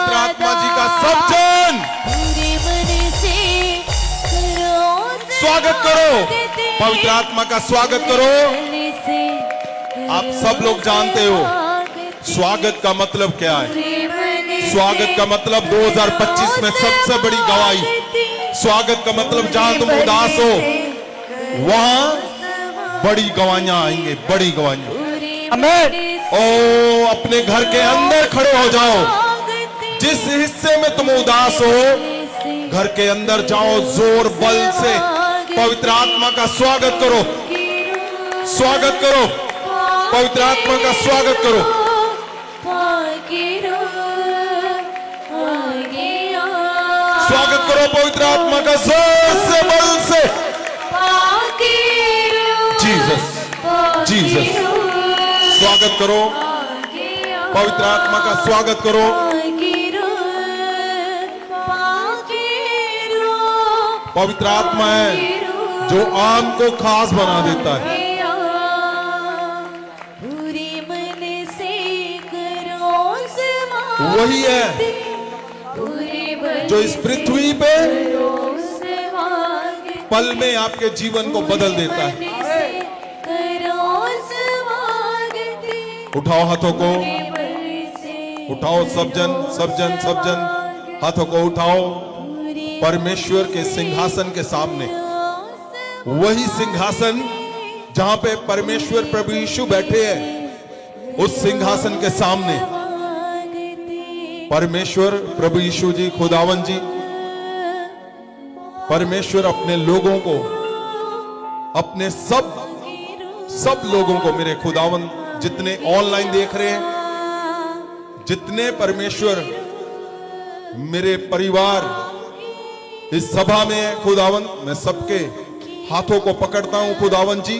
पवित्र आत्मा जी का सब जन स्वागत करो, पवित्र आत्मा का स्वागत करो। आप सब लोग जानते हो स्वागत का मतलब क्या है। स्वागत का मतलब 2025 में सबसे बड़ी गवाही। स्वागत का मतलब जहां तुम उदास हो वहां बड़ी गवाहियां आएंगे, बड़ी गवाहियां। ओ अपने घर के अंदर खड़े हो जाओ, जिस हिस्से में तुम उदास हो घर के अंदर जाओ, जोर बल से पवित्र आत्मा का स्वागत करो, स्वागत करो, पवित्र आत्मा का स्वागत करो। स्वागत करो पवित्र आत्मा का जोर से बल से। जीसस जीसस स्वागत करो, पवित्र आत्मा का स्वागत करो। पवित्र आत्मा है जो आम को खास बना देता है। वही है जो इस पृथ्वी पे पल में आपके जीवन को बदल देता है। उठाओ हाथों को, उठाओ सब जन, सब जन, सब जन हाथों को उठाओ परमेश्वर के सिंहासन के सामने। वही सिंहासन जहां पे परमेश्वर प्रभु यीशु बैठे हैं, उस सिंहासन के सामने परमेश्वर प्रभु यीशु जी, खुदावन जी, परमेश्वर अपने लोगों को, अपने सब लोगों को, मेरे खुदावन जितने ऑनलाइन देख रहे हैं, जितने परमेश्वर मेरे परिवार इस सभा में है खुदावन, मैं सबके हाथों को पकड़ता हूं खुदावन जी,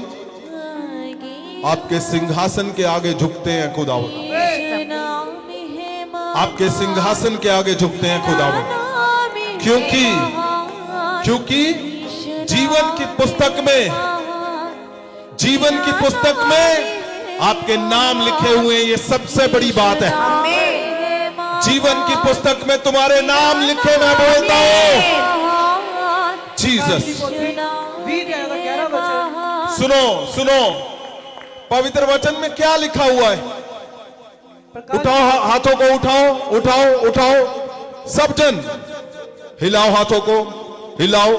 आपके सिंहासन के आगे झुकते हैं खुदावन, आपके सिंहासन के आगे झुकते हैं खुदावन। क्योंकि जीवन की पुस्तक में आपके नाम लिखे हुए हैं, ये सबसे बड़ी बात है। जीवन की पुस्तक में तुम्हारे नाम लिखे, मैं बोलता हूं जीसस। सुनो सुनो, पवित्र वचन में क्या लिखा हुआ है। उठाओ हाथों को, उठाओ उठाओ उठाओ सब जन, हिलाओ हाथों को, हिलाओ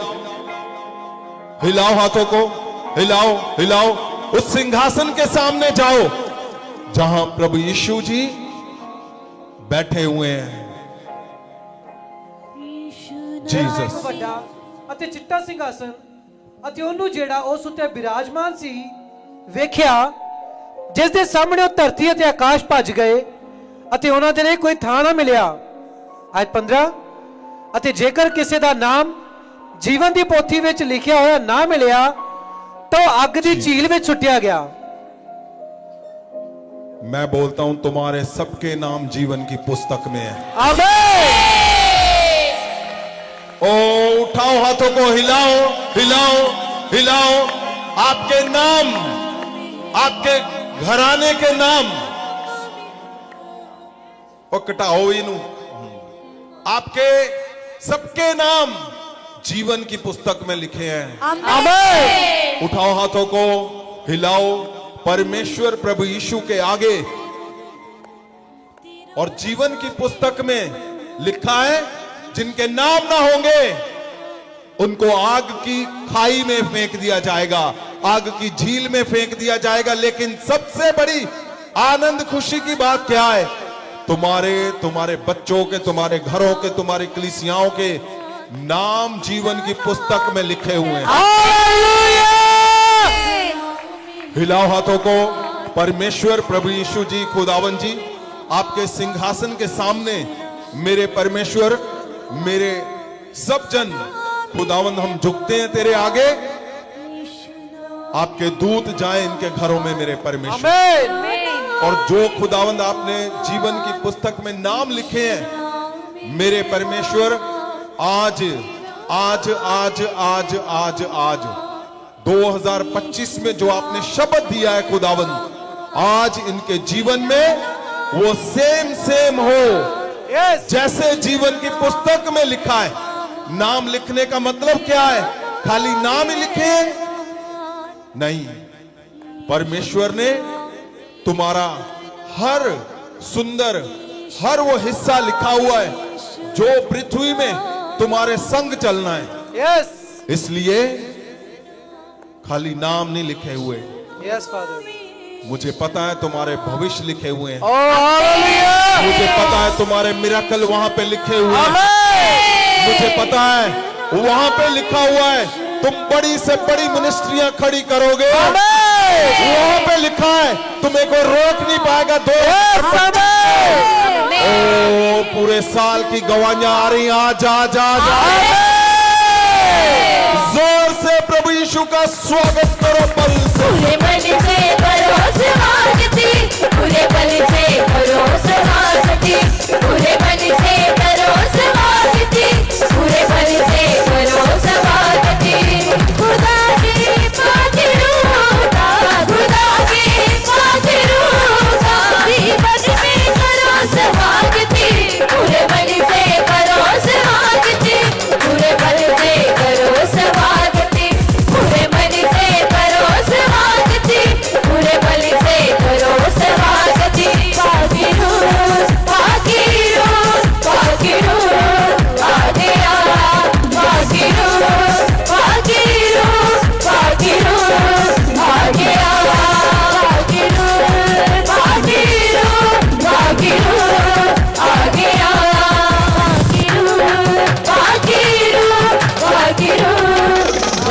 हिलाओ हाथों को, हिलाओ हिलाओ। उस सिंहासन के सामने जाओ जहां प्रभु यीशु जी बैठे हुए हैं। जीसस ਅਤੇ ਚਿੱਟਾ ਸਿੰਘਾਸਨ ਅਤੇ ਉਹਨੂੰ ਜਿਹੜਾ ਉਸ ਉੱਤੇ ਬਿਰਾਜਮਾਨ ਸੀ ਵੇਖਿਆ, ਜਿਸ ਦੇ ਸਾਹਮਣੇ ਉਹ ਧਰਤੀ ਅਤੇ ਆਕਾਸ਼ ਭੱਜ ਗਏ ਅਤੇ ਉਹਨਾਂ ਦੇ ਲਈ ਕੋਈ ਥਾਂ ਨਾ ਮਿਲਿਆ। ਆਇਤ 15, ਅਤੇ ਜੇਕਰ ਕਿਸੇ ਦਾ ਨਾਮ ਜੀਵਨ ਦੀ ਪੋਥੀ ਵਿੱਚ ਲਿਖਿਆ ਹੋਇਆ ਨਾ ਮਿਲਿਆ तो आग की झील में छुटिया गया। मैं बोलता हूं तुम्हारे सबके नाम जीवन की पुस्तक में है। आमीन। ओ उठाओ हाथों को, हिलाओ हिलाओ हिलाओ। आपके नाम, आपके घराने के नाम, और कटाओ इनू, आपके सबके नाम जीवन की पुस्तक में लिखे हैं। आमीन। उठाओ हाथों को, हिलाओ परमेश्वर प्रभु यीशु के आगे, और जीवन की पुस्तक में लिखा है जिनके नाम ना होंगे उनको आग की खाई में फेंक दिया जाएगा, आग की झील में फेंक दिया जाएगा। लेकिन सबसे बड़ी आनंद खुशी की बात क्या है, तुम्हारे बच्चों के, तुम्हारे घरों के, तुम्हारी कलीसियाओं के नाम जीवन की पुस्तक में लिखे हुए हैं। हिलाओ हाथों को, परमेश्वर प्रभु यीशु जी, खुदावन जी, आपके सिंहासन के सामने मेरे परमेश्वर, मेरे सब जन खुदावन, हम झुकते हैं तेरे आगे। आपके दूत जाएं इनके घरों में मेरे परमेश्वर, और जो खुदावंद आपने जीवन की पुस्तक में नाम लिखे हैं मेरे परमेश्वर, आज आज आज आज आज आज 2025 में जो आपने शब्द दिया है खुदावंद, आज इनके जीवन में वो सेम हो, यस जैसे जीवन की पुस्तक में लिखा है। नाम लिखने का मतलब क्या है? खाली नाम ही लिखे नहीं, परमेश्वर ने तुम्हारा हर सुंदर हर वो हिस्सा लिखा हुआ है जो पृथ्वी में तुम्हारे संग चलना है। यस इसलिए खाली नाम नहीं लिखे हुए, यस फादर मुझे पता है तुम्हारे भविष्य लिखे हुए हैं। ओ हालेलुया मुझे पता है तुम्हारे मिरेकल वहां पे लिखे हुए हैं। मुझे पता है वहां पे लिखा हुआ है तुम बड़ी से बड़ी मिनिस्ट्रियां खड़ी करोगे। वहां पे लिखा है तुम्हें कोई रोक नहीं पाएगा। ओ पूरे साल की गवाहियां आ रही, आज आज आज जोर से प्रभु यीशु का स्वागत करो पल से। पूरे मन से करो स्वागति, पूरे पल से करो स्वागति, पूरे मन से करो स्वागति, पूरे पल से करो स्वागति। खुदा के पातिरूका, खुदा के पातिरूका, जीवन में करो स्वागति, पूरे मन से करो स्वागति, पूरे पल से करो स्वागति, पूरे मन से करो स्वागति, पूरे पल से करो स्वागति। पाकिरू पाकिरू पाकिरू आ गया, पाकिरू पाकिरू पाकिरू आ गया, पाकिरू पाकिरू पाकिरू आ गया, पाकिरू पाकिरू पाकिरू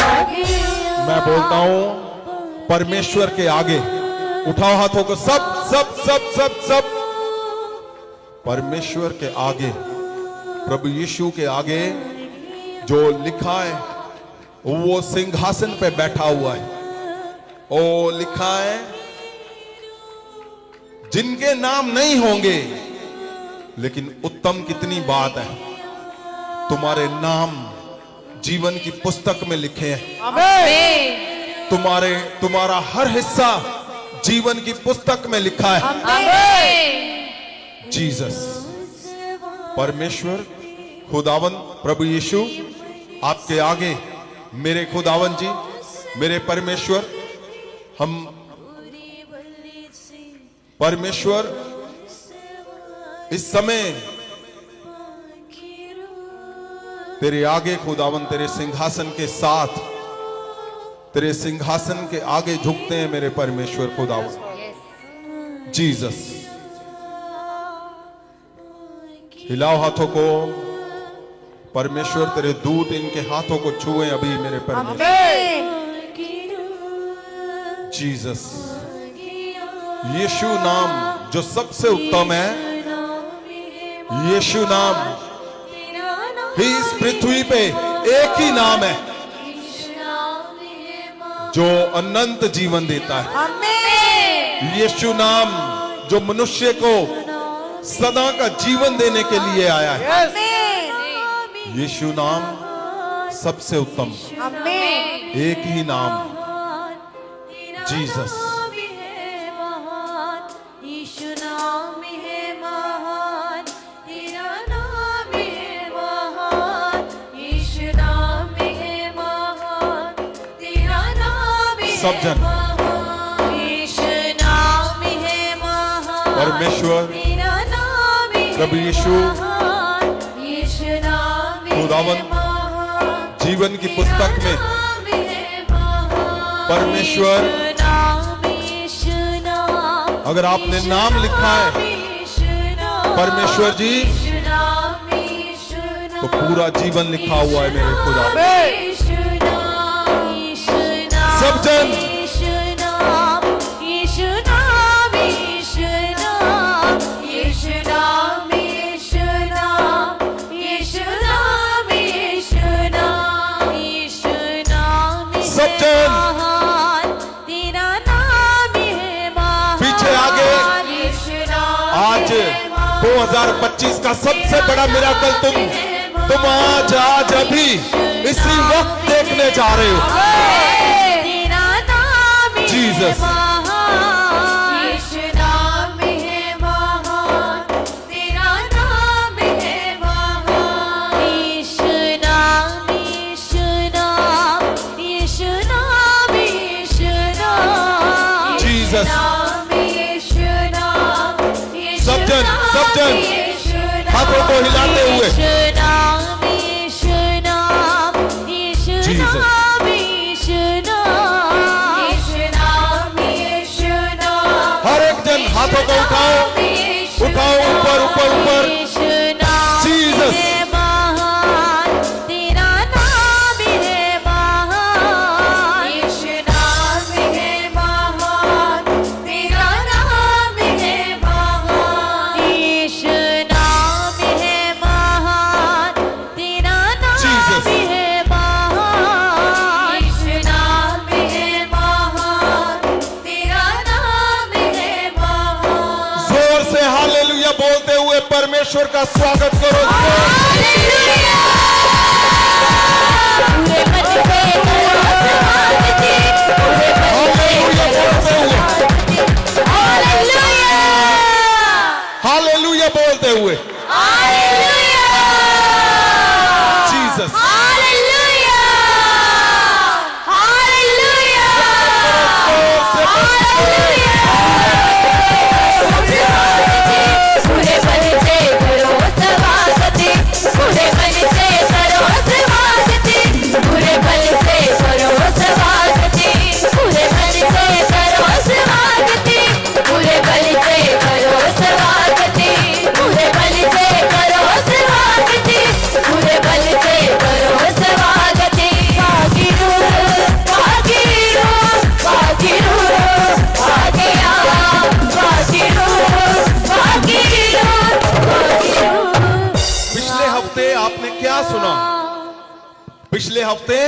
आ गया। मैं बोलता हूं परमेश्वर के आगे, उठाओ हाथों को, सब सब सब सब सब परमेश्वर के आगे, प्रभु यीशु के आगे जो लिखा है वो सिंहासन पे बैठा हुआ है। ओ लिखा है जिनके नाम नहीं होंगे, लेकिन उत्तम कितनी बात है, तुम्हारे नाम जीवन की पुस्तक में लिखे हैं। तुम्हारा हर हिस्सा जीवन की पुस्तक में लिखा है। जीसस, परमेश्वर, खुदावन प्रभु यीशु आपके आगे मेरे खुदावन जी, मेरे परमेश्वर, हम परमेश्वर इस समय तेरे आगे खुदावन, तेरे सिंहासन के साथ, तेरे सिंहासन के आगे झुकते हैं मेरे परमेश्वर खुदावन। जीसस, हिलाओ हाथों को, परमेश्वर तेरे दूत इनके हाथों को छुए अभी मेरे परमेश्वर। जीसस, यीशु नाम जो सबसे उत्तम है, यीशु नाम ही इस पृथ्वी पे एक ही नाम है जो अनंत जीवन देता है। यीशु नाम जो मनुष्य को सदा का जीवन देने के लिए आया है। यीशु नाम सबसे उत्तम, एक ही नाम, जीसस। यीशु नाम है महान, तेरा नाम है महान, यीशु नाम है महान, तेरा नाम है सब जन महान, यीशु नाम है महान, परमेश्वर तेरा नाम है प्रभु यीशु महान, यीशु नाम है खुदावन महान, जीवन की पुस्तक में नाम है महान, परमेश्वर, यीशु नाम, अगर आपने नाम लिखा है परमेश्वर जी, तो पूरा जीवन लिखा हुआ है मेरे खुदा। सब जन सब जन पीछे आगे। आज 2025 का सबसे बड़ा मिराकल तुम आज अभी इसी वक्त देखने जा रहे हो। जीसस, यीशु नाम है महान, तेरा नाम जन हाथों को हिलाते हुए Jesus. हर एक जन हाथों को उठाओ उठाओ ऊपर ऊपर ऊपर जीसस तेरा नाम है महान यीशु नाम है महान तेरा नाम है महान यीशु नाम है महान तेरा नाम Jesus. है महान यीशु नाम है महान तेरा नाम है महान जोर से हालेलुया बोलते हुए परमेश्वर का स्वागत करो पूरे मन से करो समागति पूरे मन से करो समागति हालेलुया हालेलुया बोलते हुए हालेलुया जीसस हालेलुया हालेलुया पूरे मन से करो समागति पूरे मन से करो समागति पूरे मन से करो समागति पूरे मन से करो समागति पूरे मन से करो समागति पूरे मन से करो समागति पूरे मन से करो समागति भागीरो भागीरो भागीरो भागया भागीरो भागीरो भागीरो पिछले हफ्ते आपने क्या सुना पिछले हफ्ते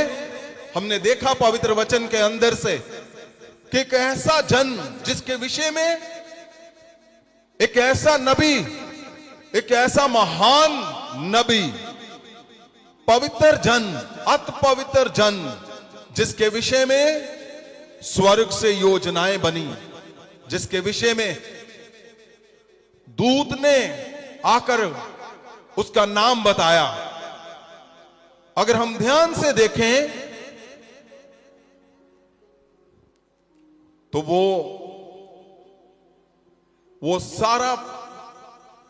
हमने देखा पवित्र वचन के अंदर से कि एक ऐसा जन जिसके विषय में एक ऐसा नबी एक ऐसा महान नबी पवित्र जन अति पवित्र जन जिसके विषय में स्वर्ग से योजनाएं बनी जिसके विषय में दूत ने आकर उसका नाम बताया अगर हम ध्यान से देखें तो वो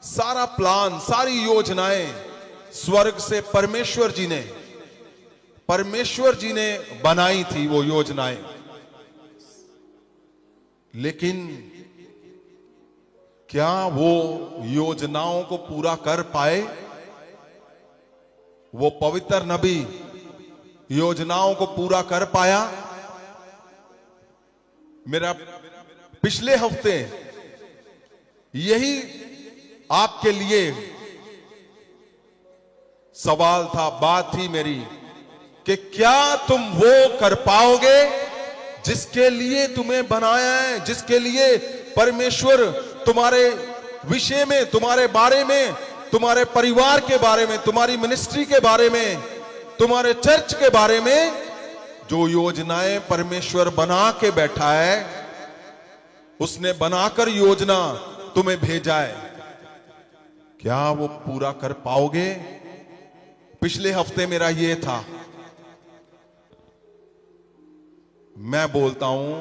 सारा प्लान सारी योजनाएं स्वर्ग से परमेश्वर जी ने बनाई थी वो योजनाएं लेकिन क्या वो योजनाओं को पूरा कर पाए वो पवित्र नबी योजनाओं को पूरा कर पाया मेरा पिछले हफ्ते यही आपके लिए सवाल था बात थी मेरी कि क्या तुम वो कर पाओगे जिसके लिए तुम्हें बनाया है जिसके लिए परमेश्वर तुम्हारे विषय में तुम्हारे बारे में तुम्हारे परिवार के बारे में तुम्हारी मिनिस्ट्री के बारे में तुम्हारे चर्च के बारे में जो योजनाएं परमेश्वर बना के बैठा है उसने बनाकर योजना तुम्हें भेजा है क्या वो पूरा कर पाओगे पिछले हफ्ते मेरा ये था मैं बोलता हूं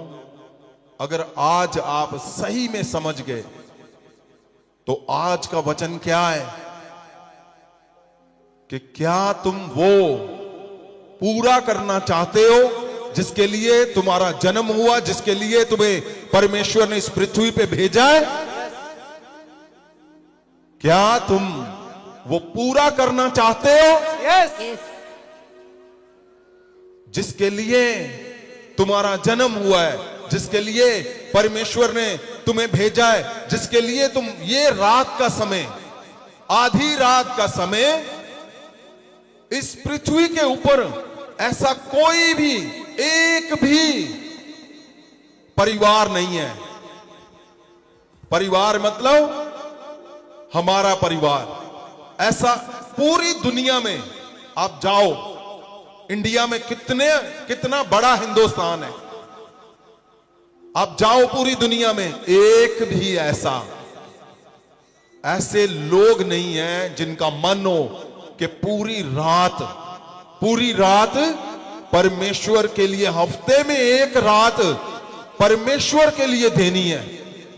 अगर आज आप सही में समझ गए तो आज का वचन क्या है कि क्या तुम वो पूरा करना चाहते हो जिसके लिए तुम्हारा जन्म हुआ जिसके लिए तुम्हें परमेश्वर ने इस पृथ्वी पे भेजा है क्या तुम वो पूरा करना चाहते हो यस जिसके लिए तुम्हारा जन्म हुआ है जिसके लिए परमेश्वर ने तुम्हें भेजा है जिसके लिए तुम ये रात का समय आधी रात का समय इस पृथ्वी के ऊपर ऐसा कोई भी एक भी परिवार नहीं है परिवार मतलब हमारा परिवार ऐसा पूरी दुनिया में आप जाओ इंडिया में कितना बड़ा हिंदुस्तान है आप जाओ पूरी दुनिया में एक भी ऐसे लोग नहीं हैं जिनका मन हो कि पूरी रात परमेश्वर के लिए हफ्ते में एक रात परमेश्वर के लिए देनी है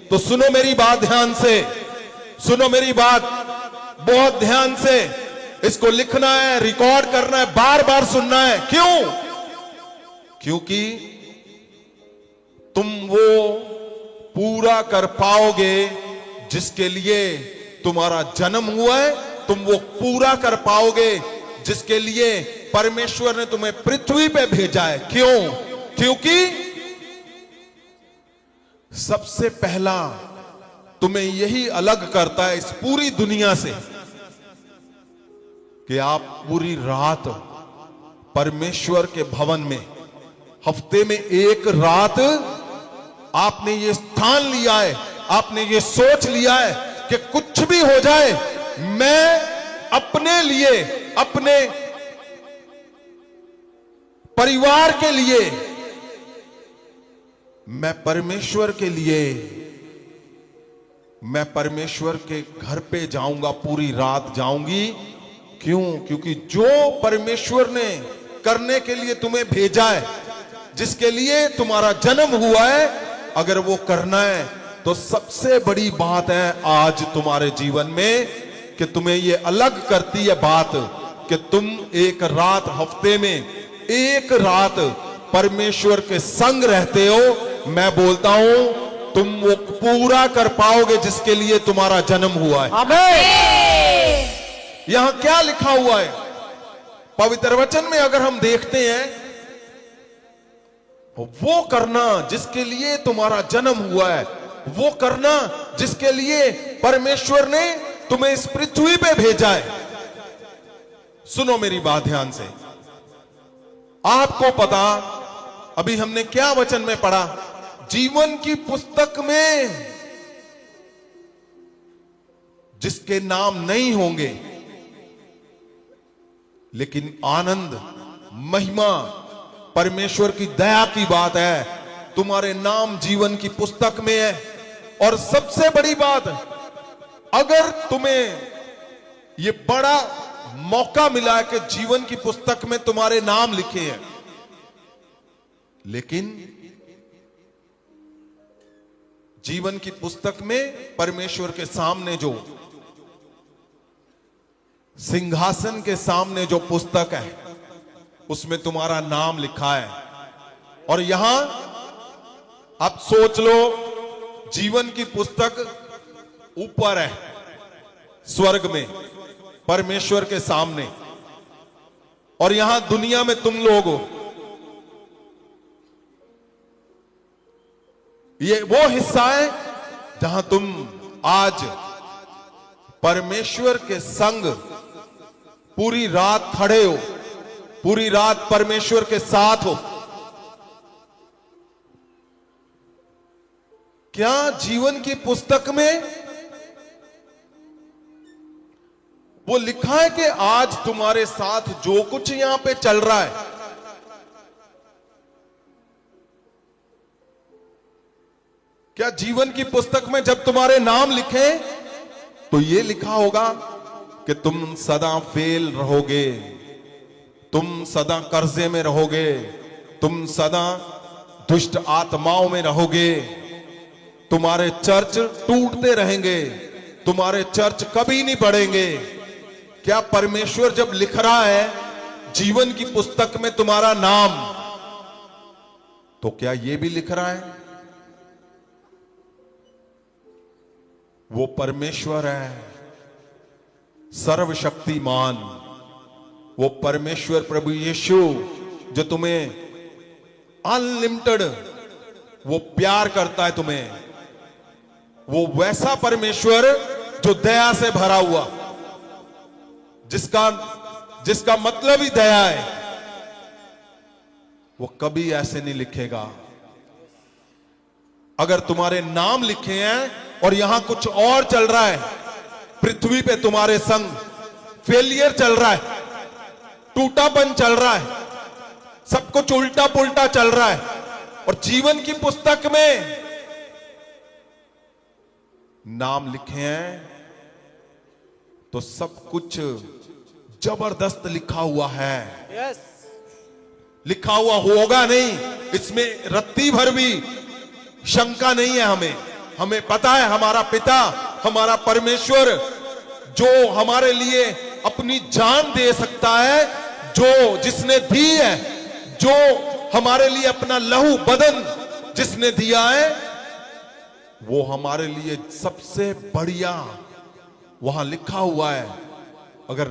तो सुनो मेरी बात ध्यान से सुनो मेरी बात बहुत ध्यान से, इसको लिखना है, रिकॉर्ड करना है, बार बार सुनना है। क्यों? क्योंकि तुम वो पूरा कर पाओगे जिसके लिए तुम्हारा जन्म हुआ है, तुम वो पूरा कर पाओगे जिसके लिए परमेश्वर ने तुम्हें पृथ्वी पे भेजा है। क्यों? क्योंकि सबसे पहला तुम्हें यही अलग करता है इस पूरी दुनिया से कि आप पूरी रात परमेश्वर के भवन में, हफ्ते में एक रात आपने ये स्थान लिया है, आपने ये सोच लिया है कि कुछ भी हो जाए, मैं अपने लिए, अपने परिवार के लिए, मैं परमेश्वर के लिए, मैं परमेश्वर के घर पे जाऊंगा, पूरी रात जाऊंगी। क्यों? क्योंकि जो परमेश्वर ने करने के लिए तुम्हें भेजा है, जिसके लिए तुम्हारा जन्म हुआ है, अगर वो करना है तो सबसे बड़ी बात है आज तुम्हारे जीवन में कि तुम्हें ये अलग करती है बात कि तुम एक रात, हफ्ते में एक रात परमेश्वर के संग रहते हो। मैं बोलता हूं तुम वो पूरा कर पाओगे जिसके लिए तुम्हारा जन्म हुआ है। आमीन। यहां क्या लिखा हुआ है पवित्र वचन में? अगर हम देखते हैं, वो करना जिसके लिए तुम्हारा जन्म हुआ है, वो करना जिसके लिए परमेश्वर ने तुम्हें इस पृथ्वी पे भेजा है। सुनो मेरी बात ध्यान से, आपको पता, अभी हमने क्या वचन में पढ़ा? जीवन की पुस्तक में जिसके नाम नहीं होंगे, लेकिन आनंद, महिमा, परमेश्वर की दया की बात है, तुम्हारे नाम जीवन की पुस्तक में है। और सबसे बड़ी बात, अगर तुम्हें यह बड़ा मौका मिला है कि जीवन की पुस्तक में तुम्हारे नाम लिखे हैं, लेकिन जीवन की पुस्तक में परमेश्वर के सामने जो सिंहासन के सामने जो पुस्तक है, उसमें तुम्हारा नाम लिखा है। और यहां आप सोच लो, जीवन की पुस्तक ऊपर है, स्वर्ग में, परमेश्वर के सामने, और यहां दुनिया में तुम लोग हो। ये वो हिस्सा है जहां तुम आज परमेश्वर के संग पूरी रात खड़े हो, पूरी रात परमेश्वर के साथ हो। क्या जीवन की पुस्तक में वो लिखा है कि आज तुम्हारे साथ जो कुछ यहां पे चल रहा है, क्या जीवन की पुस्तक में जब तुम्हारे नाम लिखे तो ये लिखा होगा कि तुम सदा फेल रहोगे, तुम सदा कर्जे में रहोगे, तुम सदा दुष्ट आत्माओं में रहोगे, तुम्हारे चर्च टूटते रहेंगे, तुम्हारे चर्च कभी नहीं बढ़ेंगे? क्या परमेश्वर जब लिख रहा है जीवन की पुस्तक में तुम्हारा नाम, तो क्या यह भी लिख रहा है वो परमेश्वर है सर्वशक्तिमान, वो परमेश्वर प्रभु यीशु जो तुम्हें अनलिमिटेड वो प्यार करता है तुम्हें, वो वैसा परमेश्वर जो दया से भरा हुआ, जिसका मतलब ही दया है, वो कभी ऐसे नहीं लिखेगा। अगर तुम्हारे नाम लिखे हैं और यहां कुछ और चल रहा है, पृथ्वी पे तुम्हारे संग फेलियर चल रहा है, टूटापन चल रहा है, सब कुछ उल्टा पुल्टा चल रहा है, और जीवन की पुस्तक में नाम लिखे हैं, तो सब कुछ जबरदस्त लिखा हुआ है। यस। लिखा हुआ होगा नहीं, इसमें रत्ती भर भी शंका नहीं है। हमें पता है हमारा पिता हमारा परमेश्वर जो हमारे लिए अपनी जान दे सकता है, जो जिसने दी है, जो हमारे लिए अपना लहू बदन जिसने दिया है, वो हमारे लिए सबसे बढ़िया वहां लिखा हुआ है। अगर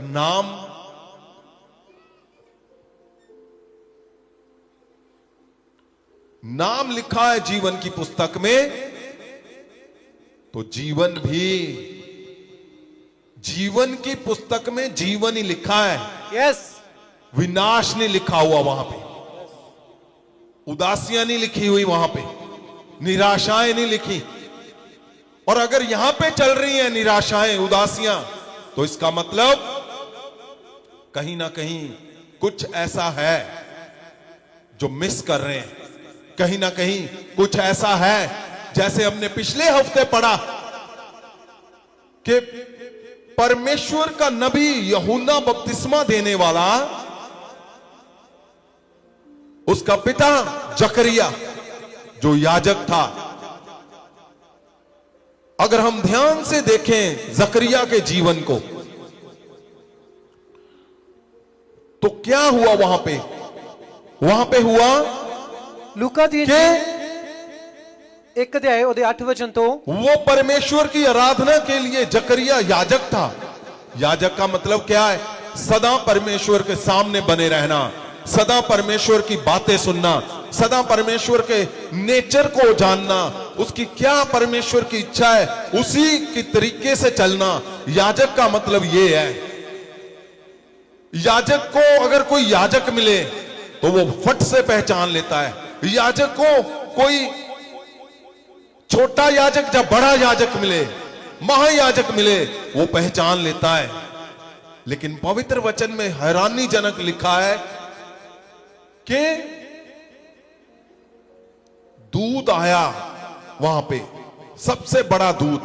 नाम लिखा है जीवन की पुस्तक में, तो जीवन की पुस्तक में जीवन ही लिखा है। यस, विनाश नहीं लिखा हुआ वहां पे, उदासियां नहीं लिखी हुई वहां पे, निराशाएं नहीं लिखी। और अगर यहां पे चल रही हैं निराशाएं, उदासियां, तो इसका मतलब कहीं ना कहीं कुछ ऐसा है जो मिस कर रहे हैं। कहीं ना कहीं कुछ ऐसा है, जैसे हमने पिछले हफ्ते पढ़ा कि परमेश्वर का नबी यूहन्ना बपतिस्मा देने वाला, उसका पिता जकरिया जो याजक था, अगर हम ध्यान से देखें जकरिया के जीवन को, तो क्या हुआ वहां पे हुआ लूका दी कि 1 अध्याय ਉਹਦੇ 8 वचन तो, वो परमेश्वर की आराधना के लिए जकरिया याजक था। याजक का मतलब क्या है? सदा परमेश्वर के सामने बने रहना, सदा परमेश्वर की बातें सुनना, सदा परमेश्वर के नेचर को जानना, उसकी क्या परमेश्वर की इच्छा है उसी की तरीके से चलना। याजक का मतलब ये है। याजक को अगर कोई याजक मिले तो वो फट से पहचान लेता है। याजक को कोई छोटा याजक या बड़ा याजक मिले, महायाजक मिले, वो पहचान लेता है। लेकिन पवित्र वचन में हैरानीजनक लिखा है कि दूत आया वहां पे, सबसे बड़ा दूत,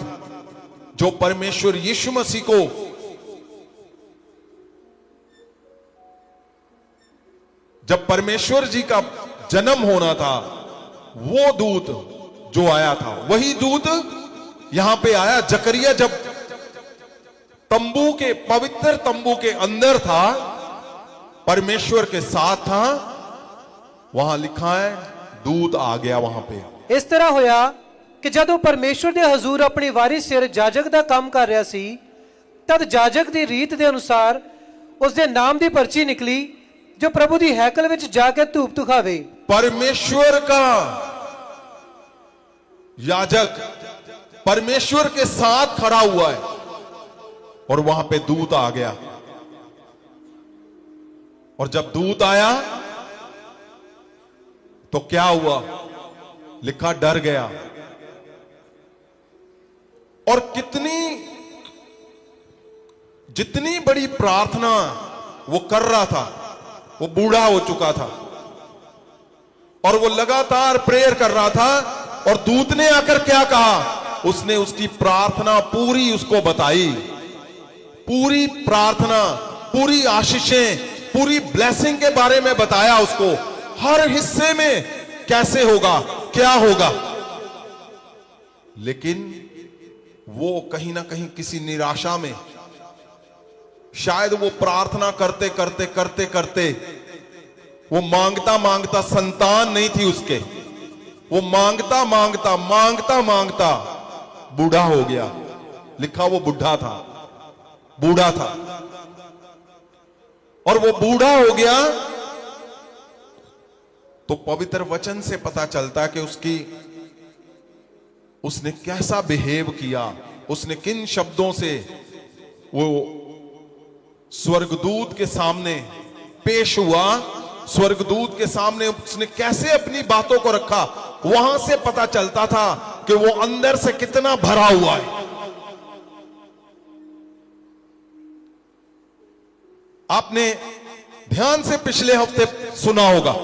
जो परमेश्वर यीशु मसीह को जब परमेश्वर जी का जन्म होना था, वो दूत जो आया था, वही दूत यहां पे आया। जकरिया जब तंबू के, पवित्र तंबू के अंदर था, परमेश्वर के साथ था, वहां लिखा है दूत आ गया वहां पे। ਇਸ ਤਰ੍ਹਾਂ ਹੋਇਆ ਕਿ ਜਦੋਂ ਪਰਮੇਸ਼ਵਰ ਦੇ ਹਜ਼ੂਰ ਆਪਣੀ ਵਾਰੀ ਸਿਰ ਜਾਜਕ ਦਾ ਕੰਮ ਕਰ ਰਿਹਾ ਸੀ, ਤਦ ਜਾਜਕ ਦੀ ਰੀਤ ਦੇ ਅਨੁਸਾਰ ਉਸ ਦੇ ਨਾਮ ਦੀ ਪਰਚੀ ਨਿਕਲੀ, ਜੋ ਪ੍ਰਭੂ ਦੀ ਹੈਕਲ ਵਿੱਚ ਜਾ ਕੇ ਧੂਪ ਦਿਖਾਵੇ। परमेश्वर का याजक परमेश्वर के साथ खड़ा हुआ है और वहां पे दूत आ गया। और जब दूत आया तो क्या हुआ? लिखा डर गया। और जितनी बड़ी प्रार्थना वो कर रहा था, वो बूढ़ा हो चुका था और वो लगातार प्रेयर कर रहा था, और दूत ने आकर क्या कहा? उसने उसकी प्रार्थना पूरी उसको बताई, पूरी प्रार्थना, पूरी आशीषें, पूरी ब्लेसिंग के बारे में बताया उसको, हर हिस्से में कैसे होगा, क्या होगा। लेकिन वो कहीं ना कहीं किसी निराशा में, शायद वो प्रार्थना करते करते करते करते वो मांगता मांगता, संतान नहीं थी उसके, वो मांगता मांगता मांगता मांगता बूढ़ा हो गया। लिखा वो बूढ़ा था, बूढ़ा था। और वो बूढ़ा हो गया तो पवित्र वचन से पता चलता है कि उसने कैसा बिहेव किया, उसने किन शब्दों से वो स्वर्गदूत के सामने पेश हुआ, स्वर्गदूत के सामने उसने कैसे अपनी बातों को रखा। वहां से पता चलता था कि वो अंदर से कितना भरा हुआ है। आपने ध्यान से पिछले हफ्ते सुना होगा,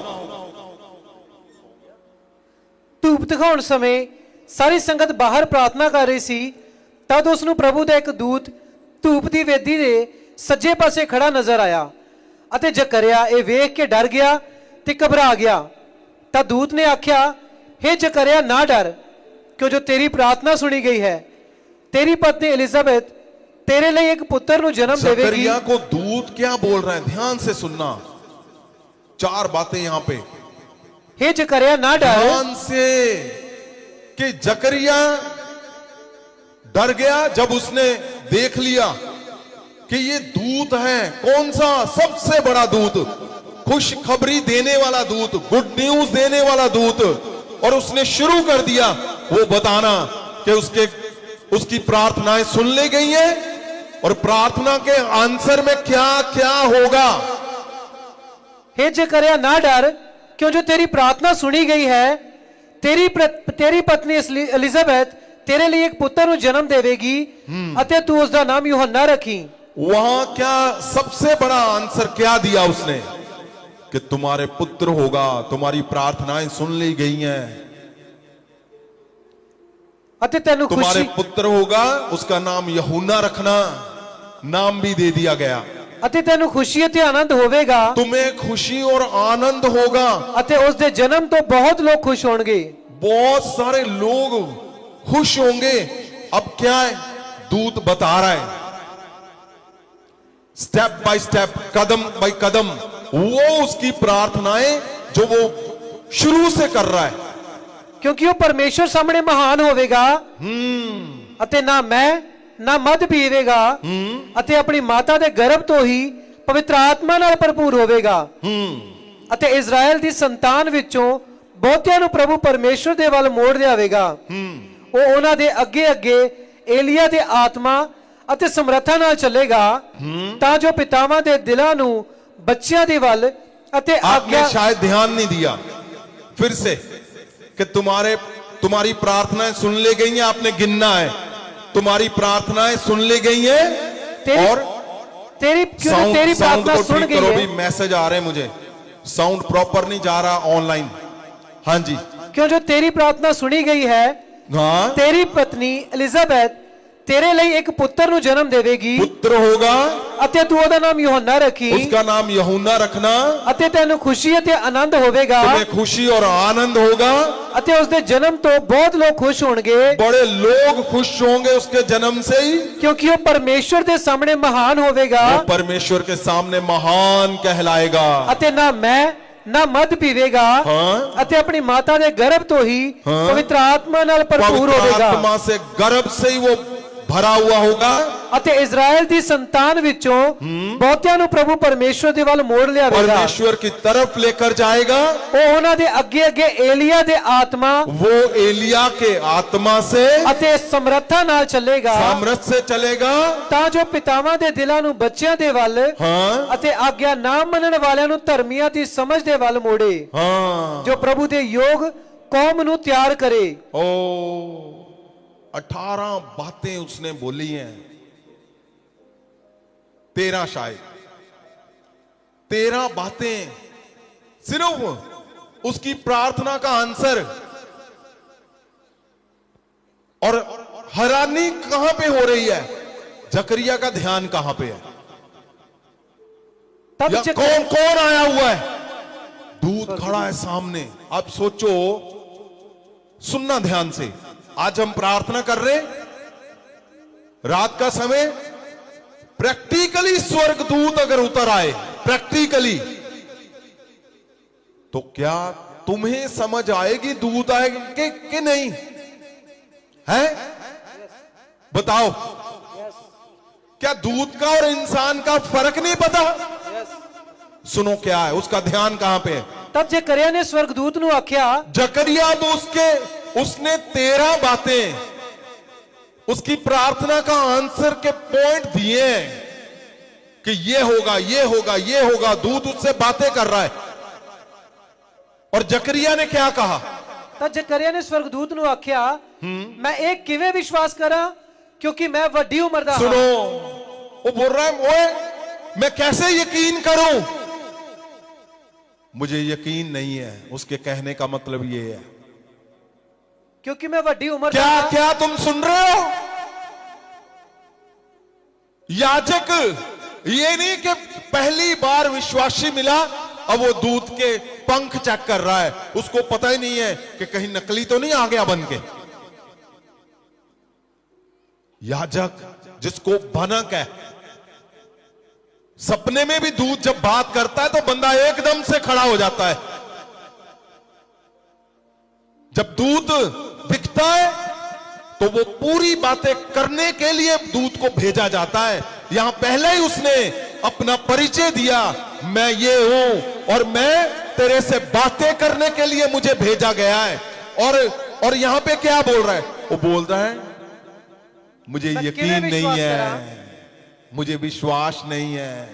ਧੂਪ ਦਿਖਾਉਣ ਸਮੇਂ ਸਾਰੀ ਸੰਗਤ ਬਾਹਰ ਪ੍ਰਾਰਥਨਾ ਕਰ ਰਹੀ ਸੀ, ਤਦ ਉਸ ਨੂੰ ਪ੍ਰਭੂ ਦਾ ਇੱਕ ਦੂਤ ਧੂਪ ਦੀ ਵੇਦੀ ਦੇ ਸੱਜੇ ਪਾਸੇ ਖੜਾ ਨਜ਼ਰ ਆਇਆ ਅਤੇ ਜ਼ਕਰਿਆ ਇਹ ਵੇਖ ਕੇ ਡਰ ਗਿਆ ਤੇ ਘਬਰਾ ਗਿਆ। ਤਾਂ ਦੂਤ ਨੇ ਆਖਿਆ, हे ਜ਼ਕਰਿਆ ਨਾ ਡਰ, ਕਿਉਂ ਜੋ ਤੇਰੀ ਪ੍ਰਾਰਥਨਾ ਸੁਣੀ ਗਈ ਹੈ तेरी पत्नी एलिजाबेथ तेरे लिए एक पुत्र नु जन्म देवेगी। जकरिया को दूत क्या बोल रहे हैं, ध्यान से सुनना। 4 बातें यहां पे, हे जकरिया ना डर। ध्यान से, कि जकरिया डर गया जब उसने देख लिया कि ये दूत है। कौन सा? सबसे बड़ा दूत, खुशखबरी देने वाला दूत, गुड न्यूज देने वाला दूत। और उसने शुरू कर दिया वो बताना कि उसकी प्रार्थनाएं सुन ली गई हैं और प्रार्थना के आंसर में क्या क्या होगा। हे जकरिया ना डर, क्यों जो तेरी प्रार्थना सुनी गई है। तेरी पत्नी एलिजाबेथ तेरे लिए एक पुत्र नु जन्म देवेगी अते तू उसका नाम यूहन्ना रखी। वहां क्या सबसे बड़ा आंसर क्या दिया उसने, कि तुम्हारे पुत्र होगा, तुम्हारी प्रार्थनाएं सुन ली गई हैं, अते तेनु तुम्हारे खुशी पुत्र होगा, उसका नाम यूहन्ना रखना, नाम भी दे दिया गया। अते तेनु खुशी अते आनंद होवेगा। तुम्हें खुशी और आनंद होगा। अते उस दे जन्म तो बहुत लोग खुश होंगे। बहुत सारे लोग खुश होंगे। अब क्या है, दूत बता रहा है स्टेप बाय स्टेप, कदम बाय कदम, वो उसकी प्रार्थनाएं जो वो शुरू से कर रहा है। क्योंकि वो परमेश्वर सामने महान होवेगा अते ना मैं ना मद पीवेगा अते अपनी माता दे गर्भ तो ही पवित्र आत्मा नाल भरपूर होवेगा। अते इज़राइल दी संतान विचों बहुतिਆਂ ਨੂੰ प्रभु परमेश्वर दे ਵੱਲ ਮੋੜ ਲਿਆਵੇਗਾ। ਉਹ ਉਹਨਾਂ ਦੇ ਅੱਗੇ ਅੱਗੇ ਏਲੀਆ ਦੇ ਆਤਮਾ ਅਤੇ ਸਮਰੱਥਾ ਨਾਲ ਚੱਲੇਗਾ ਤਾਂ ਜੋ ਪਿਤਾਵਾਂ ਦੇ ਦਿਲਾਂ ਨੂੰ ਬੱਚਿਆਂ ਦੇ ਵੱਲ ਅਤੇ आपने आज्ञा शायद ध्यान नहीं दिया फिर से कि तुम्हारी प्रार्थनाएं सुन ली गई हैं। आपने गिनना है, तुम्हारी प्रार्थनाएं सुन ली गई हैं। तेरी- और तेरी साउंड प्रार्थना को सुन ठीक गई करो, है। भी मैसेज आ रहे हैं मुझे, साउंड प्रॉपर नहीं जा रहा ऑनलाइन। हाँ जी, क्यों जो तेरी प्रार्थना सुनी गई है। हाँ, तेरी पत्नी एलिजाबेथ तेरे ਲਈ ਇੱਕ ਪੁੱਤਰ ਨੂੰ ਜਨਮ ਦੇਵੇਗੀ पुत्र होगा, ਅਤੇ ਤੂੰ ਉਹਦਾ ਨਾਮ ਯੋਹੰਨਾ ਰੱਖੀ उसका नाम यूहन्ना रखना। ਅਤੇ ਤੈਨੂੰ ਖੁਸ਼ੀ ਅਤੇ ਆਨੰਦ ਹੋਵੇਗਾ तुम्हें खुशी और आनंद होगा। ਅਤੇ ਉਸ ਦੇ ਜਨਮ ਤੋਂ ਬਹੁਤ ਲੋਕ ਖੁਸ਼ ਹੋਣਗੇ बड़े लोग खुश होंगे उसके जन्म से ही। ਕਿਉਂਕਿ ਉਹ ਪਰਮੇਸ਼ਵਰ ਦੇ ਸਾਹਮਣੇ ਮਹਾਨ ਹੋਵੇਗਾ वो परमेश्वर के सामने महान कहलाएगा। ਅਤੇ ਨਾ ਮੈਂ ਨਾ ਮਦ ਪੀਵੇਗਾ हाँ, ਅਤੇ ਆਪਣੀ ਮਾਤਾ ਦੇ ਗਰਭ ਤੋਂ ਹੀ हाँ। ਪਵਿੱਤਰ ਆਤਮਾ ਨਾਲ ਭਰਪੂਰ पवित्र ਹੋਵੇਗਾ आत्मा से गर्भ से ही वो भरा हुआ होगा। ਅਤੇ ਇਜ਼ਰਾਈਲ ਦੀ ਸੰਤਾਨ ਵਿੱਚੋਂ ਬਹੁਤਿਆਂ ਨੂੰ ਪ੍ਰਭੂ ਪਰਮੇਸ਼ਵਰ ਦੇ ਵੱਲ ਮੋੜ ਲਿਆਵੇਗਾ। परमेश्वर की तरफ लेकर जाएगा। ਉਹ ਉਹਨਾਂ ਦੇ ਅੱਗੇ ਅੱਗੇ ਏਲੀਆ ਦੇ ਆਤਮਾ वो एलिया के आत्मा से, ਅਤੇ ਸਮਰੱਥਾ ਨਾਲ ਚੱਲੇਗਾ सामर्थ से चलेगा। ਤਾਂ ਜੋ ਪਿਤਾਵਾਂ ਦੇ ਦਿਲਾਂ ਨੂੰ ਬੱਚਿਆਂ ਦੇ ਵੱਲ हाँ, ਅਤੇ ਆਗਿਆ ਨਾ ਮੰਨਣ ਵਾਲਿਆਂ ਨੂੰ ਧਰਮੀਆਂ ਦੀ ਸਮਝ ਦੇ ਵੱਲ ਮੋੜੇ हाँ, ਜੋ ਪ੍ਰਭੂ ਦੇ ਯੋਗ ਕੌਮ ਨੂੰ ਤਿਆਰ ਕਰੇ। ओ 18 बातें उसने बोली हैं, 13 शायद 13 बातें सिर्फ उसकी प्रार्थना का आंसर। और हैरानी कहां पे हो रही है, जकरिया का ध्यान कहां पे है, तब या जक- कौन कौन आया हुआ है, दूत खड़ा है सामने। आप सोचो, सुनना ध्यान से। आज हम प्रार्थना कर रहे, रात का समय, प्रैक्टिकली स्वर्गदूत अगर उतर आए, प्रैक्टिकली, तो क्या तुम्हें समझ आएगी दूत आएगी कि नहीं है? बताओ, क्या दूत का और इंसान का फर्क नहीं पता? सुनो क्या है, उसका ध्यान कहां पे है। तब जकरिया ने स्वर्गदूत ਨੂੰ ਆਖਿਆ जकरिया तो उसने 13 बातें उसकी प्रार्थना का आंसर के पॉइंट दिए हैं कि ये होगा, ये होगा, ये होगा। दूत उससे बातें कर रहा है। और जकरिया ने क्या कहा? ਤਾਂ ਜਕਰਿਆ ਨੇ स्वर्गदूत ਨੂੰ ਆਖਿਆ ਮੈਂ ਇਹ ਕਿਵੇਂ ਵਿਸ਼ਵਾਸ ਕਰਾਂ क्योंकि मैं ਵੱਡੀ ਉਮਰ ਦਾ सुनो, ਹਾਂ। वो बोल रहा है, ओए मैं कैसे यकीन करूं? मुझे यकीन नहीं है। उसके कहने का मतलब ये है, क्योंकि मैं ਵੱਡੀ उम्र क्या क्या तुम सुन रहे हो? याजक ये नहीं कि पहली बार विश्वासी मिला अब वो दूत के पंख चेक कर रहा है, उसको पता ही नहीं है कि कहीं नकली तो नहीं आ गया बन के। याजक जिसको भनक है, सपने में भी दूत जब बात करता है तो बंदा एकदम से खड़ा हो जाता है। जब दूत दिखता है तो वो पूरी बातें करने के लिए दूत को भेजा जाता है। यहां पहले ही उसने अपना परिचय दिया, मैं ये हूं और मैं तेरे से बातें करने के लिए मुझे भेजा गया है। और यहां पे क्या बोल रहा है? वो बोल रहा है मुझे मैं यकीन किवें नहीं विश्वास है, करा? मुझे विश्वास नहीं है।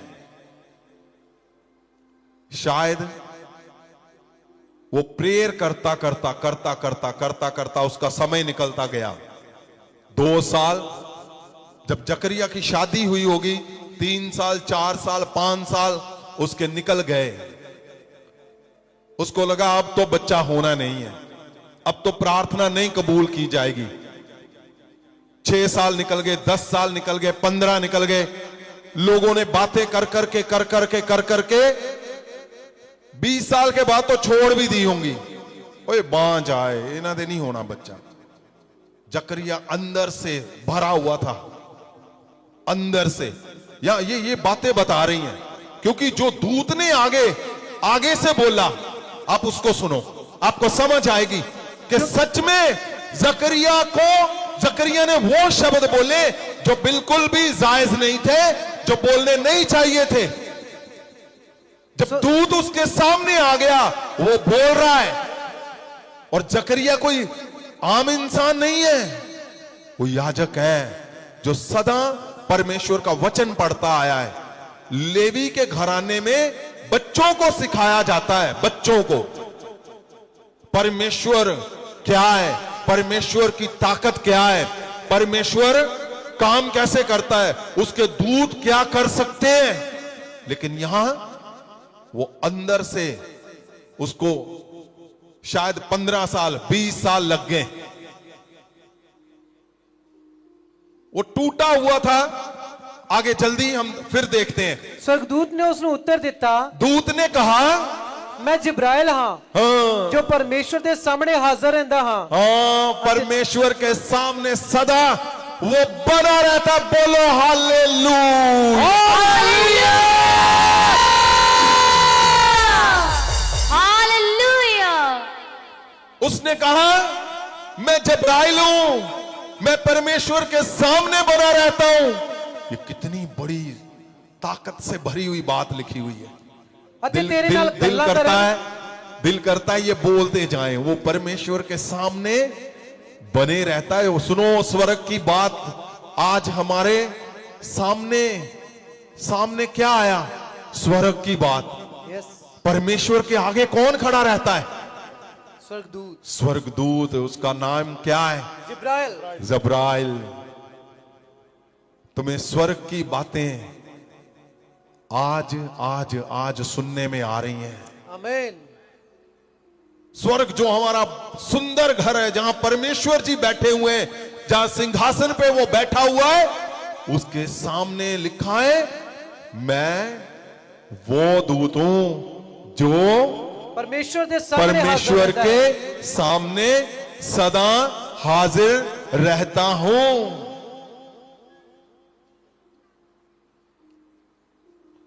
शायद वो प्रेयर करता करता करता करता करता करता उसका समय निकलता गया। 2 साल, जब जकरिया की शादी हुई होगी, 3 साल, 4 साल, 5 साल उसके निकल गए। उसको लगा अब तो बच्चा होना नहीं है, अब तो प्रार्थना नहीं कबूल की जाएगी। 6 साल निकल गए, 10 साल निकल गए, 15 निकल गए। लोगों ने बातें कर करके 20 साल के बाद तो छोड़ भी दी होंगी। ओए बांझ आए, इन्हां दे नहीं होना बच्चा। जकरिया अंदर से भरा हुआ था, अंदर से। या ये बातें बता रही हैं, क्योंकि जो दूत ने आगे से बोला, आप उसको सुनो, आपको समझ आएगी कि सच में जकरिया ने वो शब्द बोले जो बिल्कुल भी जायज नहीं थे, जो बोलने नहीं चाहिए थे। जब दूत उसके सामने आ गया, वो बोल रहा है। और जकरिया कोई आम इंसान नहीं है, वो याजक है जो सदा परमेश्वर का वचन पढ़ता आया है। लेवी के घराने में बच्चों को सिखाया जाता है, बच्चों को परमेश्वर क्या है, परमेश्वर की ताकत क्या है, परमेश्वर काम कैसे करता है, उसके दूत क्या कर सकते हैं। लेकिन यहां वो अंदर से उसको शायद 15 साल 20 साल लग गए। वो टूटा हुआ था। आगे जल्दी हम फिर देखते हैं। स्वर्गदूत ने उसਨੂੰ उत्तर ਦਿੱਤਾ, दूत ने कहा, मैं जिब्राइल हाँ, हाँ, जो परमेश्वर के सामने हाजिर रहता हाँ। हाँ, परमेश्वर के सामने सदा वो बना रहता। बोलो हालेलुया। हालेलुया। उसने कहा मैं जिब्राइल हूं, मैं परमेश्वर के सामने बना रहता हूं। ये कितनी बड़ी ताकत से भरी हुई बात लिखी हुई है। ਅਤੇ ਤੇਰੇ ਨਾਲ ਗੱਲਾਂ दिल करता है ये बोलते जाएं। वो परमेश्वर के सामने बने रहता है। सुनो स्वर्ग की बात, आज हमारे सामने क्या आया? स्वर्ग की बात। यस, परमेश्वर के आगे कौन खड़ा रहता है? स्वर्गदूत स्वर्गदूत। उसका नाम क्या है? जिब्राइल। जब्राइल। तुम्हें स्वर्ग की बातें आज सुनने में आ रही हैं। आमीन। स्वर्ग जो हमारा सुंदर घर है, जहां परमेश्वर जी बैठे हुए हैं, जहां सिंहासन पे वो बैठा हुआ है, उसके सामने लिखा है मैं वो दूत हूं जो परमेश्वर के सामने परमेश्वर हाजिर रहता है। के सामने सदा हाजिर रहता हूं।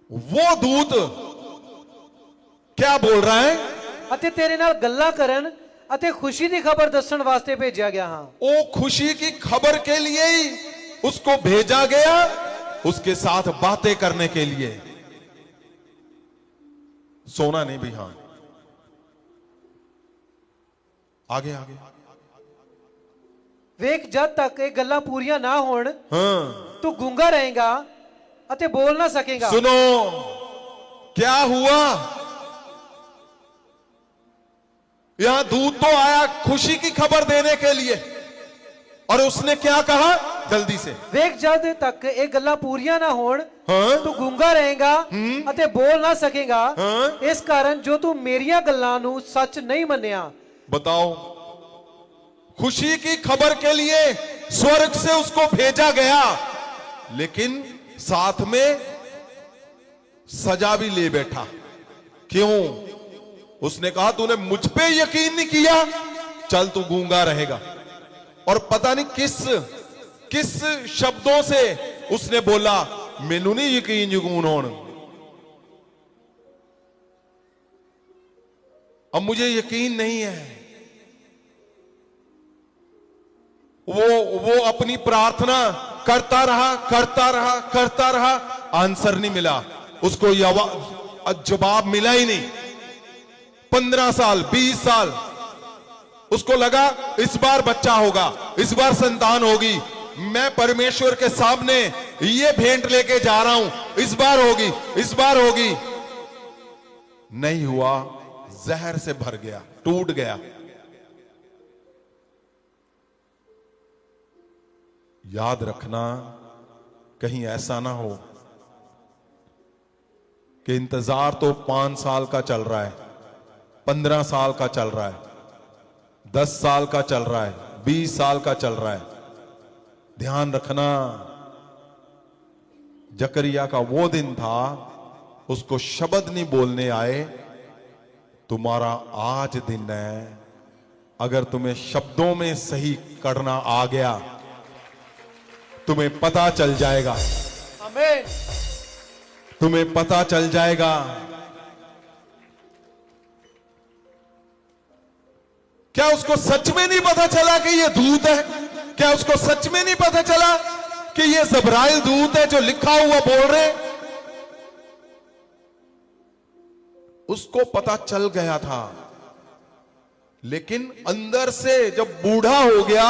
वो दूत क्या बोल रहा है? ਅਤੇ ਤੇਰੇ ਨਾਲ ਗੱਲਾਂ ਕਰਨ ਅਤੇ ਖੁਸ਼ੀ ਦੀ ਖਬਰ ਦੱਸਣ ਵਾਸਤੇ ਭੇਜਿਆ ਗਿਆ ਹਾਂ। वो खुशी की खबर के लिए ही उसको भेजा गया, उसके साथ बातें करने के लिए। सोना नहीं भी। हाँ, आगे। ਵੇਖ ਜਦ ਤੱਕ ਇਹ ਗੱਲਾਂ ਪੂਰੀਆਂ ਨਾ ਹੋਣ हाँ, ਤੂੰ ਗੂੰਗਾ ਰਹੇਗਾ ਅਤੇ ਬੋਲ ਨਾ ਸਕੇਗਾ। सुनो क्या हुआ। यहां दूत तो आया खुशी की खबर देने के लिए, और उसने क्या कहा? जल्दी से। ਵੇਖ ਜਦ ਤੱਕ ਇਹ ਗੱਲਾਂ ਪੂਰੀਆਂ ਨਾ ਹੋਣ हाँ, ਤੂੰ ਗੂੰਗਾ ਰਹੇਗਾ ਅਤੇ ਬੋਲ ਨਾ ਸਕੇਗਾ। ਹਾਂ। ਇਸ ਕਾਰਨ ਜੋ ਤੂੰ ਮੇਰੀਆਂ ਗੱਲਾਂ ਨੂੰ ਸੱਚ ਨਹੀਂ ਮੰਨਿਆ। बताओ, खुशी की खबर के लिए स्वर्ग से उसको भेजा गया, लेकिन साथ में सजा भी ले बैठा। क्यों? उसने कहा तूने मुझ पे यकीन नहीं किया, चल तू गूंगा रहेगा। और पता नहीं किस शब्दों से उसने बोला, मैनू नहीं यकीन यकून होन, अब मुझे यकीन नहीं है। वो अपनी प्रार्थना करता रहा, आंसर नहीं मिला, उसको जवाब मिला ही नहीं। 15 साल 20 साल उसको लगा इस बार बच्चा होगा, इस बार संतान होगी, मैं परमेश्वर के सामने ये भेंट लेके जा रहा हूं, इस बार होगी, इस बार होगी। नहीं हुआ, जहर से भर गया, टूट गया। याद रखना, कहीं ऐसा ना हो कि इंतजार तो 5 साल का चल रहा है, 15 साल का चल रहा है, 10 साल का चल रहा है, 20 साल का चल रहा है। ध्यान रखना, जकरिया का वो दिन था, उसको शब्द नहीं बोलने आए, तुम्हारा आज दिन है। अगर तुम्हें शब्दों में सही करना आ गया, तुम्हें पता चल जाएगा, आमीन। तुम्हें पता चल जाएगा। क्या उसको सच में नहीं पता चला कि ये दूत है? क्या उसको सच में नहीं पता चला कि ये जब्राइल दूत है जो लिखा हुआ बोल रहे? उसको पता चल गया था, लेकिन अंदर से जब बूढ़ा हो गया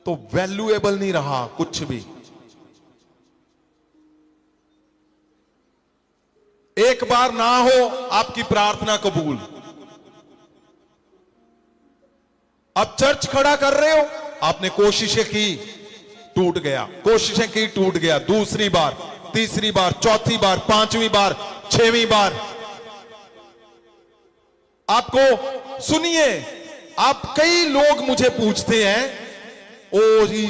तो वैल्यूएबल नहीं रहा कुछ भी। एक बार ना हो आपकी प्रार्थना कबूल। अब चर्च खड़ा कर रहे हो, आपने कोशिशें की, टूट गया, कोशिशें की, टूट गया। दूसरी बार, तीसरी बार, चौथी बार, 5वीं बार, 6वीं बार। आपको सुनिए, आप कई लोग मुझे पूछते हैं, ओ जी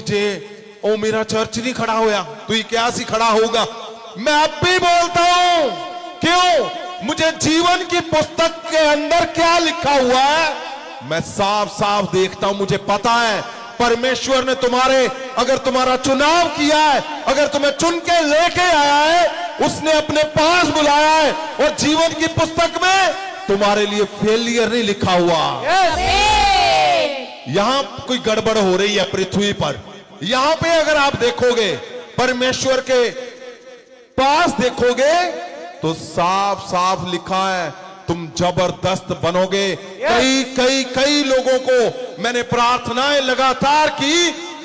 ओ मेरा चर्च नहीं खड़ा होया, तो ये क्या सी खड़ा होगा? मैं अब भी बोलता हूं, क्यों? मुझे जीवन की पुस्तक के अंदर क्या लिखा हुआ है मैं साफ साफ देखता हूं। मुझे पता है परमेश्वर ने अगर तुम्हारा चुनाव किया है, अगर तुम्हें चुन के लेके आया है, उसने अपने पास बुलाया है, और जीवन की पुस्तक में तुम्हारे लिए फेलियर नहीं लिखा हुआ। यहां कोई गड़बड़ हो रही है पृथ्वी पर। यहां पे अगर आप देखोगे, परमेश्वर के पास देखोगे, तो साफ साफ लिखा है तुम जबरदस्त बनोगे। कई लोगों को मैंने प्रार्थनाएं लगातार की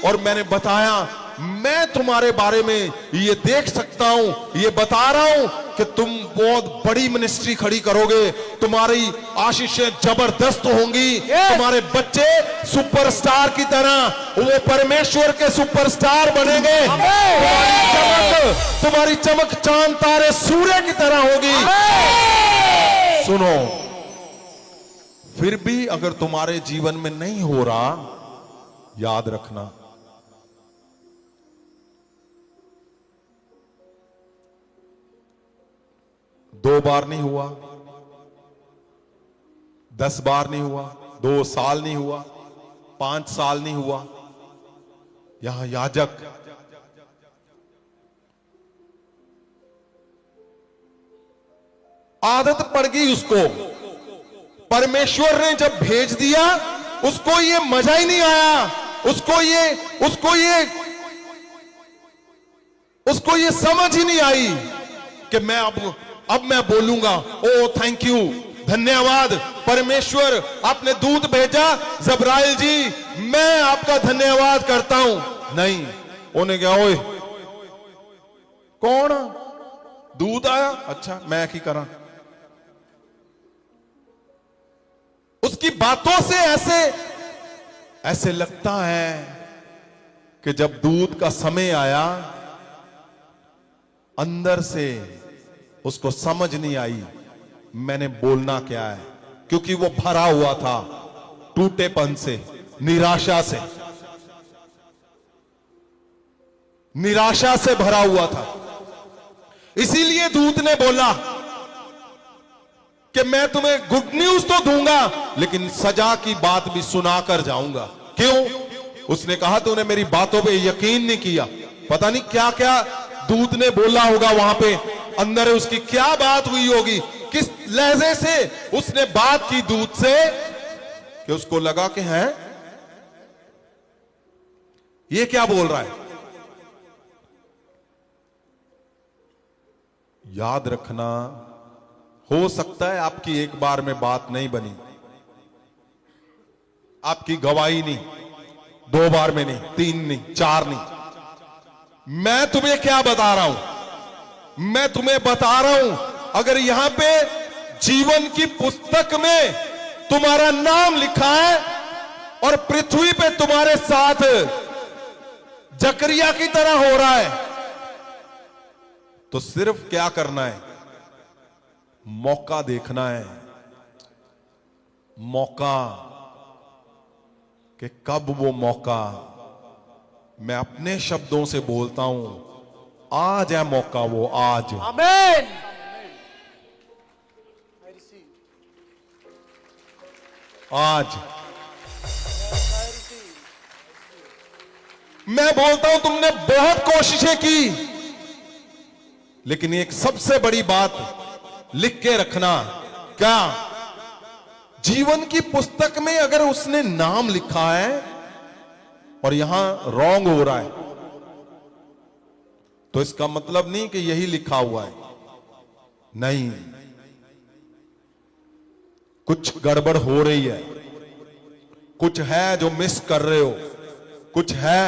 और मैंने बताया, मैं तुम्हारे बारे में ये देख सकता हूं, ये बता रहा हूं कि तुम बहुत बड़ी मिनिस्ट्री खड़ी करोगे, तुम्हारी आशीषें जबरदस्त होंगी, तुम्हारे बच्चे सुपरस्टार की तरह वो परमेश्वर के सुपरस्टार बनेंगे, तुम्हारी चमक चांद तारे सूर्य की तरह होगी। सुनो, फिर भी अगर तुम्हारे जीवन में नहीं हो रहा, याद रखना, दो बार नहीं हुआ, 10 बार नहीं हुआ, 2 साल नहीं हुआ, 5 साल नहीं हुआ। यहां याजक आदत पड़ गई उसको, परमेश्वर ने जब भेज दिया उसको ये मजा ही नहीं आया, उसको ये समझ ही नहीं आई कि मैं अब मैं बोलूंगा, ओ थैंक यू, धन्यवाद परमेश्वर, आपने दूत भेजा, जब्राइल जी मैं आपका धन्यवाद करता हूं। नहीं, उन्हें क्या, ओए कौन दूत आया, अच्छा मैं की करा। उसकी बातों से ऐसे लगता है कि जब दूत का समय आया, अंदर से उसको समझ नहीं आई मैंने बोलना क्या है, क्योंकि वो भरा हुआ था टूटेपन से, निराशा से भरा हुआ था। इसीलिए दूत ने बोला कि मैं तुम्हें गुड न्यूज तो दूंगा, लेकिन सजा की बात भी सुनाकर जाऊंगा। क्यों? उसने कहा तूने मेरी बातों पे यकीन नहीं किया। पता नहीं क्या क्या दूत ने बोला होगा वहां पे, अंदर उसकी क्या बात हुई होगी, किस लहजे से उसने बात की दूत से कि उसको लगा कि है ये क्या बोल रहा है। याद रखना, हो सकता है आपकी एक बार में बात नहीं बनी, आपकी गवाही नहीं, 2 बार में नहीं, 3 नहीं, 4 नहीं। मैं तुम्हें क्या बता रहा हूं, मैं तुम्हें बता रहा हूं, अगर यहां पे जीवन की पुस्तक में तुम्हारा नाम लिखा है और पृथ्वी पे तुम्हारे साथ जकरिया की तरह हो रहा है, तो सिर्फ क्या करना है, मौका देखना है। मौका कि कब वो मौका, मैं अपने शब्दों से बोलता हूं, आज है मौका, वो आज। आमीन। आज मैं बोलता हूं तुमने बहुत कोशिशें की, लेकिन एक सबसे बड़ी बात लिख के रखना, क्या जीवन की पुस्तक में अगर उसने नाम लिखा है और यहां रॉन्ग हो रहा है, तो इसका मतलब नहीं कि यही लिखा हुआ है, नहीं, कुछ गड़बड़ हो रही है, कुछ है जो मिस कर रहे हो, कुछ है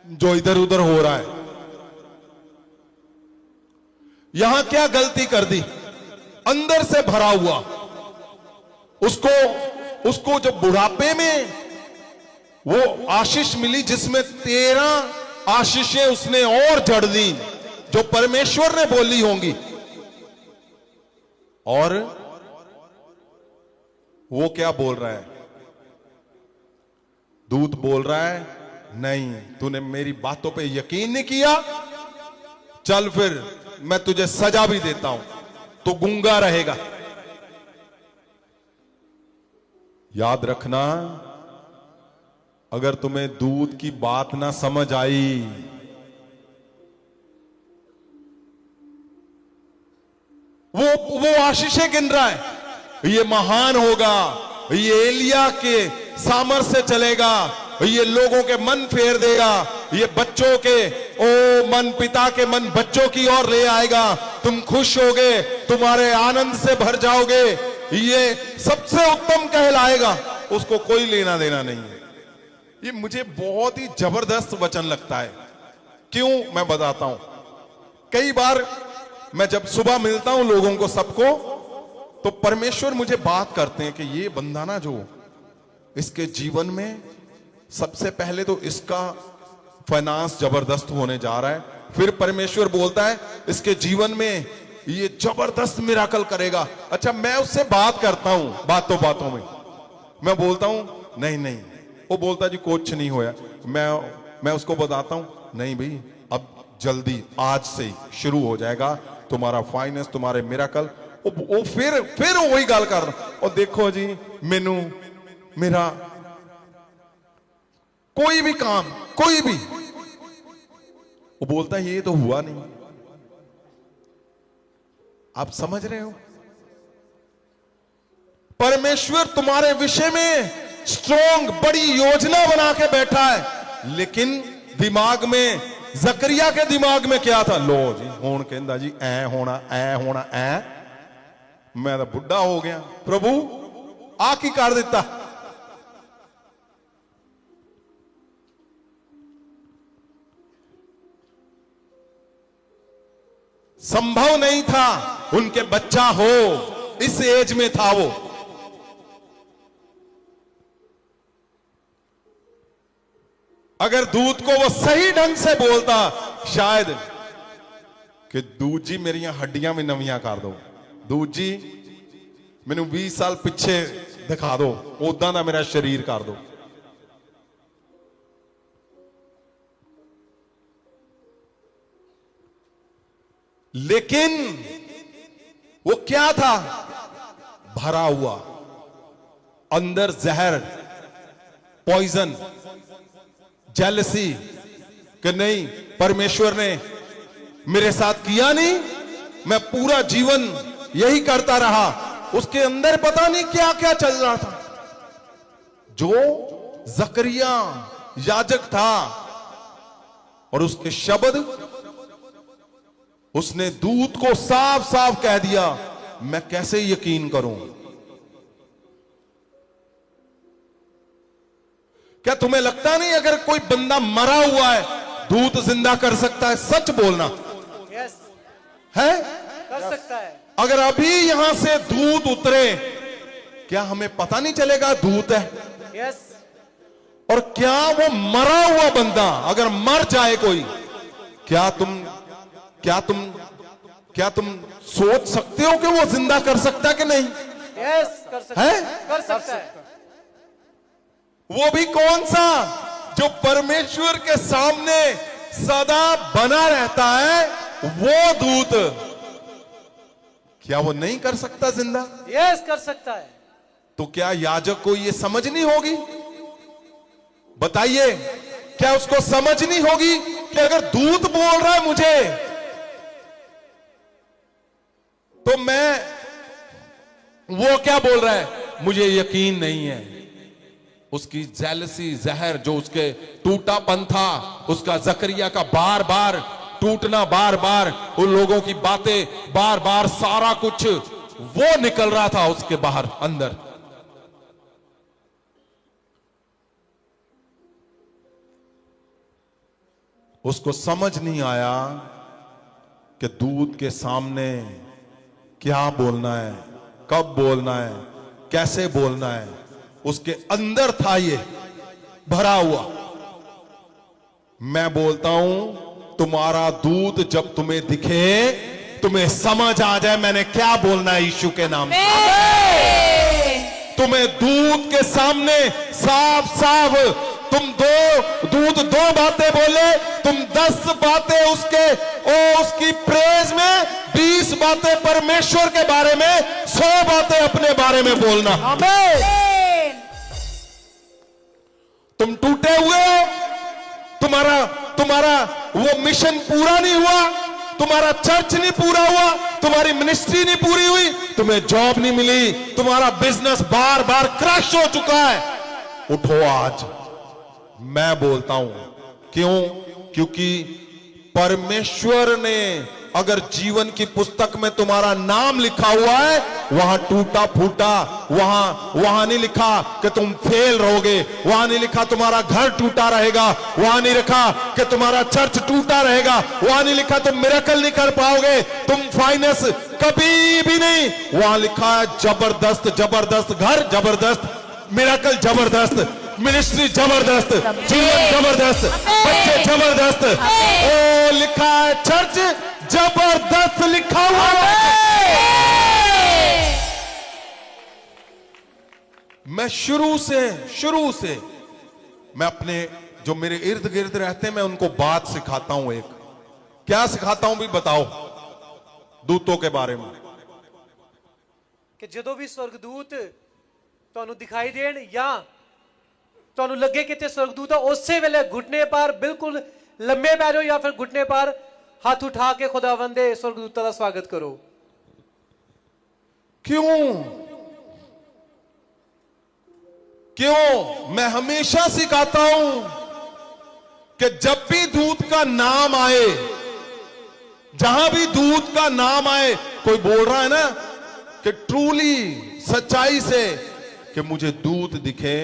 जो इधर उधर हो रहा है। यहां क्या गलती कर दी, अंदर से भरा हुआ, उसको जब बुढ़ापे में वो आशीष मिली जिसमें 13 आशीषें उसने और जड़ दी जो परमेश्वर ने बोली होंगी, और वो क्या बोल रहा है, दूत बोल रहा है नहीं, तूने मेरी बातों पे यकीन नहीं किया, चल फिर मैं तुझे सजा भी देता हूं, तो गूंगा रहेगा। याद रखना, अगर तुम्हें दूत की बात ना समझ आई, वो आशीषें गिन रहा है, ये महान होगा, ये एलिया के सामर्थ्य से चलेगा, ये लोगों के मन फेर देगा, ये बच्चों के मन, पिता के मन बच्चों की ओर ले आएगा, तुम खुश होगे, तुम्हारे आनंद से भर जाओगे, ये सबसे उत्तम कहलाएगा, उसको कोई लेना देना नहीं है। ये मुझे बहुत ही जबरदस्त वचन लगता है। क्यों, मैं बताता हूं। कई बार मैं जब सुबह मिलता हूं लोगों को, सबको, तो परमेश्वर मुझे बात करते हैं कि ये बंदा ना, जो इसके जीवन में सबसे पहले तो इसका फाइनेंस जबरदस्त होने जा रहा है, फिर परमेश्वर बोलता है इसके जीवन में ये जबरदस्त मिराकल करेगा। अच्छा, मैं उससे बात करता हूं, बातों बातों में मैं बोलता हूं नहीं नहीं, वो बोलता जी कुछ नहीं होया, मैं उसको बताता हूं नहीं भाई, अब जल्दी आज से ही शुरू हो जाएगा तुम्हारा फाइनेंस, तुम्हारे मिराकल। वो फिर वही गाल कर रहा, और देखो जी मेनू मेरा कोई भी काम, कोई भी, वो बोलता है ये तो हुआ नहीं। आप समझ रहे हो, परमेश्वर तुम्हारे विषय में स्ट्रॉन्ग बड़ी योजना बना के बैठा है, लेकिन दिमाग में, जकरिया के दिमाग में क्या था, लो जी हुण कहंदा जी ऐ होना, ऐ होना, ऐ, मैं तो बुढ़ा हो गया, प्रभु आ की कर दिता। संभव नहीं था उनके बच्चा हो, इस एज में था वो। अगर दूत को वो सही ढंग से बोलता, शायद कि दूत जी मेरी हड्डियां भी नवियां कर दो, दूत जी मैनू 20 साल पिछे दिखा दो, उदा दा मेरा शरीर कर दो। लेकिन वो क्या था, भरा हुआ, अंदर जहर, पॉइजन, जेलसी कि नहीं परमेश्वर ने मेरे साथ किया नहीं, मैं पूरा जीवन यही करता रहा। उसके अंदर पता नहीं क्या क्या चल रहा था। जो जकरिया याजक था और उसके शब्द, उसने दूत को साफ साफ कह दिया, मैं कैसे यकीन करूं? क्या तुम्हें लगता नहीं अगर कोई बंदा मरा हुआ है दूत जिंदा कर सकता है? सच बोलना यस, है। कर सकता है। अगर अभी यहां से दूत उतरे, क्या हमें पता नहीं चलेगा दूत है? यस, और क्या वो मरा हुआ बंदा अगर मर जाए कोई, क्या तुम सोच सकते हो कि वो जिंदा कर सकता है कि नहीं? यस, कर सकता है? है, कर सकता है। वो भी कौन सा? जो परमेश्वर के सामने सदा बना रहता है, वो दूत। क्या वो नहीं कर सकता जिंदा? यस, कर सकता है। तो क्या याजक को ये समझ नहीं होगी? बताइए, क्या उसको समझ नहीं होगी कि अगर दूत बोल रहा है मुझे, तो मैं, वो क्या बोल रहा है मुझे यकीन नहीं है। उसकी जेलसी, जहर जो उसके टूटापन था, उसका जकरिया का बार बार टूटना, बार बार उन लोगों की बातें, बार बार सारा कुछ वो निकल रहा था उसके बाहर अंदर। उसको समझ नहीं आया कि दूत के सामने क्या बोलना है, कब बोलना है, कैसे बोलना है। उसके अंदर था ये भरा हुआ। मैं बोलता हूं, तुम्हारा दूत जब तुम्हें दिखे, तुम्हें समझ आ जाए मैंने क्या बोलना है यीशु के नाम से। तुम्हें दूत के सामने साफ साफ, तुम दूत दो बातें बोले, तुम 10 बातें उसकी प्रेज में, 20 बातें परमेश्वर के बारे में, 100 बातें अपने बारे में बोलना। आमीन। तुम टूटे हुए हो, तुम्हारा वो मिशन पूरा नहीं हुआ, तुम्हारा चर्च नहीं पूरा हुआ, तुम्हारी मिनिस्ट्री नहीं पूरी हुई, तुम्हें जॉब नहीं मिली, तुम्हारा बिजनेस बार बार क्रश हो चुका है। उठो आज, मैं बोलता हूं। क्यों? क्योंकि परमेश्वर ने अगर जीवन की पुस्तक में तुम्हारा नाम लिखा हुआ है, वहां टूटा फूटा, वहां नहीं लिखा कि तुम फेल रहोगे, वहां नहीं लिखा तुम्हारा घर टूटा रहेगा, वहां नहीं लिखा कि तुम्हारा चर्च टूटा रहेगा, वहां नहीं लिखा तुम मिरेकल नहीं कर पाओगे, तुम फाइनेंस कभी भी नहीं। वहां लिखा है जबरदस्त जबरदस्त घर, जबरदस्त मिरेकल, जबरदस्त मिनिस्ट्री, जबरदस्त जीवन, जबरदस्त बच्चे, जबरदस्त। ओ लिखा है चर्च जबरदस्त लिखा हुआ है। मैं शुरू से मैं अपने जो मेरे इर्द गिर्द रहते हैं, मैं उनको बात सिखाता हूं। एक क्या सिखाता हूं भी बताओ दूतों के बारे में। कि ਜਦੋਂ ਵੀ स्वर्गदूत ਤੁਹਾਨੂੰ ਦਿਖਾਈ ਦੇਣ ਜਾਂ ਤੁਹਾਨੂੰ ਲੱਗੇ ਕਿ ਤੇ स्वर्गदूत ਆ, ਉਸੇ ਵੇਲੇ घुटने पर बिल्कुल लम्बे पै जाओ या फिर घुटने पर हाथ उठा के खुदावंद दे स्वर्गदूतां ਦਾ स्वागत करो। क्यों मैं हमेशा सिखाता हूं कि जब भी दूत का नाम आए, जहां भी दूत का नाम आए, कोई बोल रहा है ना कि ट्रूली सच्चाई से कि मुझे दूत दिखे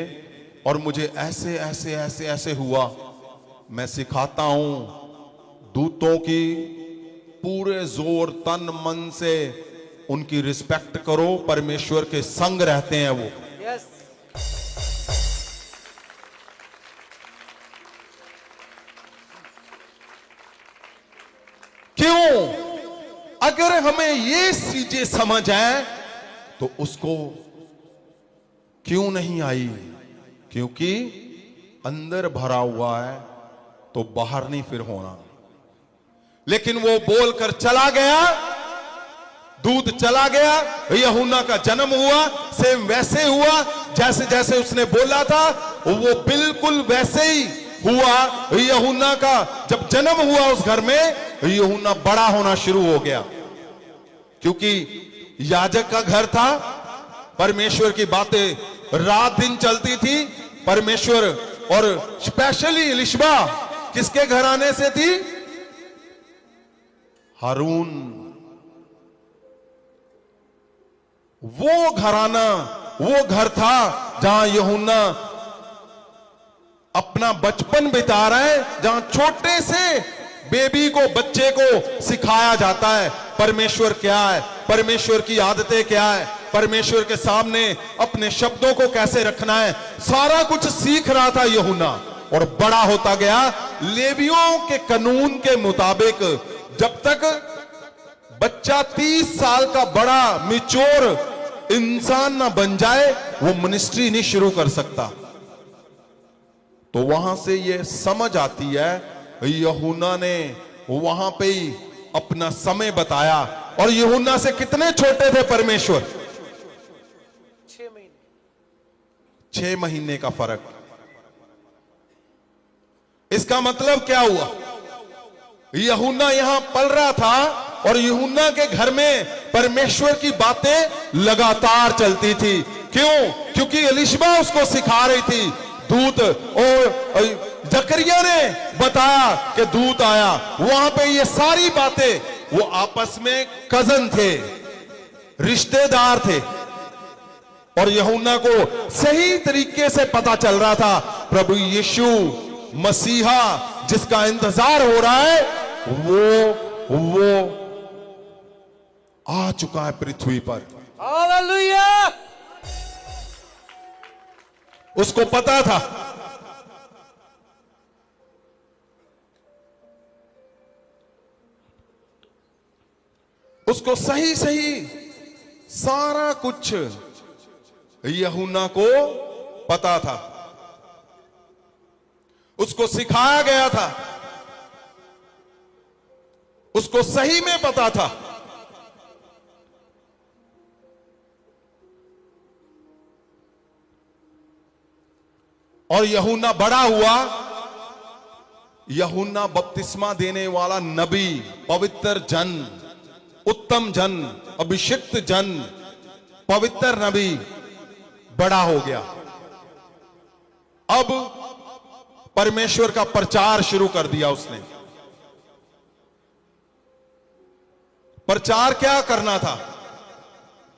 और मुझे ऐसे ऐसे ऐसे ऐसे हुआ, मैं सिखाता हूं दूतों की पूरे जोर तन मन से उनकी रिस्पेक्ट करो। परमेश्वर के संग रहते हैं वो। यस, क्यों? अगर हमें ये चीजें समझ आए तो उसको क्यों नहीं आई? क्योंकि अंदर भरा हुआ है तो बाहर नहीं फिर होना। लेकिन वो बोलकर चला गया, दूत चला गया, यूहन्ना का जन्म हुआ, सेम वैसे हुआ जैसे जैसे उसने बोला था। वो बिल्कुल वैसे ही हुआ। यूहन्ना का जब जन्म हुआ उस घर में, यूहन्ना बड़ा होना शुरू हो गया, क्योंकि याजक का घर था। परमेश्वर की बातें रात दिन चलती थी। परमेश्वर, और स्पेशली इलिशबा किसके घराने से थी? हारून। वो घराना, वो घर था जहां यूहन्ना अपना बचपन बिता रहा है, जहां छोटे से बेबी को, बच्चे को सिखाया जाता है परमेश्वर क्या है, परमेश्वर की आदतें क्या है, परमेश्वर के सामने अपने शब्दों को कैसे रखना है, सारा कुछ सीख रहा था यूहन्ना। और बड़ा होता गया। लेवियों के कानून के मुताबिक जब तक बच्चा 30 साल का बड़ा मिच्योर इंसान ना बन जाए, वो मिनिस्ट्री नहीं शुरू कर सकता। तो वहां से ये समझ आती है, यूहन्ना ने वहां पे ही अपना समय बताया। और यूहन्ना से कितने छोटे थे परमेश्वर? 6 महीने। 6 महीने का फर्क। इसका मतलब क्या हुआ? यूहन्ना यहां पल रहा था और यूहन्ना के घर में परमेश्वर की बातें लगातार चलती थी। क्यों? क्योंकि इलिशबा उसको सिखा रही थी। दूत, और जकरिया ने बताया कि दूत आया। वहां पे ये सारी बातें, वो आपस में कजन थे, रिश्तेदार थे। और यूहन्ना को सही तरीके से पता चल रहा था प्रभु यीशु मसीहा जिसका इंतजार हो रहा है, वो आ चुका है पृथ्वी पर। हालेलुया। उसको पता था। उसको सही सही सारा कुछ यूहन्ना को पता था। उसको सिखाया गया था। उसको सही में पता था। और यूहन्ना बड़ा हुआ। यूहन्ना बपतिस्मा देने वाला नबी, पवित्र जन, उत्तम जन, अभिषिक्त जन, पवित्र नबी बड़ा हो गया। अब परमेश्वर का प्रचार शुरू कर दिया उसने। प्रचार क्या करना था?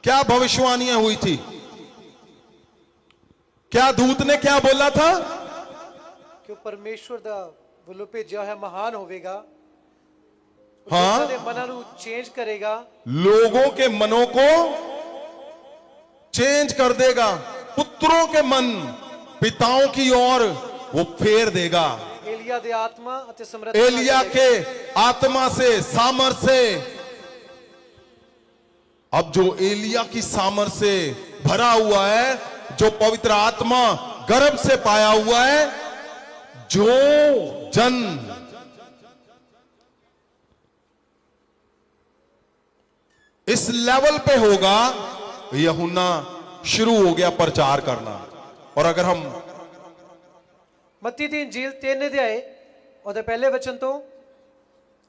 क्या भविष्यवाणियां हुई थी? क्या दूत ने क्या बोला था? कि परमेश्वर दा ਵੱਲੋਂ ਭੇਜਿਆ ਹੋਇਆ ਮਹਾਨ ਹੋਵੇਗਾ। हाँ, ਉਹਨਾਂ ਦੇ ਮਨਾਂ ਨੂੰ ਚੇਂਜ ਕਰੇਗਾ। लोगों के मनों को चेंज कर देगा। पुत्रों के मन पिताओं की ओर वो फेर देगा। एलिया ਦੇ ਆਤਮਾ ਅਤੇ ਸਮਰੱਥਾ एलिया के आत्मा से, सामर्थ से। अब जो एलिया की सामर्थ से भरा हुआ है, जो पवित्र आत्मा गर्भ से पाया हुआ है, जो जन इस लेवल पे होगा, यूहन्ना शुरू हो गया प्रचार करना। और अगर हम ਮੱਤੀ ਦੀ ਇੰਜੀਲ 3 ਅਧਿਆਏ ਉਹਦੇ ਪਹਿਲੇ ਵਚਨ ਤੋਂ,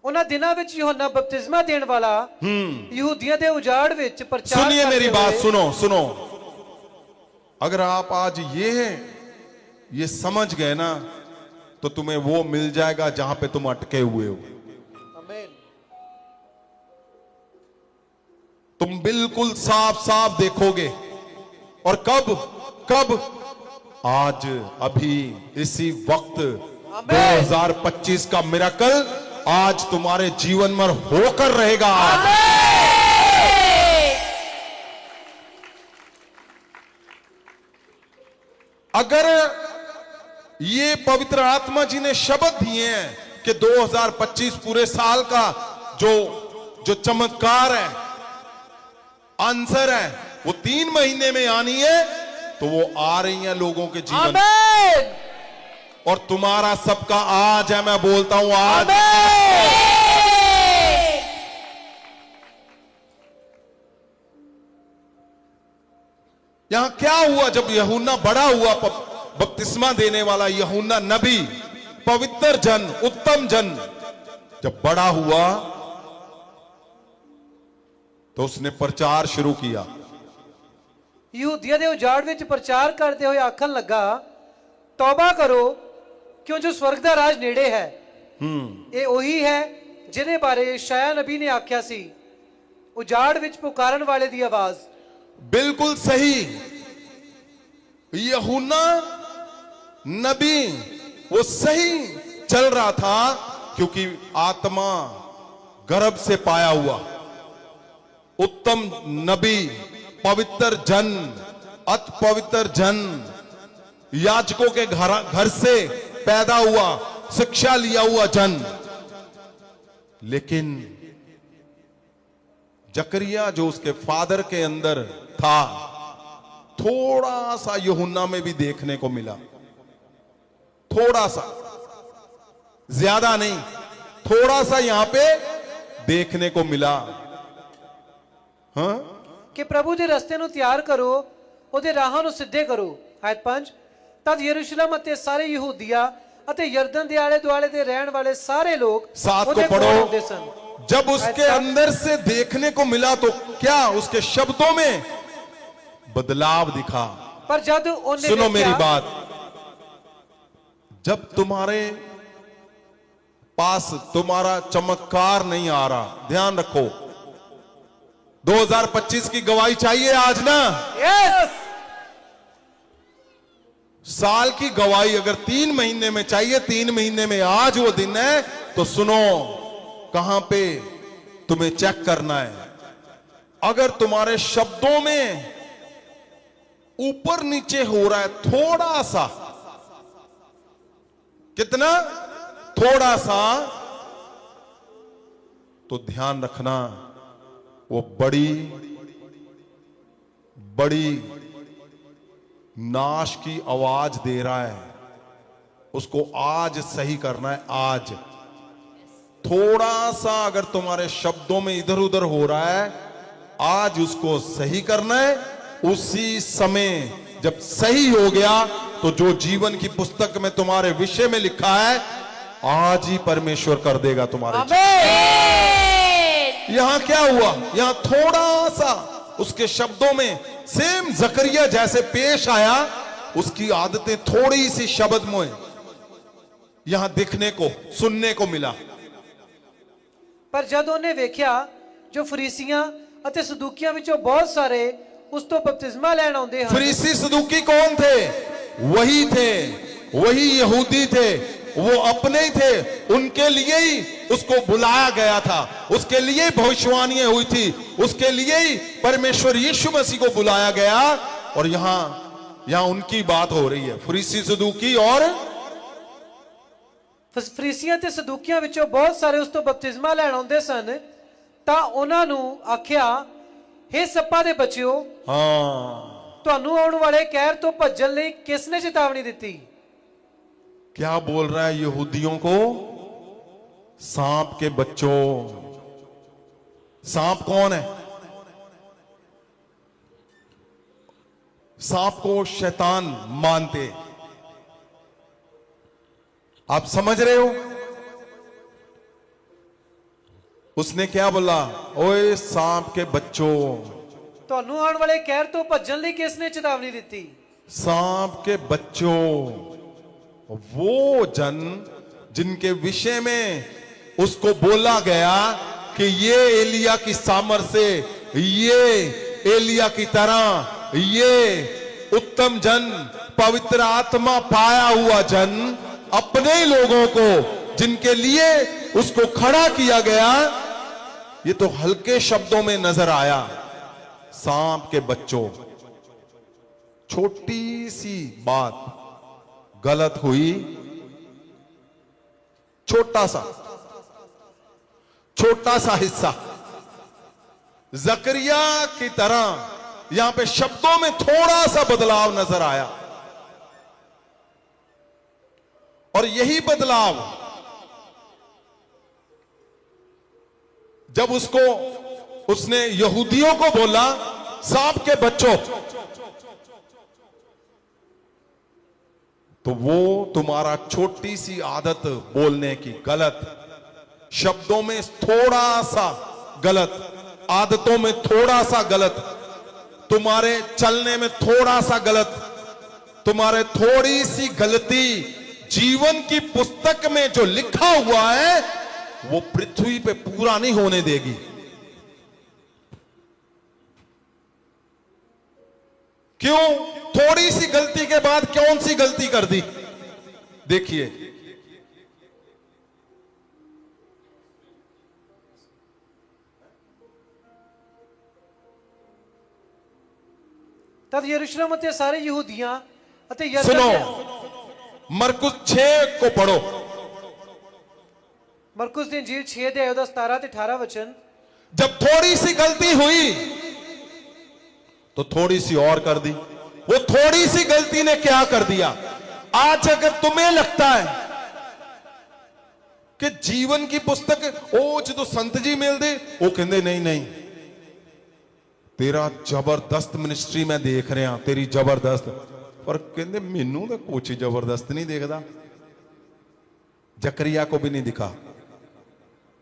ਉਹਨਾਂ ਦਿਨਾਂ ਵਿੱਚ ਯੂਹੰਨਾ ਬਪਤਿਸਮਾ ਦੇਣ ਵਾਲਾ ਯਹੂਦੀਆਂ ਦੇ ਉਜਾੜ ਵਿੱਚ ਪ੍ਰਚਾਰ सुनिए मेरी ਕਰਦੇ बात, ਹੋਏ, सुनो सुनो। अगर आप आज ये समझ गए ना, तो तुम्हें वो मिल जाएगा जहां पे तुम अटके हुए हो। आमीन। तुम बिल्कुल साफ साफ देखोगे। और कब कब? आज, अभी, इसी वक्त। 2025 का मिरेकल आज तुम्हारे जीवन में होकर रहेगा। अगर ये पवित्र आत्मा जी ने शब्द दिए हैं कि 2025 पूरे साल का जो चमत्कार है, आंसर है, वो 3 महीने में आनी है, तो वो आ रही हैं लोगों के जीवन। आमीन। और तुम्हारा सबका आज है, मैं बोलता हूं आज। यहां क्या हुआ जब यूहन्ना बड़ा हुआ बपतिस्मा देने वाला यूहन्ना नबी, पवित्र जन, उत्तम जन जब बड़ा हुआ तो उसने प्रचार शुरू किया। ਯਹੂਦੀਆਂ ਦੇ ਉਜਾੜ ਵਿੱਚ ਪ੍ਰਚਾਰ ਕਰਦੇ ਹੋਏ ਆਖਣ ਲੱਗਾ, ਤੌਬਾ ਕਰੋ ਕਿਉਂ ਜੋ ਸਵਰਗ ਦਾ ਰਾਜ ਨੇੜੇ ਹੈ। ਇਹ ਉਹੀ ਹੈ ਜਿਹਦੇ ਬਾਰੇ ਯਸ਼ਾਇਆ ਨਬੀ ਨੇ ਆਖਿਆ ਸੀ, ਉਜਾੜ ਵਿੱਚ ਪੁਕਾਰਨ ਵਾਲੇ ਦੀ ਆਵਾਜ਼। बिल्कुल सही। यूहन्ना नबी वो सही चल रहा था क्योंकि आत्मा गर्भ से पाया हुआ उत्तम नबी, पवित्र जन, अति पवित्र जन, याजकों के घर से पैदा हुआ, शिक्षा लिया हुआ जन। लेकिन जकरिया जो उसके फादर के अंदर था, थोड़ा सा यूहन्ना में भी देखने को मिला, थोड़ा सा, ज्यादा नहीं, थोड़ा सा यहां पे देखने को मिला। हाँ, ਕਿ ਪ੍ਰਭੂ ਦੇ ਰਸਤੇ ਨੂੰ ਤਿਆਰ ਕਰੋ, ਉਹਦੇ ਰਾਹਾਂ ਨੂੰ ਸਿੱਧੇ ਕਰੋ। ਆਇਤ 5, ਤਦ ਯਰੂਸ਼ਲਮ ਅਤੇ ਸਾਰੇ ਯਹੂਦੀਆ ਅਤੇ ਯਰਦਨ ਦੇ ਆਲੇ ਦੁਆਲੇ ਦੇ ਰਹਿਣ ਵਾਲੇ ਸਾਰੇ ਲੋਕ साथ ਉਹਦੇ को ਕੋਲ पढ़ो। ਆਉਂਦੇ ਸਨ। जब उसके अंदर से देखने को मिला तो क्या उसके शब्दों में बदलाव दिखा। ਪਰ ਜਦ ਉਹਨੇ सुनो मेरी ਵੇਖਿਆ, बात, जब तुम्हारे पास तुम्हारा चमत्कार नहीं आ रहा, ध्यान रखो, 2025 की गवाही चाहिए आज ना। Yes! साल की गवाही अगर 3 महीने में चाहिए, 3 महीने में आज वो दिन है, तो सुनो, कहां पे तुम्हें चेक करना है। अगर तुम्हारे शब्दों में ऊपर नीचे हो रहा है थोड़ा सा, कितना, थोड़ा सा, तो ध्यान रखना वो बड़ी बड़ी नाश की आवाज दे रहा है। उसको आज सही करना है। आज थोड़ा सा अगर तुम्हारे शब्दों में इधर उधर हो रहा है, आज उसको सही करना है। उसी समय जब सही हो गया तो जो जीवन की पुस्तक में तुम्हारे विषय में लिखा है, आज ही परमेश्वर कर देगा तुम्हारे आमीन। यहां क्या हुआ, यहां थोड़ा सा उसके शब्दों में सेम जकरिया जैसे पेश आया, उसकी आदतें थोड़ी सी शब्द में यहां दिखने को, सुनने को मिला। ਪਰ ਜਦ ਉਹਨੇ ਵੇਖਿਆ ਜੋ ਫਰੀਸੀਆਂ ਅਤੇ ਸਦੂਕੀਆਂ ਵਿੱਚੋਂ ਬਹੁਤ ਸਾਰੇ ਉਸ ਤੋਂ ਬਪਤਿਸਮਾ ਲੈਣ ਆਉਂਦੇ ਹਨ। फरीसी सदूकी कौन थे? वही थे, वही यहूदी थे, वो अपने ही थे, उनके लिए ही उसको बुलाया गया था, उसके लिए ही भविष्यवाणियां हुई थी, उसके लिए ही परमेश्वर यीशु मसीह को बुलाया गया। और यहां उनकी बात हो रही है, फरीसी सदूकी और ਫਰੀਸੀਆਂ ਤੇ ਸਦੂਕੀਆਂ ਵਿੱਚੋਂ ਬਹੁਤ ਸਾਰੇ ਉਸ ਤੋਂ ਬਪਤਿਸਮਾ ਲੈਣ ਆਉਂਦੇ ਸਨ। ਤਾਂ ਉਹਨਾਂ ਨੂੰ ਆਖਿਆ, ਹੇ ਸੱਪਾਂ ਦੇ ਬੱਚਿਓ, ਤੁਹਾਨੂੰ ਆਉਣ ਵਾਲੇ ਕਹਿਰ ਤੋਂ ਭੱਜਣ ਲਈ ਕਿਸ ਨੇ ਚੇਤਾਵਨੀ ਦਿੱਤੀ? क्या बोल रहा है यहूदियों को? सांप के बच्चों। सांप कौन है? सांप को शैतान मानते। आप समझ रहे हो? उसने क्या बोला? ओए सांप के बच्चों, ਤੁਹਾਨੂੰ ਆਉਣ ਵਾਲੇ ਕਹਿਰ ਤੋਂ ਭੱਜਣ ਲਈ ਕਿਸ ਨੇ ਚੇਤਾਵਨੀ ਦਿੱਤੀ? सांप के बच्चों, वो जन जिनके विषय में उसको बोला गया कि ये एलिया की सामर्थ से, ये एलिया की तरह, ये उत्तम जन, पवित्र आत्मा पाया हुआ जन, अपने ही लोगों को जिनके लिए उसको खड़ा किया गया, ये तो हल्के शब्दों में नजर आया। सांप के बच्चों, छोटी सी बात गलत हुई, छोटा सा हिस्सा, जकरिया की तरह यहां पे शब्दों में थोड़ा सा बदलाव नजर आया। और यही बदलाव जब उसने यहूदियों को बोला, सांप के बच्चों, तो वो तुम्हारा छोटी सी आदत बोलने की, गलत शब्दों में थोड़ा सा गलत, आदतों में थोड़ा सा गलत, तुम्हारे चलने में थोड़ा सा गलत, तुम्हारे थोड़ी सी गलती जीवन की पुस्तक में जो लिखा हुआ है वो पृथ्वी पे पूरा नहीं होने देगी। क्यों? थोड़ी सी गलती के बाद कौन सी गलती कर दी? देखिए, तद यरूशलेम ਅਤੇ ਸਾਰੇ ਯਹੂਦੀਆਂ ਅਤੇ सुनो, ਯਰਦਨ मरकुस 6 को पढ़ो। मरकुस ਦੀ ਇੰਜੀਲ 6 ਦੇ ਉਹਦਾ 17 ਤੇ 18 वचन। जब थोड़ी सी गलती हुई तो थोड़ी सी और कर दी। वो थोड़ी सी गलती ने क्या कर दिया? आज अगर तुम्हें लगता है कि जीवन की पुस्तक ओ जो संत जी मिलते वो कहते नहीं नहीं, तेरा जबरदस्त मिनिस्ट्री मैं देख रहा, तेरी जबरदस्त, पर कहते मैनू तो कुछ जबरदस्त नहीं देखता। जकरिया को भी नहीं दिखा,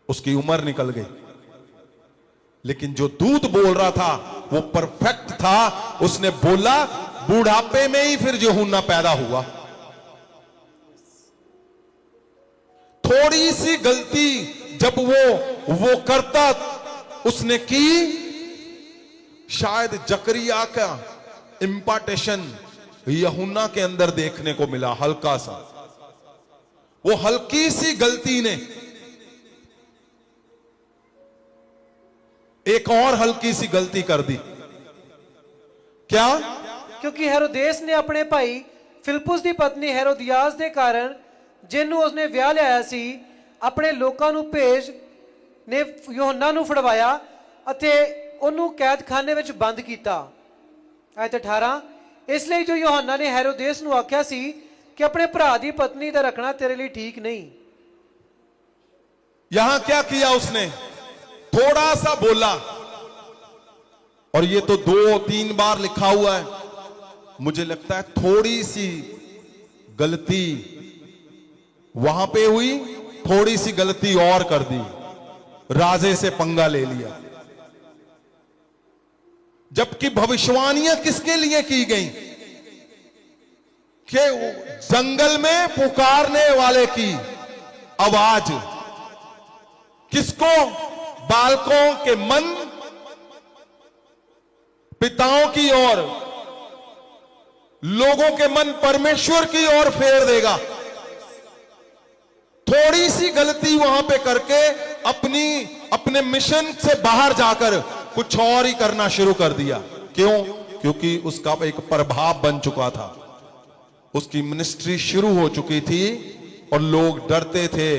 उसकी उम्र निकल गई, लेकिन जो दूत बोल रहा था वो परफेक्ट था। उसने बोला, बुढ़ापे में ही फिर यूहन्ना पैदा हुआ। थोड़ी सी गलती जब वो करता, उसने की, शायद जकरिया का इंपार्टेशन यूहन्ना के अंदर देखने को मिला, हल्का सा। वो हल्की सी गलती ने एक और हल्की सी गलती कर दी। क्या? क्योंकि हेरोदेस ने अपने भाई फिलिप्पुस ਦੀ ਪਤਨੀ ਹੈਰੋਦੀਆਸ ਦੇ ਕਾਰਨ, ਜਿਹਨੂੰ ਉਸਨੇ ਵਿਆਹ ਲਿਆਇਆ ਸੀ, ਆਪਣੇ ਲੋਕਾਂ ਨੂੰ ਭੇਜ ਨੇ ਯੋਹੰਨਾ ਨੂੰ ਫੜਵਾਇਆ ਅਤੇ ਉਹਨੂੰ ਕੈਦਖਾਨੇ ਵਿੱਚ ਬੰਦ ਕੀਤਾ। ਆਇਤ 18। ਇਸ ਲਈ ਜੋ ਯੋਹੰਨਾ ਨੇ ਹੈਰੋदेस ਨੂੰ ਆਖਿਆ ਸੀ ਕਿ ਆਪਣੇ ਭਰਾ ਦੀ ਪਤਨੀ ਦਾ ਰੱਖਣਾ ਤੇਰੇ ਲਈ ਠੀਕ ਨਹੀਂ। यहां क्या किया उसने? थोड़ा सा बोला, और ये तो 2-3 बार लिखा हुआ है। मुझे लगता है थोड़ी सी गलती वहां पे हुई, थोड़ी सी गलती और कर दी, राजे से पंगा ले लिया। जबकि भविष्यवाणियां किसके लिए की गई? कि जंगल में पुकारने वाले की आवाज, किसको? बालकों के मन पिताओं की ओर, लोगों के मन परमेश्वर की ओर फेर देगा। थोड़ी सी गलती वहां पे करके अपने मिशन से बाहर जाकर कुछ और ही करना शुरू कर दिया। क्यों? क्योंकि उसका एक प्रभाव बन चुका था, उसकी मिनिस्ट्री शुरू हो चुकी थी और लोग डरते थे।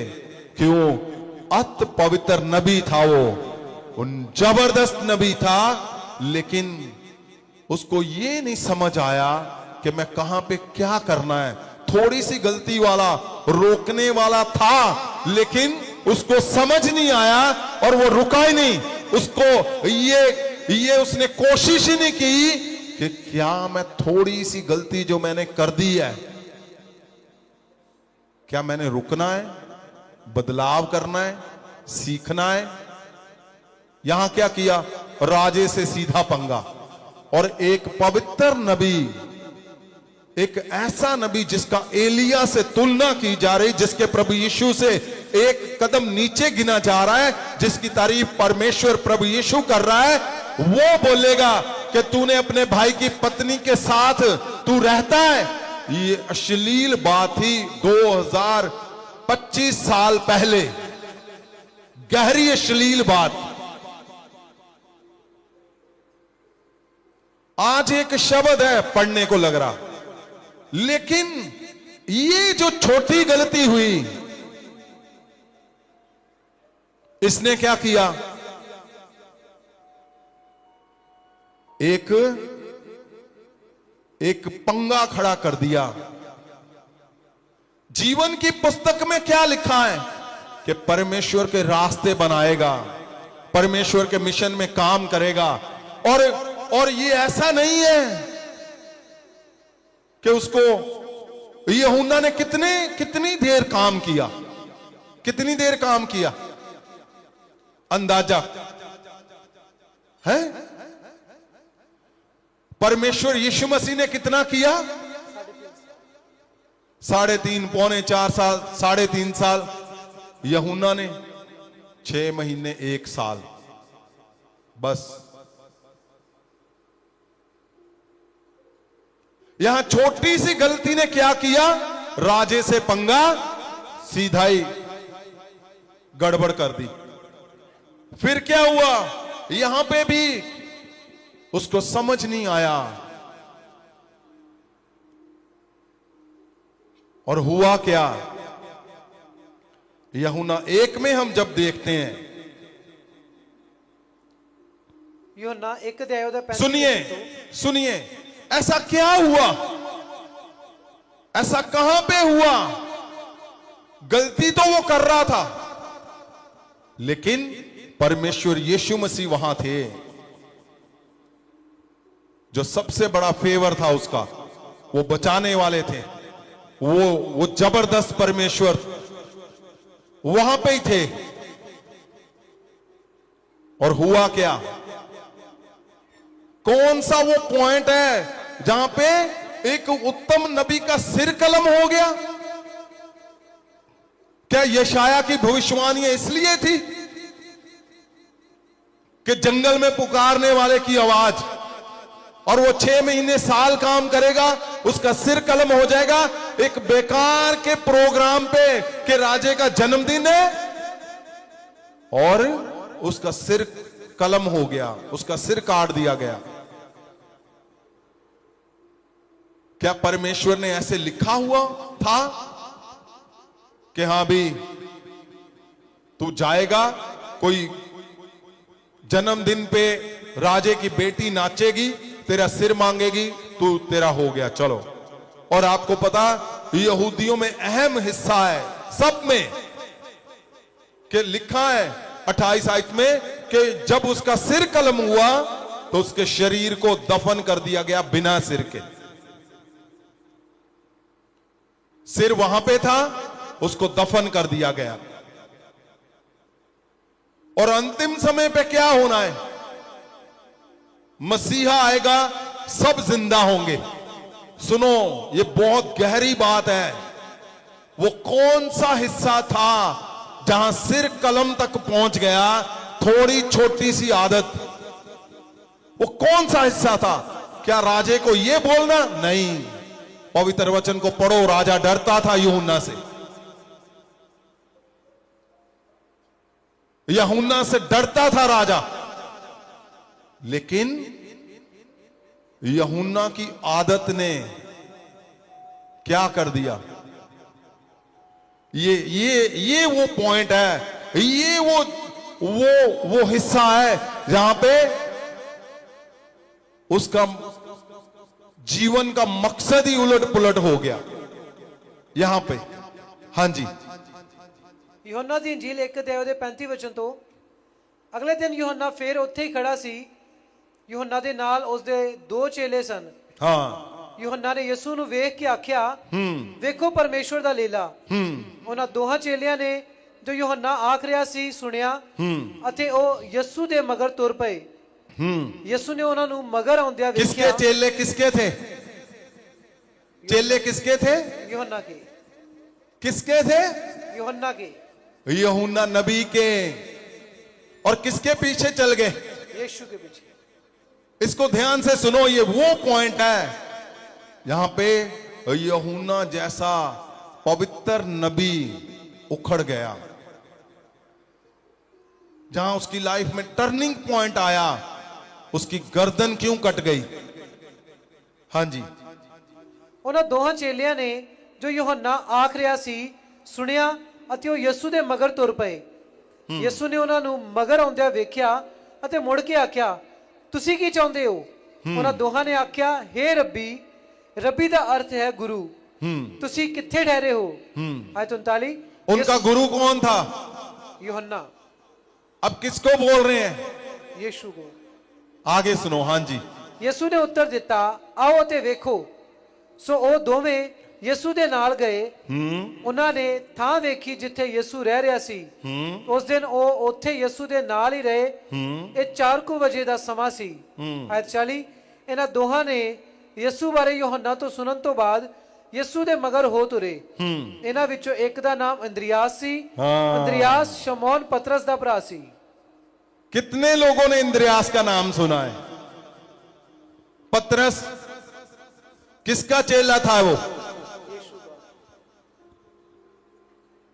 क्यों? अत पवित्र नबी था वो, जबरदस्त नबी था, लेकिन उसको ये नहीं समझ आया कि मैं कहां पे क्या करना है। थोड़ी सी गलती वाला रोकने वाला था, लेकिन उसको समझ नहीं आया और वो रुका ही नहीं। उसको ये उसने कोशिश ही नहीं की कि क्या मैं थोड़ी सी गलती जो मैंने कर दी है, क्या मैंने रुकना है, बदलाव करना है, सीखना है? यहां क्या किया? राजे से सीधा पंगा। और एक पवित्र नबी, एक ऐसा नबी जिसका एलिया से तुलना की जा रही, जिसके प्रभु यीशु से एक कदम नीचे गिना जा रहा है, जिसकी तारीफ परमेश्वर प्रभु यीशु कर रहा है, वो बोलेगा कि तूने अपने भाई की पत्नी के साथ तू रहता है। ये अश्लील बात ही 2025 साल पहले, गहरी अश्लील बात। आज एक शब्द है पढ़ने को लग रहा, लेकिन ये जो छोटी गलती हुई, इसने क्या किया? एक पंगा खड़ा कर दिया। जीवन की पुस्तक में क्या लिखा है? कि परमेश्वर के रास्ते बनाएगा, परमेश्वर के मिशन में काम करेगा। और ये ऐसा नहीं है कि उसको यूहन्ना ने कितनी देर काम किया, कितनी देर काम किया, अंदाजा है? परमेश्वर यीशु मसीह ने कितना किया? 3.5 पौने 4 साल, 3.5 साल। यूहन्ना ने 6 महीने 1 साल बस। यहां छोटी सी गलती ने क्या किया? राजे से पंगा, सीधा ही गड़बड़ कर दी। फिर क्या हुआ? यहां पे भी उसको समझ नहीं आया, और हुआ क्या? यूहन्ना 1 में हम जब देखते हैं, यूहन्ना 1 अध्याय ਉਹਦਾ 35 सुनिए, ऐसा क्या हुआ? ऐसा कहां पे हुआ? गलती तो वो कर रहा था, लेकिन परमेश्वर यीशु मसीह वहां थे। जो सबसे बड़ा फेवर था उसका, वो बचाने वाले थे, वो जबरदस्त परमेश्वर वहां पे ही थे। और हुआ क्या? कौन सा वो पॉइंट है जहां पे एक उत्तम नबी का सिर कलम हो गया? क्या यशाया की भविष्यवाणी इसलिए थी कि जंगल में पुकारने वाले की आवाज, और वो 6 महीने साल काम करेगा, उसका सिर कलम हो जाएगा एक बेकार के प्रोग्राम पे कि राजे का जन्मदिन है, और उसका सिर कलम हो गया, उसका सिर काट दिया गया? क्या परमेश्वर ने ऐसे लिखा हुआ था कि हां भी तू जाएगा, कोई जन्मदिन पे राजे की बेटी नाचेगी, तेरा सिर मांगेगी, तू तेरा हो गया, चलो। और आपको पता, यहूदियों में अहम हिस्सा है सब में कि लिखा है 28 आयत में कि जब उसका सिर कलम हुआ तो उसके शरीर को दफन कर दिया गया बिना सिर के। सिर वहां पे था, उसको दफन कर दिया गया। और अंतिम समय पे क्या होना है? मसीहा आएगा, सब जिंदा होंगे। सुनो, ये बहुत गहरी बात है। वो कौन सा हिस्सा था जहां सिर कलम तक पहुंच गया? थोड़ी छोटी सी आदत, वो कौन सा हिस्सा था? क्या राजे को ये बोलना? नहीं, पवित्र वचन को पढ़ो, राजा डरता था यूहन्ना से। यूहन्ना से डरता था राजा, लेकिन यूहन्ना की आदत ने क्या कर दिया? ये वो पॉइंट है, ये वो हिस्सा है जहां पे उसका जीवन का मकसद ही उलट पुलट हो गया यहां पे। हां जी, यूहन्ना ਦੀ ਇੰਜੀਲ 1 ਅਧਿਆਇ ਦੇ 35 ਵਚਨ ਤੋਂ ਅਗਲੇ ਦਿਨ यूहन्ना ਫੇਰ ਉੱਥੇ ਹੀ ਖੜਾ ਸੀ। यूहन्ना ਦੇ ਨਾਲ ਉਸਦੇ 2 ਚੇਲੇ ਸਨ। ਹਾਂ। यूहन्ना ਨੇ ਯਿਸੂ ਨੂੰ ਵੇਖ ਕੇ ਆਖਿਆ, ਵੇਖੋ ਪਰਮੇਸ਼ਵਰ ਦਾ ਲੀਲਾ। ਉਹਨਾਂ ਦੋਹਾਂ ਚੇਲਿਆਂ ਨੇ ਜੋ यूहन्ना ਆਖ ਰਿਹਾ ਸੀ ਸੁਣਿਆ, ਅਤੇ ਉਹ ਯਿਸੂ ਦੇ ਮਗਰ ਤੁਰ ਪਏ। यीशु ने उन्होंने मगर आउंदिया किसके चेले किसके थे? चेले किसके थे? यूहन्ना के। किसके थे? यूहन्ना के। यूहन्ना नबी के। और किसके पीछे चल गए? यीशु के पीछे। इसको ध्यान से सुनो, ये वो पॉइंट है यहां पे यूहन्ना जैसा पवित्र नबी उखड़ गया, जहां उसकी लाइफ में टर्निंग पॉइंट आया। उसकी गर्दन क्यों कट गई? हां जी, ਉਹਨਾਂ ਦੋਹਾਂ ਚੇਲਿਆਂ ਨੇ ਜੋ यूहन्ना ਆਖ ਰਿਹਾ ਸੀ ਸੁਣਿਆ ਅਤੇ ਉਹ ਯਿਸੂ ਦੇ ਮਗਰ ਤੁਰ ਪਏ। ਯਿਸੂ ਨੇ ਉਹਨਾਂ ਨੂੰ ਮਗਰ ਆਉਂਦਿਆਂ ਵੇਖਿਆ ਅਤੇ ਮੁੜ ਕੇ ਆਖਿਆ, ਤੁਸੀਂ ਕੀ ਚਾਹੁੰਦੇ ਹੋ? ਉਹਨਾਂ ਦੋਹਾਂ ਨੇ ਆਖਿਆ, हे ਰੱਬੀ। ਰੱਬੀ ਦਾ ਅਰਥ ਹੈ ਗੁਰੂ। ਤੁਸੀਂ ਕਿੱਥੇ ਠਹਿਰੇ ਹੋ? ਆਇਤ 39। उनका गुरु कौन था? यूहन्ना। अब किसको बोल रहे हैं? यीशु को। आगे सुनो। हां जी, ਯਿਸੂ ਨੇ ਉੱਤਰ ਦਿੱਤਾ, ਆਓ ਅਤੇ ਵੇਖੋ। ਸੋ ਉਹ ਦੋਵੇਂ ਯਿਸੂ ਦੇ ਨਾਲ ਗਏ ਉਹਨਾਂ ਨੇ ਥਾਂ ਵੇਖੀ ਜਿੱਥੇ ਯਿਸੂ ਰਹਿ ਰਿਹਾ ਸੀ। ਉਸ ਦਿਨ ਉਹ ਉੱਥੇ ਯਿਸੂ ਦੇ ਨਾਲ ਹੀ ਰਹੇ। ਇਹ 4 ਵਜੇ ਦਾ ਸਮਾਂ ਸੀ। ਆਇਤ 40 ਇਹਨਾਂ ਦੋਹਾਂ ਨੇ ਯਿਸੂ ਬਾਰੇ ਯੋਹੰਨਾ ਤੋਂ ਸੁਣਨ ਤੋਂ ਬਾਅਦ ਯਿਸੂ ਦੇ ਮਗਰ ਹੋ ਤੁਰੇ। ਇਹਨਾਂ ਵਿੱਚੋਂ ਇੱਕ ਦਾ ਨਾਮ ਅੰਦਰਿਆਸ ਸੀ। ਅੰਦਰਿਆਸ ਸ਼ਮੌਨ ਪਤਰਸ ਦਾ ਭਰਾ ਸੀ। कितने लोगों ने इंद्रियास का नाम सुना है? पतरस किसका चेला था वो?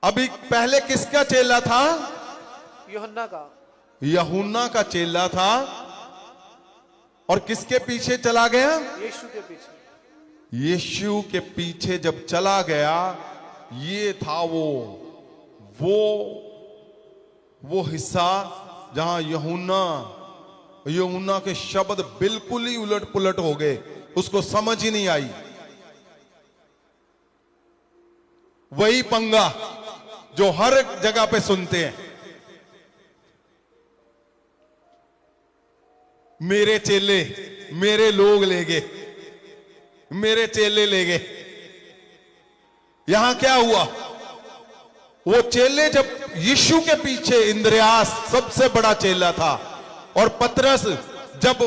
अभी पहले किसका चेला था? यूहन्ना का। यूहन्ना का चेला था। और किसके पीछे चला गया? यीशु के पीछे। यीशु के पीछे जब चला गया, ये था वो हिस्सा जहां यूहन्ना के शब्द बिल्कुल ही उलट पुलट हो गए, उसको समझ ही नहीं आई। वही पंगा जो हर जगह पे सुनते हैं, मेरे चेले मेरे लोग ले गए, मेरे चेले ले गए। यहां क्या हुआ? वो चेले जब यीशु के पीछे, इंद्रियास सबसे बड़ा चेला था, और पतरस जब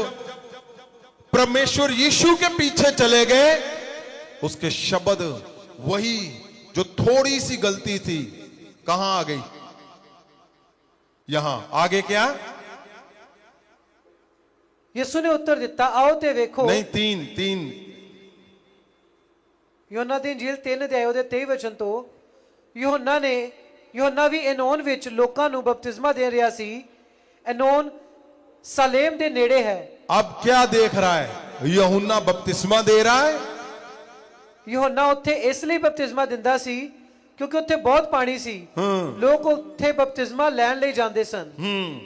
परमेश्वर यीशु के पीछे चले गए, उसके शब्द वही जो थोड़ी सी गलती थी कहां आ गई? यहां आगे क्या? यीशु ने उत्तर दिता, आओ ते वेखो। नहीं, तीन यूहन्ना दी इंजील 3 अध्याय ਉਹਦੇ 23 ਵਚਨ ਤੋਂ यूहन्ना ਵੀ एनोन ਵਿੱਚ ਲੋਕਾਂ ਨੂੰ ਬਪਤਿਸਮਾ ਦੇ ਰਿਹਾ ਸੀ। एनोन सालेम ਦੇ ਨੇੜੇ है। अब क्या देख रहा है? यूहन्ना बपतिस्मा दे रहा है। यूहन्ना ਉੱਥੇ ਇਸ ਲਈ ਬਪਤਿਸਮਾ ਦਿੰਦਾ ਸੀ ਕਿਉਂਕਿ ਉੱਥੇ ਬਹੁਤ ਪਾਣੀ ਸੀ। ਲੋਕ ਉੱਥੇ ਬਪਤਿਸਮਾ ਲੈਣ ਲਈ ਜਾਂਦੇ ਸਨ।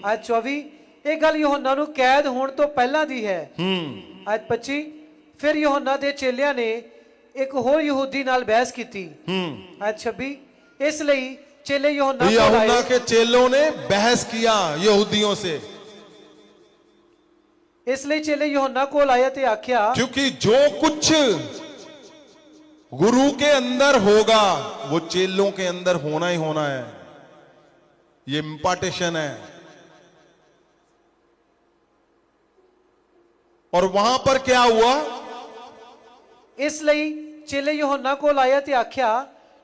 ਆਇਤ 24 ਇਹ ਗੱਲ यूहन्ना ਨੂੰ ਕੈਦ ਹੋਣ ਤੋਂ ਪਹਿਲਾਂ ਦੀ ਹੈ। ਆਇਤ 25 ਫਿਰ यूहन्ना ਦੇ ਚੇਲਿਆਂ ਨੇ ਇੱਕ ਹੋਰ ਯਹੂਦੀ ਨਾਲ ਬਹਿਸ ਕੀਤੀ। आयत 26 इसलिए चेले यूहन्ना के चेलों ने बहस किया यहूदियों से, इसलिए चेले यूहन्ना को आया ते आख्या, क्योंकि जो कुछ गुरु के अंदर होगा वो चेलों के अंदर होना ही होना है। ये इंपार्टेशन है। और वहां पर क्या हुआ? इसलिए चेले यूहन्ना को आया ते आख्या,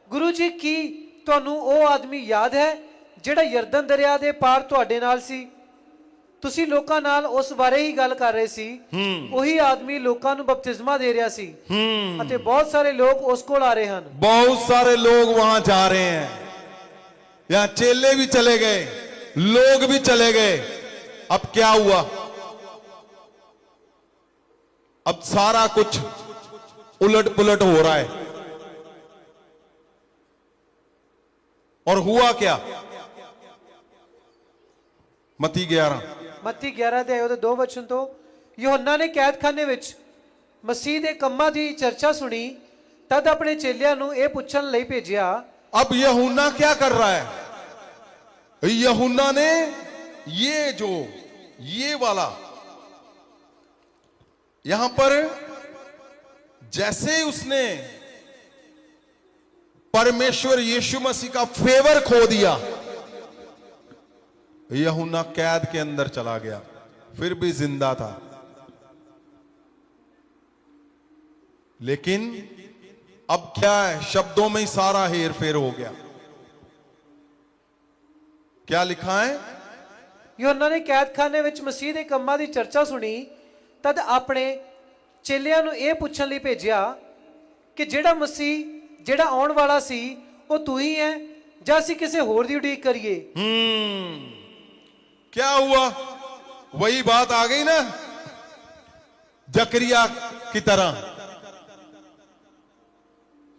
गुरु जी की ਤੁਹਾਨੂੰ ਉਹ ਆਦਮੀ ਯਾਦ ਹੈ ਜਿਹੜਾ ਯਰਦਨ ਦਰਿਆ ਦੇ ਪਾਰ ਤੁਹਾਡੇ ਨਾਲ ਸੀ? ਤੁਸੀਂ ਲੋਕਾਂ ਨਾਲ ਉਸ ਬਾਰੇ ਹੀ ਗੱਲ ਕਰ ਰਹੇ ਸੀ। ਉਹੀ ਆਦਮੀ ਲੋਕਾਂ ਨੂੰ ਬਪਤਿਸਮਾ ਦੇ ਰਿਹਾ ਸੀ ਅਤੇ ਬਹੁਤ ਸਾਰੇ ਲੋਕ ਉਸ ਕੋਲ ਆ ਰਹੇ ਹਨ। बहुत सारे लोग वहां जा रहे हैं। यहां चेले भी चले गए, लोग भी चले गए। अब क्या हुआ? अब सारा कुछ उलट पुलट हो रहा है। और हुआ क्या? मत्ती 11 ਦੇ ਉਹਦੇ 2 ਵਚਨ ਤੋਂ यूहन्ना ਨੇ ਕੈਦਖਾਨੇ ਵਿੱਚ ਮਸੀਹ ਦੇ ਕੰਮਾਂ ਦੀ ਚਰਚਾ ਸੁਣੀ, ਤਦ ਆਪਣੇ ਚੇਲਿਆਂ ਨੂੰ ਇਹ ਪੁੱਛਣ ਲਈ ਭੇਜਿਆ। अब यूहन्ना क्या कर रहा है? यूहन्ना ने ये वाला यहां पर जैसे उसने परमेश्वर यीशु मसीह का फेवर खो दिया, यूहन्ना कैद के अंदर चला गया, फिर भी जिंदा था। लेकिन अब क्या है? शब्दों में ही सारा हेर फेर हो गया। क्या लिखा है? यूहन्ना ने कैदखाने ਵਿੱਚ ਮਸੀਹ ਦੇ ਕੰਮਾਂ ਦੀ ਚਰਚਾ ਸੁਣੀ, ਤਦ ਆਪਣੇ ਚੇਲਿਆਂ ਨੂੰ ਇਹ ਪੁੱਛਣ ਲਈ ਭੇਜਿਆ ਕਿ ਜਿਹੜਾ ਆਉਣ ਵਾਲਾ ਸੀ ਉਹ ਤੂੰ ਹੀ ਹੈ ਜਾਂ ਅਸੀਂ ਕਿਸੇ ਹੋਰ ਦੀ ਉਡੀਕ ਕਰੀਏ? क्या हुआ? वही बात आ गई ना, जकरिया की तरह।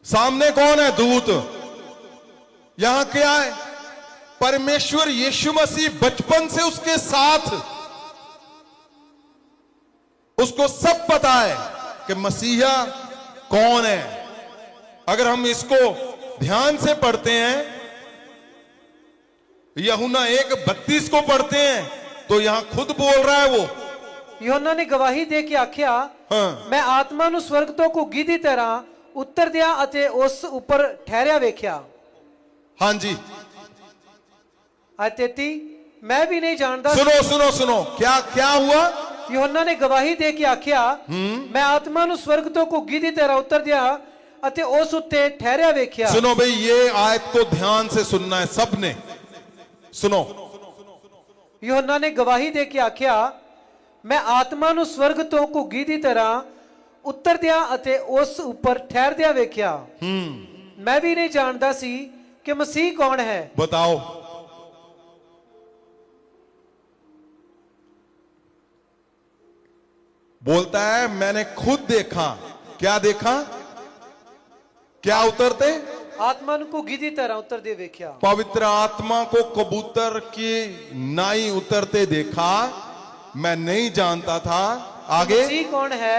सामने कौन है? दूत। यहां क्या है? परमेश्वर यीशु मसीह बचपन से उसके साथ, उसको सब पता है कि मसीहा कौन है। अगर हम इसको ध्यान से पढ़ते हैं, यूहन्ना 1:32 को पढ़ते हैं, तो यहां खुद बोल रहा है वो। यूहन्ना ने गवाही दे के आख्या, मैं आत्मा ਨੂੰ स्वर्ग ਤੋਂ ਘੁੱਗੀ ਦੀ ਤਰ੍ਹਾਂ ਉਤਰਦਿਆਂ ਅਤੇ ਉਸ ਉੱਪਰ ਠਹਿਰਿਆ ਵੇਖਿਆ। हाँ जी, ਆਇਤ 33 ਮੈਂ ਵੀ ਨਹੀਂ ਜਾਣਦਾ। सुनो सुनो सुनो, क्या क्या हुआ? ਯੋਹੰਨਾ ਨੇ ਗਵਾਹੀ ਦੇ ਕੇ ਆਖਿਆ, ਮੈਂ ਆਤਮਾ ਨੂੰ ਸਵਰਗ ਤੋਂ ਘੁੱਗੀ ਦੀ ਤਰ੍ਹਾਂ ਉਤਰਦਿਆਂ ਅਤੇ ਉਸ ਉੱਤੇ ਠਹਿਰਿਆ ਵੇਖਿਆ। सुनो भाई, ये आयत को ध्यान से सुनना है सबने। सुनो, ਯੋਹੰਨਾ ਨੇ ਗਵਾਹੀ ਦੇ ਕੇ ਆਖਿਆ, ਮੈਂ ਆਤਮਾ ਨੂੰ ਸਵਰਗ ਤੋਂ ਘੁੱਗੀ ਦੀ ਤਰ੍ਹਾਂ ਉਤਰਦਿਆਂ ਅਤੇ ਉਸ ਉੱਪਰ ਠਹਿਰਦਿਆਂ ਵੇਖਿਆ। ਮੈਂ ਵੀ ਨਹੀਂ ਜਾਣਦਾ ਸੀ ਕਿ ਮਸੀਹ ਕੌਣ ਹੈ। बताओ। बोलता है मैंने खुद देखा। क्या देखा? क्या उतरते? ਆਤਮਾ ਨੂੰ ਘੁੱਗੀ ਦੀ ਤਰ੍ਹਾਂ ਉਤਰਦੇ ਵੇਖਿਆ। पवित्र आत्मा को कबूतर की नाई उतरते देखा। मैं नहीं जानता था। आगे ਮਸੀਹ ਕੌਣ ਹੈ?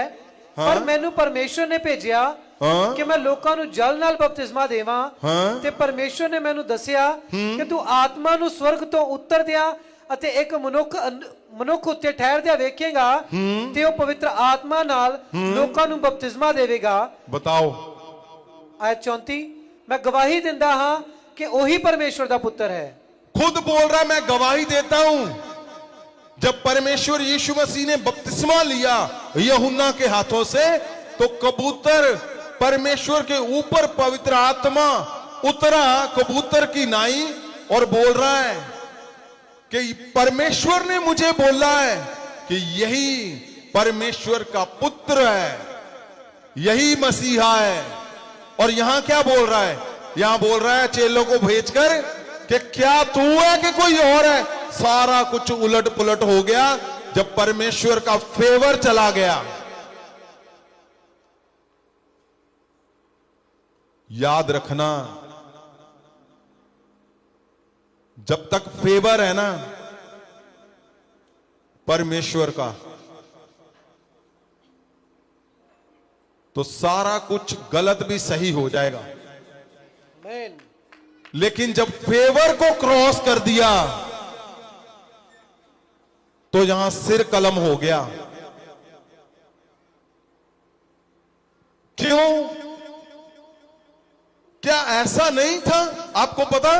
ਪਰ ਮੈਨੂੰ ਪਰਮੇਸ਼ਵਰ ਨੇ ਭੇਜਿਆ ਹਾਂ। ਕਿ ਮੈਂ ਲੋਕਾਂ ਨੂੰ ਜਲ ਨਾਲ ਬਪਤਿਸਮਾ ਦੇਵਾਂ। ਹਾਂ। ਤੇ ਪਰਮੇਸ਼ਵਰ ਨੇ ਮੈਨੂੰ ਦੱਸਿਆ ਕਿ ਤੂੰ ਆਤਮਾ ਨੂੰ ਸਵਰਗ ਤੋਂ ਉਤਰਦਿਆਂ ਅਤੇ ਇੱਕ ਮਨੁੱਖ ਉੱਤੇ ਠਹਿਰਦਿਆਂ ਵੇਖੇਗਾ ਤੇ ਉਹ ਪਵਿੱਤਰ ਆਤਮਾ ਨਾਲ ਲੋਕਾਂ ਨੂੰ ਬਪਤਿਸਮਾ ਦੇਵੇਗਾ। बताओ। ਆਇਤ 34 ਮੈਂ ਗਵਾਹੀ ਦਿੰਦਾ ਹਾਂ ਕਿ ਉਹੀ ਪਰਮੇਸ਼ਵਰ ਦਾ ਪੁੱਤਰ ਹੈ। खुद बोल रहा, मैं गवाही देता हूं। जब परमेश्वर यीशु मसीह ने बपतिस्मा लिया यूहन्ना के हाथों से, तो कबूतर परमेश्वर के ऊपर पवित्र आत्मा उतरा कबूतर की नाई और बोल रहा है कि परमेश्वर ने मुझे बोला है कि यही परमेश्वर का पुत्र है, यही मसीहा है। और यहां क्या बोल रहा है? यहां बोल रहा है चेलों को भेजकर कि क्या तू है कि कोई और है? सारा कुछ उलट पुलट हो गया जब परमेश्वर का फेवर चला गया। याद रखना, जब तक फेवर है ना परमेश्वर का, तो सारा कुछ गलत भी सही हो जाएगा। आमीन। लेकिन जब फेवर को क्रॉस कर दिया तो यहां सिर कलम हो गया। क्यों? क्या ऐसा नहीं था? आपको पता,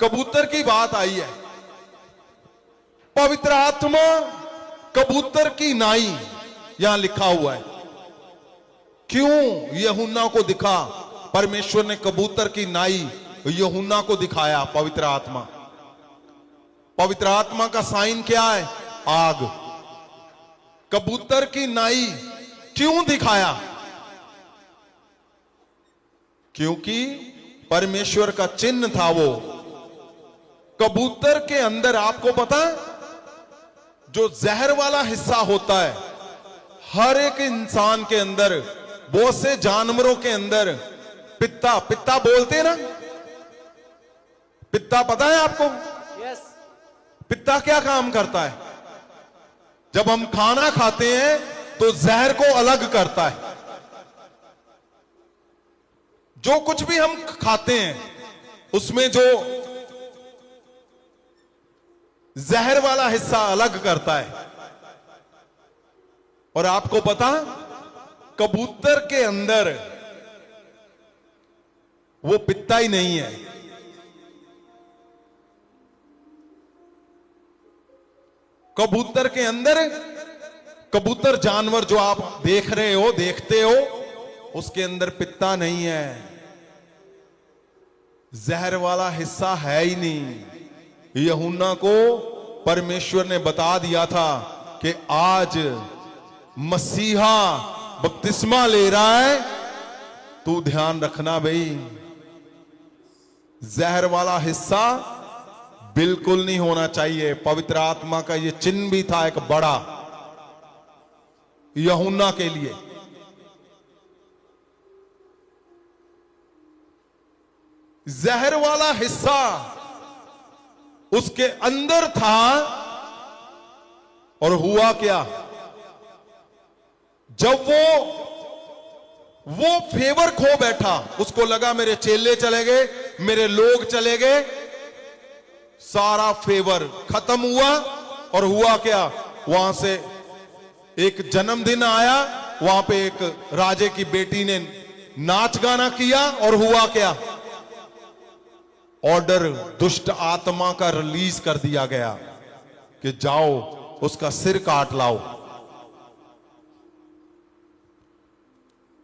कबूतर की बात आई है। पवित्र आत्मा कबूतर की नाई यहां लिखा हुआ है। क्यों यूहन्ना को दिखा? परमेश्वर ने कबूतर की नाई यूहन्ना को दिखाया। पवित्र आत्मा, पवित्र आत्मा का साइन क्या है? आग। कबूतर की नाई क्यों दिखाया? क्योंकि परमेश्वर का चिन्ह था वो। कबूतर के अंदर, आपको पता, जो जहर वाला हिस्सा होता है, हर एक इंसान के अंदर, बहुत से जानवरों के अंदर पित्ता, पित्ता बोलते ना, पित्ता पता है आपको? यस। पित्ता क्या काम करता है? जब हम खाना खाते हैं तो जहर को अलग करता है। जो कुछ भी हम खाते हैं उसमें जो जहर वाला हिस्सा अलग करता है। और आपको पता, कबूतर के अंदर वो पित्ता ही नहीं है। कबूतर के अंदर, कबूतर जानवर जो आप देख रहे हो, देखते हो, उसके अंदर पित्ता नहीं है, जहर वाला हिस्सा है ही नहीं। यूहन्ना को परमेश्वर ने बता दिया था कि आज मसीहा बपतिस्मा ले रहा है, तू ध्यान रखना भाई, जहर वाला हिस्सा बिल्कुल नहीं होना चाहिए। पवित्र आत्मा का ये चिन्ह भी था एक बड़ा यूहन्ना के लिए। जहर वाला हिस्सा उसके अंदर था। और हुआ क्या? जब वो फेवर खो बैठा, उसको लगा मेरे चेले चले गए, मेरे लोग चले गए, सारा फेवर खत्म हुआ। और हुआ क्या? वहां से एक जन्मदिन आया, वहां पे एक राजे की बेटी ने नाच गाना किया और हुआ क्या? ऑर्डर दुष्ट आत्मा का रिलीज कर दिया गया कि जाओ उसका सिर काट लाओ।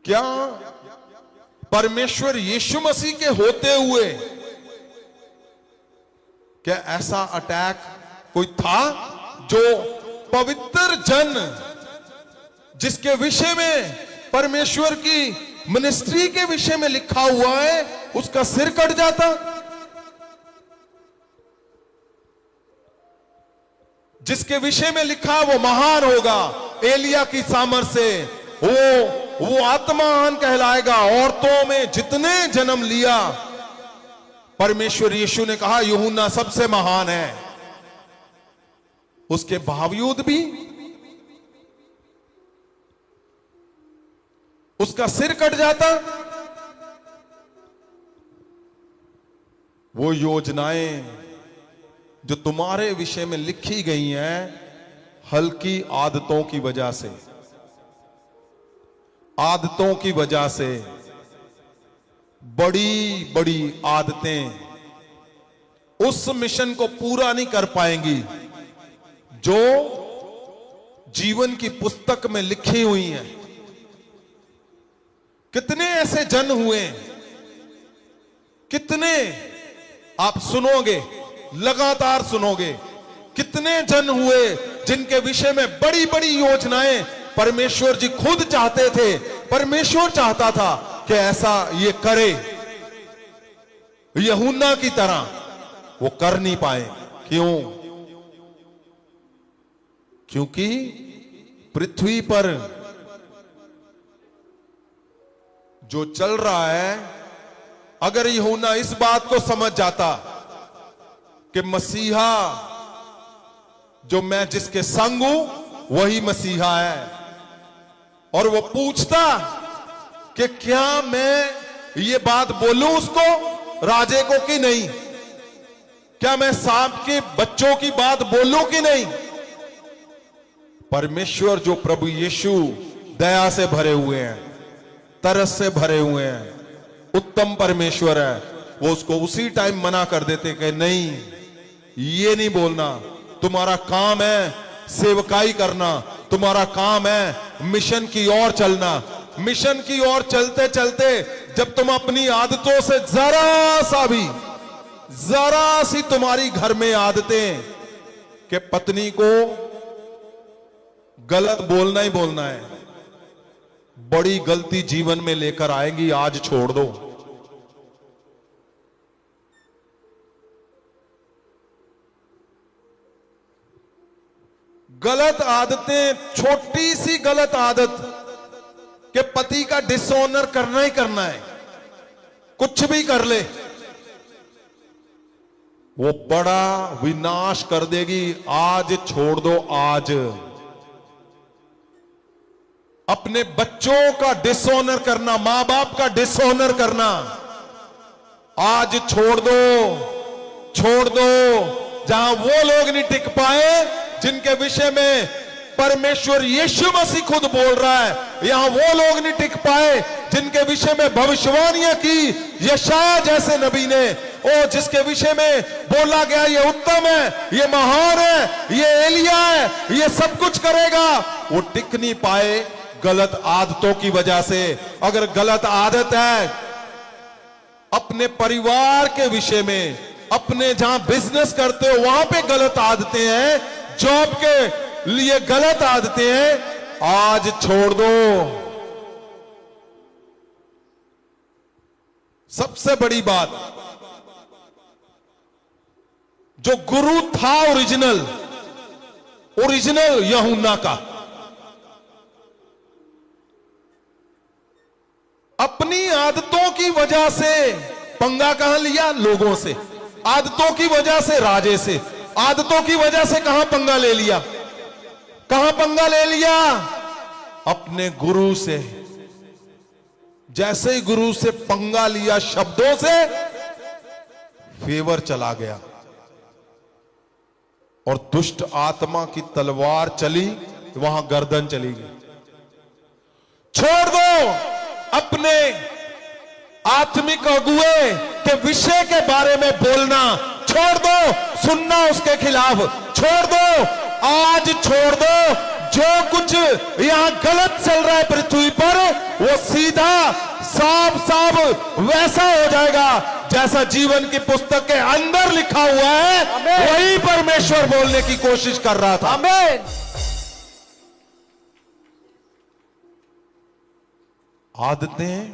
क्या परमेश्वर यीशु मसीह के होते हुए क्या ऐसा अटैक कोई था जो पवित्र जन जिसके विषय में परमेश्वर की मिनिस्ट्री के विषय में लिखा हुआ है उसका सिर कट जाता? जिसके विषय में लिखा वो महान होगा, एलिया की सामर्थ से वो आत्मान कहलाएगा। औरतों में जितने जन्म लिया, परमेश्वर यीशु ने कहा यूहन्ना सबसे महान है, उसके बावजूद भी उसका सिर कट जाता। वो योजनाएं जो तुम्हारे विषय में लिखी गई हैं हल्की आदतों की वजह से, आदतों की वजह से बड़ी बड़ी आदतें उस मिशन को पूरा नहीं कर पाएंगी जो जीवन की पुस्तक में लिखी हुई हैं। कितने ऐसे जन हुए, कितने आप सुनोगे, लगातार सुनोगे, कितने जन हुए जिनके विषय में बड़ी बड़ी योजनाएं परमेश्वर जी खुद चाहते थे, परमेश्वर चाहता था कि ऐसा ये करे, यूहन्ना की तरह, वो कर नहीं पाए। क्यों? क्योंकि पृथ्वी पर जो चल रहा है, अगर यूहन्ना इस बात को समझ जाता कि मसीहा जो मैं जिसके संग हूं वही मसीहा है, और वो पूछता कि क्या मैं ये बात बोलूं उसको, राजे को, कि नहीं, क्या मैं सांप के बच्चों की बात बोलूं कि नहीं। परमेश्वर जो प्रभु यीशु दया से भरे हुए हैं, तरस से भरे हुए हैं, उत्तम परमेश्वर है, वो उसको उसी टाइम मना कर देते कि नहीं, ये नहीं बोलना, तुम्हारा काम है सेवकाई करना, तुम्हारा काम है मिशन की ओर चलना। मिशन की ओर चलते चलते जब तुम अपनी आदतों से जरा सी तुम्हारी घर में आदतें कि पत्नी को गलत बोलना ही बोलना है, बड़ी गलती जीवन में लेकर आएंगी, आज छोड़ दो। गलत आदतें, छोटी सी गलत आदत कि पति का डिसऑनर करना ही करना है, कुछ भी कर ले, वो बड़ा विनाश कर देगी। आज छोड़ दो, आज अपने बच्चों का डिसऑनर करना, मां बाप का डिसऑनर करना, आज छोड़ दो, छोड़ दो। जहां वो लोग नहीं टिक पाए जिनके विषय में परमेश्वर यीशु मसीह खुद बोल रहा है, यहां वो लोग नहीं टिक पाए जिनके विषय में भविष्यवाणियां की यशायाह जैसे नबी ने, ओ जिसके विषय में बोला गया ये उत्तम है, ये महान है, ये एलिया है, ये सब कुछ करेगा, वो टिक नहीं पाए गलत आदतों की वजह से। अगर गलत आदत है अपने परिवार के विषय में, अपने जहां बिजनेस करते हो वहां पे गलत आदतें हैं, जॉब के लिए गलत आदतें हैं, आज छोड़ दो। सबसे बड़ी बात, जो गुरु था ओरिजिनल यूहन्ना का, अपनी आदतों की वजह से पंगा कहां लिया? लोगों से। आदतों की वजह से राजे से, आदतों की वजह से कहां पंगा ले लिया? कहां पंगा ले लिया? अपने गुरु से। जैसे ही गुरु से पंगा लिया शब्दों से, फेवर चला गया और दुष्ट आत्मा की तलवार चली, वहां गर्दन चली गई। छोड़ दो अपने आत्मिक अगुए के विषय के बारे में बोलना छोड़ दो, सुनना उसके खिलाफ छोड़ दो, आज छोड़ दो। जो कुछ यहां गलत चल रहा है पृथ्वी पर, वो सीधा साफ साफ वैसा हो जाएगा जैसा जीवन की पुस्तक के अंदर लिखा हुआ है। आमीन। वही परमेश्वर बोलने की कोशिश कर रहा था। आमीन। आदतें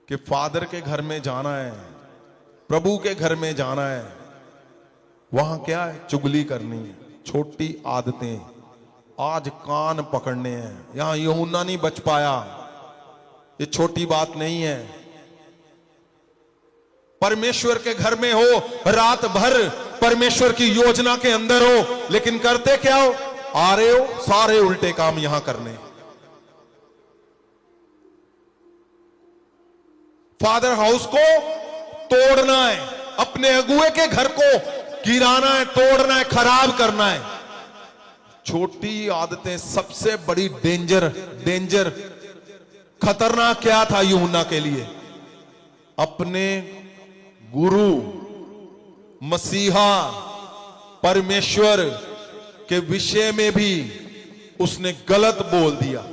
कि फादर के घर में जाना है, प्रभु के घर में जाना है, वहां क्या है? चुगली करनी है। छोटी आदतें आज कान पकड़ने हैं। यहां यूहन्ना नहीं बच पाया, ये छोटी बात नहीं है। परमेश्वर के घर में हो, रात भर परमेश्वर की योजना के अंदर हो, लेकिन करते क्या हो? आ रहे हो सारे उल्टे काम यहां करने। फादर हाउस को तोड़ना है, अपने अगुए के घर को गिराना है, तोड़ना है, खराब करना है। छोटी आदतें सबसे बड़ी डेंजर खतरनाक क्या था यूहन्ना के लिए? अपने गुरु मसीहा परमेश्वर के विषय में भी उसने गलत बोल दिया।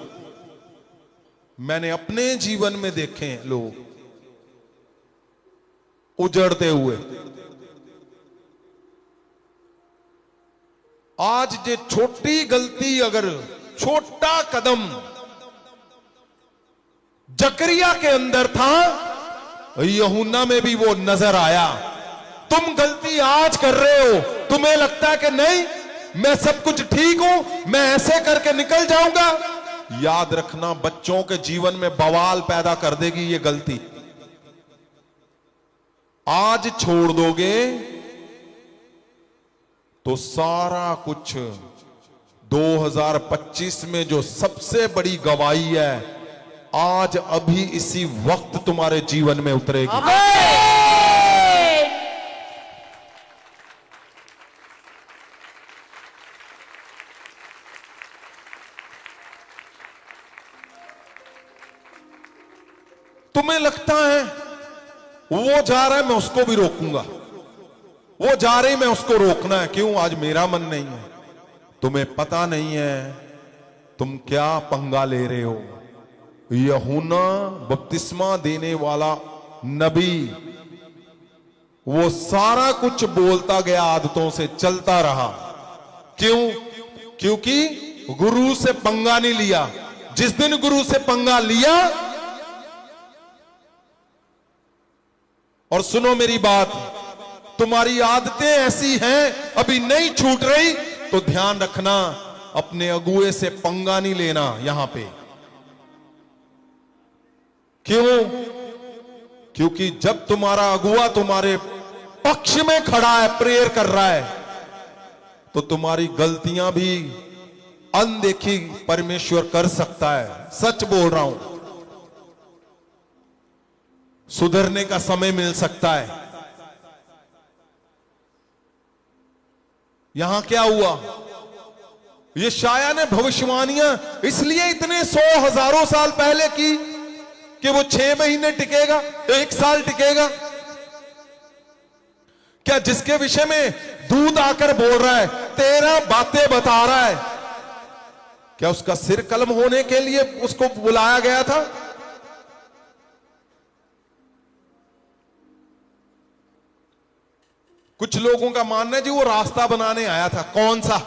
मैंने अपने जीवन में देखे हैं लोग उजड़ते हुए। आज जो छोटी गलती, अगर छोटा कदम जकरिया के अंदर था, यूहन्ना में भी वो नजर आया। तुम गलती आज कर रहे हो, तुम्हें लगता है कि नहीं मैं सब कुछ ठीक हूं, मैं ऐसे करके निकल जाऊंगा। याद रखना, बच्चों के जीवन में बवाल पैदा कर देगी ये गलती। आज छोड़ दोगे तो सारा कुछ 2025 में जो सबसे बड़ी गवाही है, आज अभी इसी वक्त तुम्हारे जीवन में उतरेगी। तुम्हें लगता है वो जा रहा है मैं उसको भी रोकूंगा, वो जा रही मैं उसको रोकना है, क्यों? आज मेरा मन नहीं है। तुम्हें पता नहीं है तुम क्या पंगा ले रहे हो। यूहन्ना बपतिस्मा देने वाला नबी, वो सारा कुछ बोलता गया, आदतों से चलता रहा। क्यों? क्योंकि गुरु से पंगा नहीं लिया। जिस दिन गुरु से पंगा लिया, और सुनो मेरी बात, तुम्हारी आदतें ऐसी हैं अभी नहीं छूट रही, तो ध्यान रखना अपने अगुए से पंगा नहीं लेना यहां पे। क्यों? क्योंकि जब तुम्हारा अगुआ तुम्हारे पक्ष में खड़ा है, प्रेयर कर रहा है, तो तुम्हारी गलतियां भी अनदेखी परमेश्वर कर सकता है। सच बोल रहा हूं, सुधरने का समय मिल सकता है। यहां क्या हुआ? ये शाया ने भविष्यवाणियां इसलिए इतने 100,000 साल पहले की कि वो 6 महीने टिकेगा, 1 साल टिकेगा। क्या जिसके विषय में दूत आकर बोल रहा है, 13 बातें बता रहा है, क्या उसका सिर कलम होने के लिए उसको बुलाया गया था? कुछ लोगों का मानना है जी वो रास्ता बनाने आया था। कौन सा?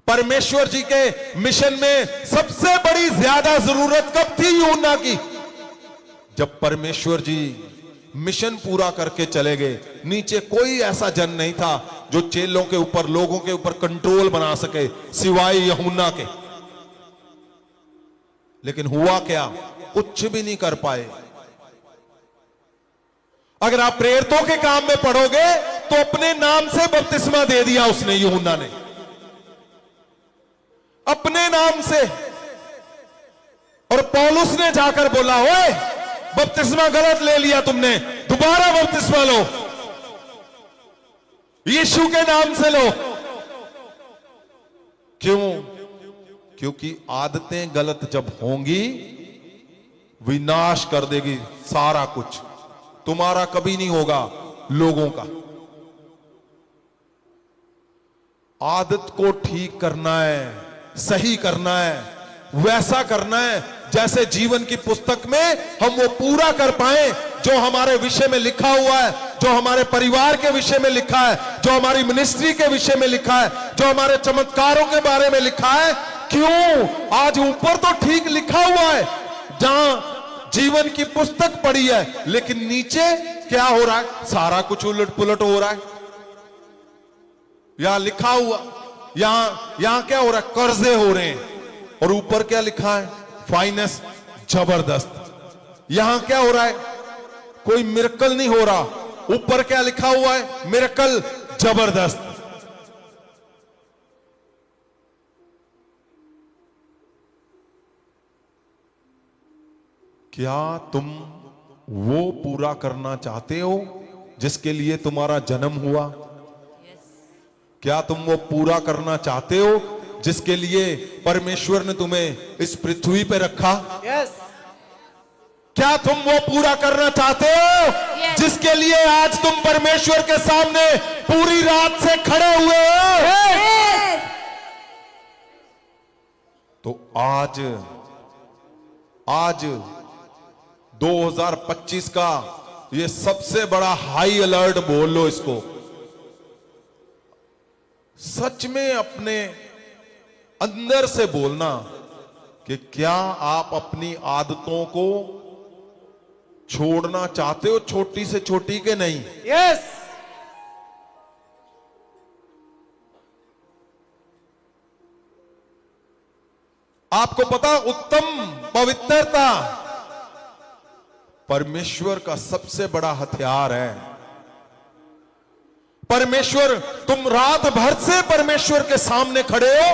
परमेश्वर जी के मिशन में सबसे बड़ी ज्यादा जरूरत कब थी यूहन्ना की? जब परमेश्वर जी मिशन पूरा करके चले गए। नीचे कोई ऐसा जन नहीं था जो चेलों के ऊपर, लोगों के ऊपर कंट्रोल बना सके सिवाय यूहन्ना के। लेकिन हुआ क्या? कुछ भी नहीं कर पाए। अगर आप प्रेरितों के काम में पढ़ोगे तो अपने नाम से बपतिस्मा दे दिया उसने, यूहन्ना ने, अपने नाम से। और पौलुस ने जाकर बोला, ओए बपतिस्मा गलत ले लिया तुमने, दोबारा बपतिस्मा लो, यीशु के नाम से लो। क्यों? क्योंकि आदतें गलत जब होंगी विनाश कर देगी सारा कुछ, तुम्हारा कभी नहीं होगा, लोगों का। आदत को ठीक करना है, सही करना है, वैसा करना है जैसे जीवन की पुस्तक में हम वो पूरा कर पाए जो हमारे विषय में लिखा हुआ है, जो हमारे परिवार के विषय में लिखा है, जो हमारी मिनिस्ट्री के विषय में लिखा है, जो हमारे चमत्कारों के बारे में लिखा है। क्यों? आज ऊपर तो ठीक लिखा हुआ है जहां जीवन की पुस्तक पड़ी है, लेकिन नीचे क्या हो रहा है? सारा कुछ उलट पुलट हो रहा है। यहां लिखा हुआ, यहां क्या हो रहा है? कर्जे हो रहे हैं, और ऊपर क्या लिखा है? फाइनेंस जबरदस्त। यहां क्या हो रहा है? कोई मिरेकल नहीं हो रहा, ऊपर क्या लिखा हुआ है? मिरेकल जबरदस्त। क्या तुम वो पूरा करना चाहते हो जिसके लिए तुम्हारा जन्म हुआ? क्या तुम वो पूरा करना चाहते हो जिसके लिए परमेश्वर ने तुम्हें इस पृथ्वी पे रखा? यस। क्या तुम वो पूरा करना चाहते हो Yes. जिसके लिए आज तुम परमेश्वर के सामने पूरी रात से खड़े हुए हो? तो आज 2025 का ये सबसे बड़ा हाई अलर्ट बोल लो इसको। सच में अपने अंदर से बोलना कि क्या आप अपनी आदतों को छोड़ना चाहते हो, छोटी से छोटी के नहीं? यस। आपको पता, उत्तम पवित्रता परमेश्वर का सबसे बड़ा हथियार है। परमेश्वर, तुम रात भर से परमेश्वर के सामने खड़े हो,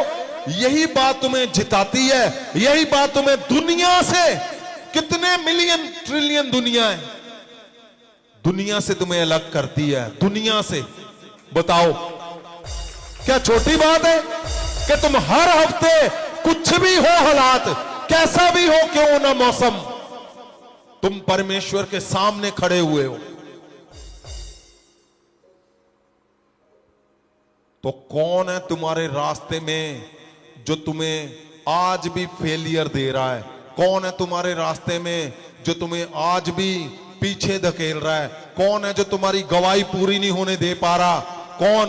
यही बात तुम्हें जिताती है, यही बात तुम्हें दुनिया से, कितने मिलियन ट्रिलियन दुनिया है, दुनिया से तुम्हें अलग करती है। दुनिया से बताओ, क्या छोटी बात है कि तुम हर हफ्ते कुछ भी हो हालात, कैसा भी हो क्यों ना मौसम, तुम परमेश्वर के सामने खड़े हुए हो। तो कौन है तुम्हारे रास्ते में जो तुम्हें आज भी फेलियर दे रहा है? कौन है तुम्हारे रास्ते में जो तुम्हें आज भी पीछे धकेल रहा है? कौन है जो तुम्हारी गवाही पूरी नहीं होने दे पा रहा? कौन?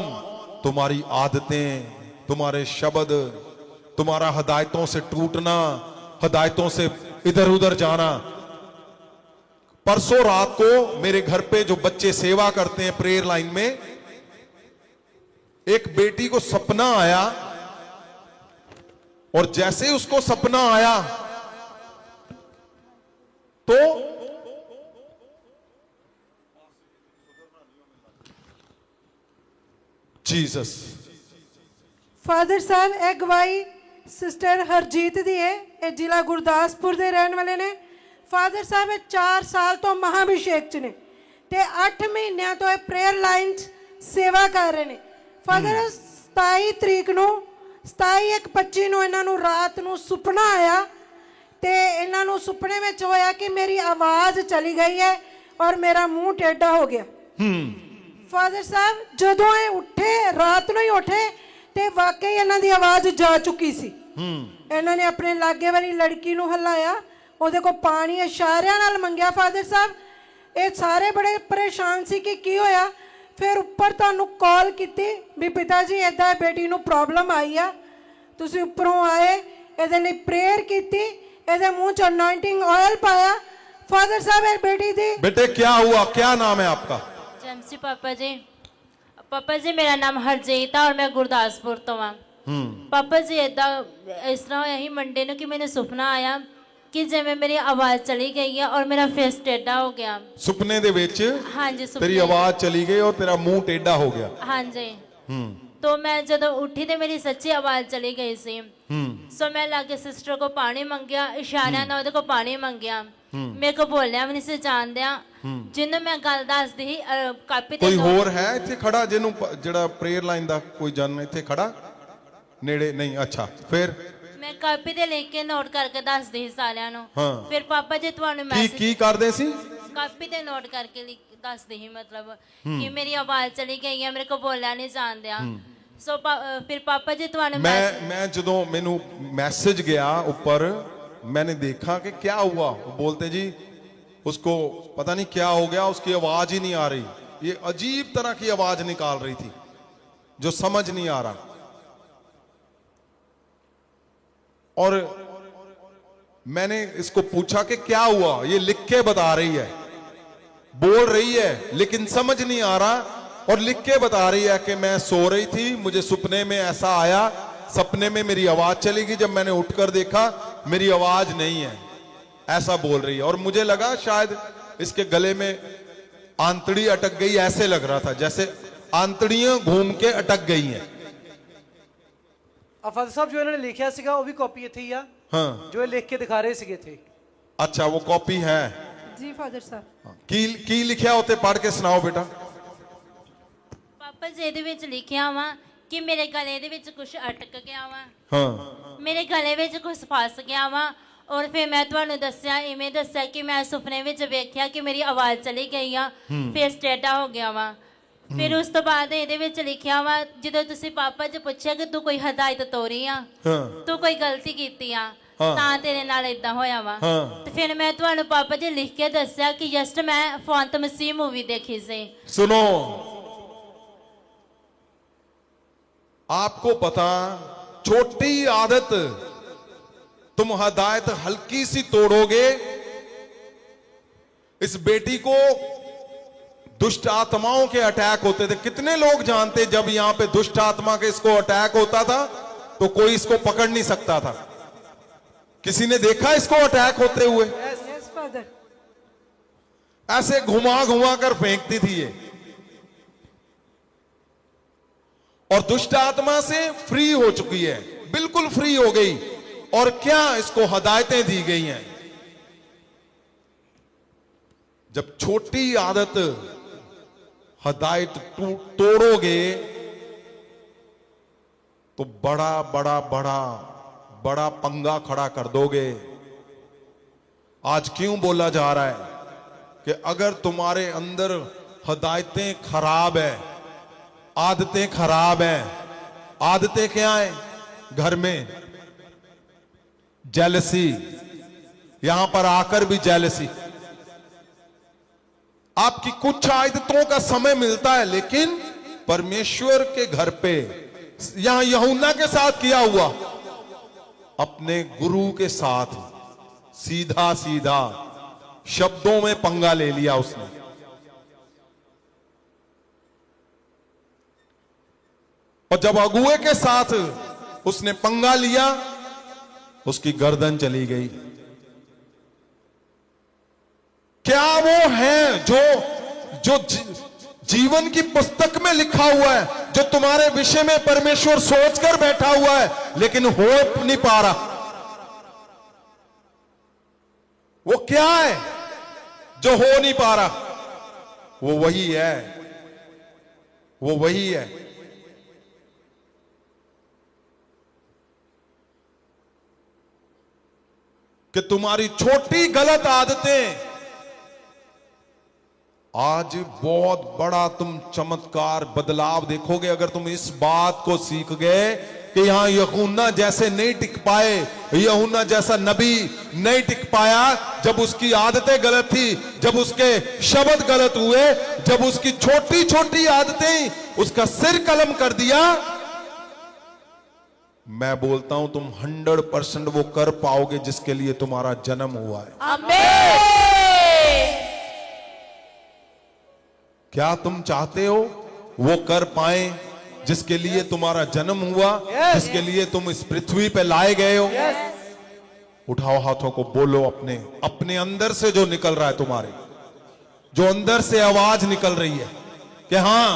तुम्हारी आदतें, तुम्हारे शब्द, तुम्हारा हिदायतों से टूटना, हिदायतों से इधर उधर जाना। परसों रात को मेरे घर पे जो बच्चे सेवा करते हैं प्रेयर लाइन में, एक बेटी को सपना आया, और जैसे ही उसको सपना आया तो जीसस। ਫਾਦਰ ਸਾਹਿਬ ਇਹ ਗਵਾਹੀ ਸਿਸਟਰ ਹਰਜੀਤ ਦੀ ਹੈ, ਇਹ ਜ਼ਿਲ੍ਹਾ ਗੁਰਦਾਸਪੁਰ ਦੇ ਰਹਿਣ ਵਾਲੇ ਨੇ। ਫਾਦਰ ਸਾਹਿਬ ਇਹ 4 ਸਾਲ ਤੋਂ ਮਹਾਭਿਸ਼ੇਕ ਚ ਨੇ ਤੇ 8 ਮਹੀਨਿਆਂ ਤੋਂ ਇਹ ਪ੍ਰੇਅਰ ਲਾਈਨ 'ਚ ਸੇਵਾ ਕਰ ਰਹੇ ਨੇ। ਫਾਦਰ 27 ਤਰੀਕ ਨੂੰ 27/1/25 ਨੂੰ ਇਹਨਾਂ ਨੂੰ ਰਾਤ ਨੂੰ ਸੁਪਨਾ ਆਇਆ ਤੇ ਇਹਨਾਂ ਨੂੰ ਸੁਪਨੇ ਵਿੱਚ ਹੋਇਆ ਕਿ ਮੇਰੀ ਆਵਾਜ਼ ਚਲੀ ਗਈ ਹੈ ਔਰ ਮੇਰਾ ਮੂੰਹ ਟੇਢਾ ਹੋ ਗਿਆ। ਫਾਦਰ ਸਾਹਿਬ ਜਦੋਂ ਇਹ ਉੱਠੇ, ਰਾਤ ਨੂੰ ਹੀ ਉੱਠੇ ਤੇ ਵਾਕਈ ਇਹਨਾਂ ਦੀ ਆਵਾਜ਼ ਜਾ ਚੁੱਕੀ ਸੀ। ਇਹਨਾਂ ਨੇ ਆਪਣੇ ਲਾਗੇ ਵਾਲੀ ਲੜਕੀ ਨੂੰ ਹਲਾਇਆ, ਉਹਦੇ ਕੋਲ ਪਾਣੀ ਇਸ਼ਾਰਿਆਂ ਨਾਲ ਮੰਗਿਆ। ਫਾਦਰ ਸਾਹਿਬ ਇਹ ਸਾਰੇ ਬੜੇ ਪਰੇਸ਼ਾਨ ਸੀ ਕਿ ਕੀ ਹੋਇਆ। ਫਿਰ ਉੱਪਰ ਤੁਹਾਨੂੰ ਕਾਲ ਕੀਤੀ ਵੀ ਪਿਤਾ ਜੀ ਇਦਾਂ ਬੇਟੀ ਨੂੰ ਪ੍ਰੋਬਲਮ ਆਈ ਆ, ਤੁਸੀਂ ਉੱਪਰੋਂ ਆਏ, ਇਹਦੇ ਲਈ ਪ੍ਰੇਅਰ ਕੀਤੀ, ਇਹਦੇ ਮੂੰਹ 'ਚ ਅਨॉइंटिंग ਆਇਲ ਪਾਇਆ। ਫਾਦਰ ਸਾਹਿਬ ਇਹ बेटी दी। बेटे क्या हुआ, क्या नाम है आपका? जमसी पापा जी। पापा जी मेरा नाम हरजीत है और मैं गुरदासपुर तो हाँ। पापा जी इदा इस तरह होया ही मंडे ਨੂੰ ਕਿ ਮੈਨੂੰ ਸੁਪਨਾ ਆਇਆ ਕਿ ਜਿਵੇਂ ਮੇਰੀ ਆਵਾਜ਼ ਚਲੀ ਗਈ ਹੈ और मेरा फेस टेढ़ा हो गया। सुपने दे विच हाँ जी तेरी आवाज चली गई और तेरा मुंह टेढ़ा हो गया। हाँ जी। तो मैं ਜਦੋਂ ਉੱਠੀ ਤੇ ਮੇਰੀ ਸੱਚੀ ਆਵਾਜ਼ ਚਲੀ ਗਈ ਸੀ। ਸੋ ਮੈਂ ਲਾਗੇ ਸਿਸਟਰ ਕੋ ਪਾਣੀ ਮੰਗਿਆ, ਇਸ਼ਾਰਿਆਂ ਨਾਲ ਉਹਦੇ ਕੋ ਪਾਣੀ ਮੰਗਿਆ। ਮੇਰੇ ਕੋ ਬੋਲਿਆ ਵੀ ਨਹੀਂ ਸੀ ਜਾਣਦਿਆਂ। ਜਿਹਨੂੰ ਮੈਂ ਗੱਲ ਦੱਸਦੀ ਸੀ ਕਾਪੀ ਤੇ ਕੋਈ ਹੋਰ ਹੈ ਇੱਥੇ ਖੜਾ ਜਿਹਨੂੰ ਜਿਹੜਾ ਪ੍ਰੇਅਰ ਲਾਈਨ ਦਾ ਕੋਈ ਜਨ ਇੱਥੇ ਖੜਾ ਨੇੜੇ? ਨਹੀਂ, ਅੱਛਾ। ਫਿਰ ਮੈਂ ਕਾਪੀ ਤੇ ਲਿਖ ਕੇ ਨੋਟ ਕਰਕੇ ਦੱਸਦੀ ਸੀ ਸਾਰਿਆਂ ਨੂੰ। ਹਾਂ। ਫਿਰ ਪਾਪਾ ਜੀ ਤੁਹਾਨੂੰ ਕੀ ਮੈਸੇਜ ਕੀ ਕਰਦੇ ਸੀ? ਕਾਪੀ ਤੇ ਨੋਟ ਕਰਕੇ ਦੱਸਦੀ ਸੀ, ਮਤਲਬ ਕਿ ਮੇਰੀ ਆਵਾਜ਼ ਚਲੀ ਗਈ ਹੈ, ਮੇਰੇ ਕੋ ਬੋਲਿਆ ਨਹੀਂ ਜਾਂਦਿਆ। ਸੋ ਫਿਰ ਪਾਪਾ ਜੀ ਤੁਹਾਨੂੰ मैं जो मैनू मैसेज गया ऊपर, मैंने देखा कि क्या हुआ। वो बोलते जी उसको पता नहीं क्या हो गया, उसकी आवाज ही नहीं आ रही, ये अजीब तरह की आवाज निकाल रही थी जो समझ नहीं आ रहा। और मैंने इसको पूछा कि क्या हुआ, ये लिख के बता रही है, बोल रही है लेकिन समझ नहीं आ रहा, और लिख के बता रही है कि मैं सो रही थी, मुझे सपने में ऐसा आया, सपने में मेरी आवाज चली गई, जब मैंने उठकर देखा मेरी आवाज नहीं है, ऐसा बोल रही है। और मुझे लगा शायद इसके गले में आंतड़ी अटक गई, ऐसे लग रहा था जैसे आंतड़ियां घूम के अटक गई हैं। ਫਾਦਰ ਸਾਹਿਬ ਜੋ ਇਹਨਾਂ ਨੇ ਲਿਖਿਆ ਸੀਗਾ ਉਹ ਵੀ ਕਾਪੀ ਇੱਥੇ ਹੀ ਆ, हाँ, ਜੋ ਇਹ ਲਿਖ ਕੇ ਦਿਖਾ ਰਹੇ ਸੀਗੇ ਇੱਥੇ। अच्छा वो कॉपी है। जी फादर साहब। की लिखा होते, पढ़ के सुनाओ बेटा। ਪਾਪਾ ਜੀ ਇਹਦੇ ਵਿੱਚ ਲਿਖਿਆ ਵਾ ਕਿ ਮੇਰੇ ਗਲੇ ਦੇ ਵਿੱਚ ਕੁਝ ਅਟਕ ਗਿਆ ਵਾ, हाँ ਮੇਰੇ ਗਲੇ ਵਿੱਚ ਕੁਝ ਫਸ ਗਿਆ ਵਾ। ਔਰ ਫਿਰ ਮੈਂ ਤੁਹਾਨੂੰ ਦੱਸਿਆ, ਇਵੇਂ ਦੱਸਿਆ ਕਿ ਮੈਂ ਸੁਪਨੇ ਵਿੱਚ ਵੇਖਿਆ ਕਿ ਮੇਰੀ ਆਵਾਜ਼ ਚਲੀ ਗਈ ਆ, ਫੇਸ ਟੇਢਾ ਹੋ ਗਿਆ ਵਾ। ਫਿਰ ਉਸ ਤੋਂ ਬਾਅਦ ਇਹਦੇ ਵਿੱਚ ਲਿਖਿਆ ਵਾ, ਜਦੋਂ ਤੁਸੀਂ ਪਾਪਾ ਜੀ ਪੁੱਛਿਆ ਕਿ ਤੂੰ ਕੋਈ ਹਦਾਇਤ ਤੋਰੀ ਆ, हाँ ਤੂੰ ਕੋਈ ਗਲਤੀ ਕੀਤੀ ਆ ਹਾਂ। ਤਾਂ ਤੇਰੇ ਨਾਲ ਇਦਾਂ ਹੋਇਆ ਵਾ। ਹਾਂ। ਤੇ ਫਿਰ ਮੈਂ ਤੁਹਾਨੂੰ ਪਾਪਾ ਜੀ ਲਿਖ ਕੇ ਦੱਸਿਆ ਕਿ ਜਸਟ ਮੈਂ ਫੌਂਤ ਮਸੀਹ ਮੂਵੀ ਦੇਖੀ ਸੀ। सुनो, आपको पता, छोटी आदत, तुम हदायत हल्की सी तोड़ोगे, इस बेटी को दुष्ट आत्माओं के अटैक होते थे। कितने लोग जानते जब यहां पे दुष्ट आत्मा के इसको अटैक होता था तो कोई इसको पकड़ नहीं सकता था? किसी ने देखा इसको अटैक होते हुए? Yes father. ऐसे घुमा घुमा कर फेंकती थी ये, और दुष्ट आत्मा से फ्री हो चुकी है, बिल्कुल फ्री हो गई। और क्या इसको हदायतें दी गई हैं। जब छोटी आदत हदायत तोड़ोगे तो बड़ा बड़ा बड़ा बड़ा पंगा खड़ा कर दोगे। आज क्यों बोला जा रहा है कि अगर तुम्हारे अंदर हदायतें खराब है, आदतें खराब हैं। आदतें क्या है? घर में जेलसी, यहां पर आकर भी जेलसी। आपकी कुछ आदतों का समय मिलता है, लेकिन परमेश्वर के घर पे, यहां यूहन्ना के साथ किया हुआ, अपने गुरु के साथ सीधा सीधा शब्दों में पंगा ले लिया उसने। और जब अगुए के साथ उसने पंगा लिया, उसकी गर्दन चली गई। क्या वो है जो जीवन की पुस्तक में लिखा हुआ है, जो तुम्हारे विषय में परमेश्वर सोचकर बैठा हुआ है, लेकिन हो नहीं पा रहा? वो क्या है जो हो नहीं पा रहा? वो वही है, वो वही है। कि तुम्हारी छोटी गलत आदतें आज बहुत बड़ा तुम चमत्कार बदलाव देखोगे अगर तुम इस बात को सीख गए कि यहां यूहन्ना जैसे नहीं टिक पाए, यूहन्ना जैसा नबी नहीं टिक पाया। जब उसकी आदतें गलत थी, जब उसके शब्द गलत हुए, जब उसकी छोटी छोटी आदतें उसका सिर कलम कर दिया, मैं बोलता हूं तुम 100% वो कर पाओगे जिसके लिए तुम्हारा जन्म हुआ है। आमीन। क्या तुम चाहते हो वो कर पाए जिसके लिए तुम्हारा जन्म हुआ, जिसके लिए तुम इस पृथ्वी पे लाए गए हो? उठाओ हाथों को, बोलो अपने अपने अंदर से जो निकल रहा है, तुम्हारे जो अंदर से आवाज निकल रही है कि हां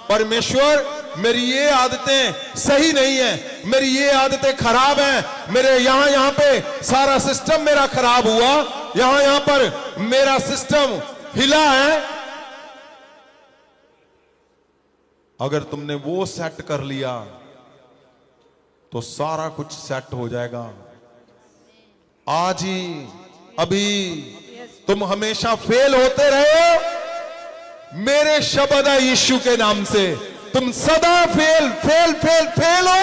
परमेश्वर, मेरी ये आदतें सही नहीं है, मेरी ये आदतें खराब हैं, मेरे यहां पे सारा सिस्टम मेरा खराब हुआ, यहां पर मेरा सिस्टम हिला है। अगर तुमने वो सेट कर लिया तो सारा कुछ सेट हो जाएगा। आज ही अभी तुम हमेशा फेल होते रहे, मेरे शब्द है यीशु के नाम से तुम सदा फेल फेल फेल फेल हो,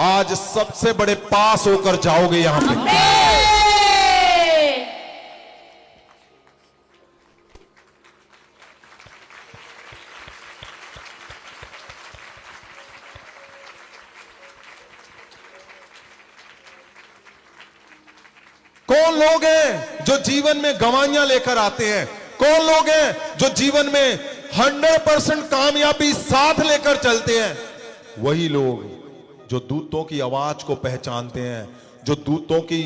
आज सबसे बड़े पास होकर जाओगे यहां पे। कौन लोग हैं जो जीवन में गवाहियां लेकर आते हैं? कौन लोग हैं जो जीवन में 100% कामयाबी साथ लेकर चलते हैं? वही लोग जो दूतों की आवाज को पहचानते हैं, जो दूतों की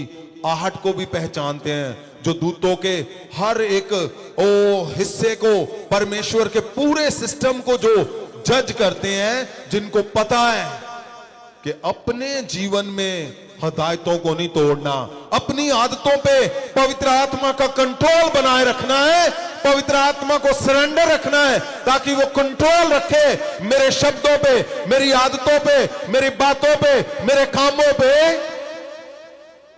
आहट को भी पहचानते हैं, जो दूतों के हर एक हिस्से को, परमेश्वर के पूरे सिस्टम को जो जज करते हैं, जिनको पता है कि अपने जीवन में हदायतों को नहीं तोड़ना, अपनी आदतों पे पवित्र आत्मा का कंट्रोल बनाए रखना है, पवित्र आत्मा को सरेंडर रखना है, ताकि वो कंट्रोल रखे मेरे शब्दों पे, मेरी आदतों पे, मेरी बातों पे, मेरे कामों पे।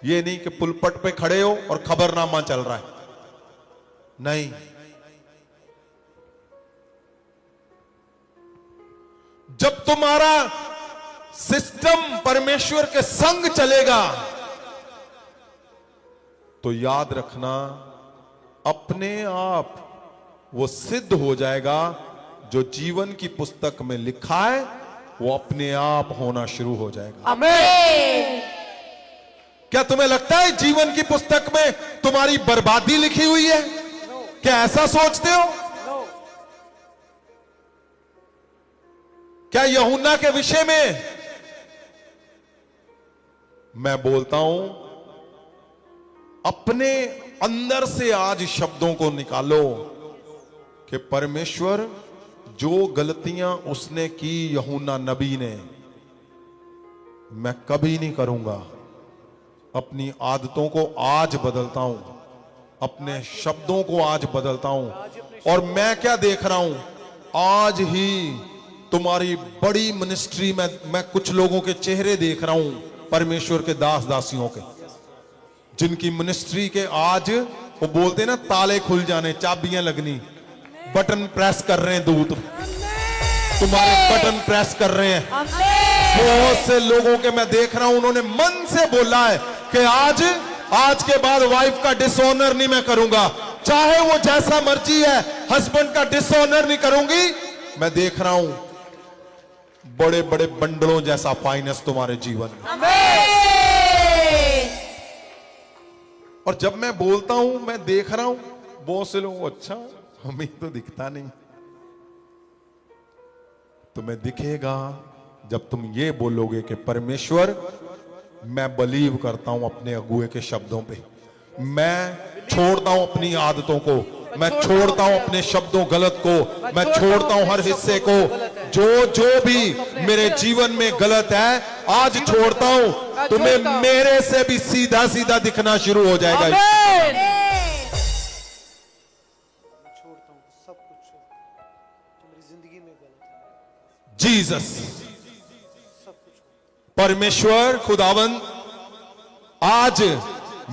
ये नहीं कि पुलपट पे खड़े हो और खबरनामा चल रहा है, नहीं। जब तुम्हारा सिस्टम परमेश्वर के संग चलेगा तो याद रखना, अपने आप वो सिद्ध हो जाएगा। जो जीवन की पुस्तक में लिखा है वो अपने आप होना शुरू हो जाएगा। आमीन। क्या तुम्हें लगता है जीवन की पुस्तक में तुम्हारी बर्बादी लिखी हुई है? क्या ऐसा सोचते हो? क्या यूहन्ना के विषय में मैं बोलता हूं, अपने अंदर से आज शब्दों को निकालो कि परमेश्वर जो गलतियां उसने की यूहन्ना नबी ने, मैं कभी नहीं करूंगा। अपनी आदतों को आज बदलता हूं, अपने शब्दों को आज बदलता हूं। और मैं क्या देख रहा हूं, आज ही तुम्हारी बड़ी मिनिस्ट्री में मैं कुछ लोगों के चेहरे देख रहा हूं, परमेश्वर के दास दासियों के, जिनकी मिनिस्ट्री के आज वो बोलते ना ताले खुल जाने, चाबियां लगनी, बटन प्रेस कर रहे हैं दूत, तुम्हारे बटन प्रेस कर रहे हैं। बहुत से लोगों के मैं देख रहा हूं, उन्होंने मन से बोला है कि आज के बाद वाइफ का डिसऑनर नहीं मैं करूंगा, चाहे वो जैसा मर्जी है, हस्बैंड का डिसऑनर नहीं करूंगी। मैं देख रहा हूं बड़े बड़े बंडलों जैसा फाइनेंस तुम्हारे जीवन में। और जब मैं बोलता हूं, मैं देख रहा हूं बहुत से लोग, अच्छा हमें तो दिखता नहीं। तुम्हें दिखेगा जब तुम ये बोलोगे कि परमेश्वर, मैं बिलीव करता हूं अपने अगुए के शब्दों पे, मैं छोड़ता हूं अपनी आदतों को, मैं छोड़ता हूं अपने शब्दों गलत को, मैं छोड़ता हूं हर हिस्से को, जो भी मेरे जीवन में गलत है आज छोड़ता हूं। तुम्हें मेरे से भी सीधा सीधा दिखना शुरू हो जाएगा। छोड़ता हूं सब कुछ जो मेरी जिंदगी में गलत है। जीसस, परमेश्वर खुदावंद, आज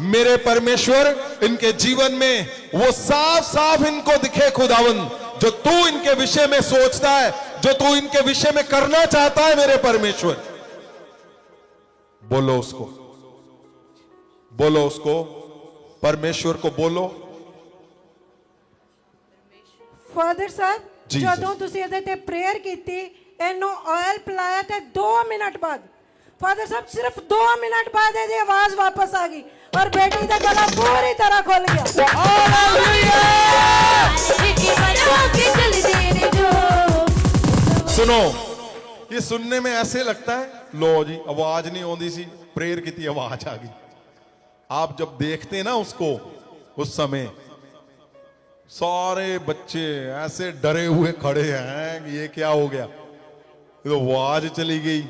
मेरे परमेश्वर इनके जीवन में वो साफ साफ इनको दिखे खुदावंद, जो तू इनके विषय में सोचता है, जो तू इनके विषय में करना चाहता है। मेरे परमेश्वर, बोलो उसको, बोलो उसको, परमेश्वर को बोलो। ਫਾਦਰ ਸਾਹਿਬ, ਜੀ, ਜਦੋਂ ਤੁਸੀਂ ਇਹਦੇ ਤੇ ਪ੍ਰੇਅਰ ਕੀਤੀ, ਇਹਨੂੰ ਆਇਲ ਪਿਲਾਇਆ ਤੇ 2 ਮਿੰਟ ਬਾਅਦ, ਫਾਦਰ ਸਾਹਿਬ ਸਿਰਫ 2 ਮਿੰਟ ਬਾਅਦ ਇਹਦੀ ਆਵਾਜ਼ ਵਾਪਸ ਆ ਗਈ ਔਰ ਬੇਟੀ ਦਾ ਗਲਾ ਪੂਰੀ ਤਰ੍ਹਾਂ ਖੁੱਲ ਗਿਆ। ਹਾਲੇਲੂਇਆ। सुनो, ये सुनने में ऐसे लगता है, लो जी आवाज नहीं आती सी, प्रेयर की थी आवाज आ गई। आप जब देखते हैं ना उसको, उस समय सारे बच्चे ऐसे डरे हुए खड़े हैं कि ये क्या हो गया, ये तो आवाज चली गई।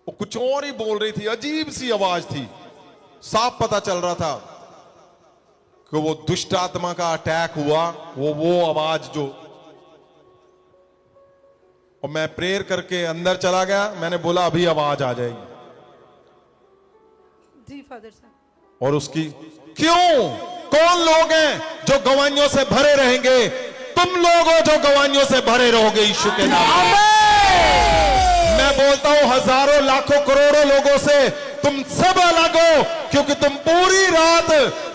वो कुछ और ही बोल रही थी, अजीब सी आवाज थी, साफ पता चल रहा था कि वो दुष्ट आत्मा का अटैक हुआ, वो आवाज जो और मैं प्रेयर करके अंदर चला गया। मैंने बोला अभी आवाज आ जाएगी। जी फादर साहब। और उसकी क्यों, कौन लोग हैं जो गवाहियों से भरे रहेंगे? तुम लोग हो जो गवाहियों से भरे रहोगे यीशु के नाम में। मैं बोलता हूं हजारों लाखों करोड़ों लोगों से तुम सब अलग हो, क्योंकि तुम पूरी रात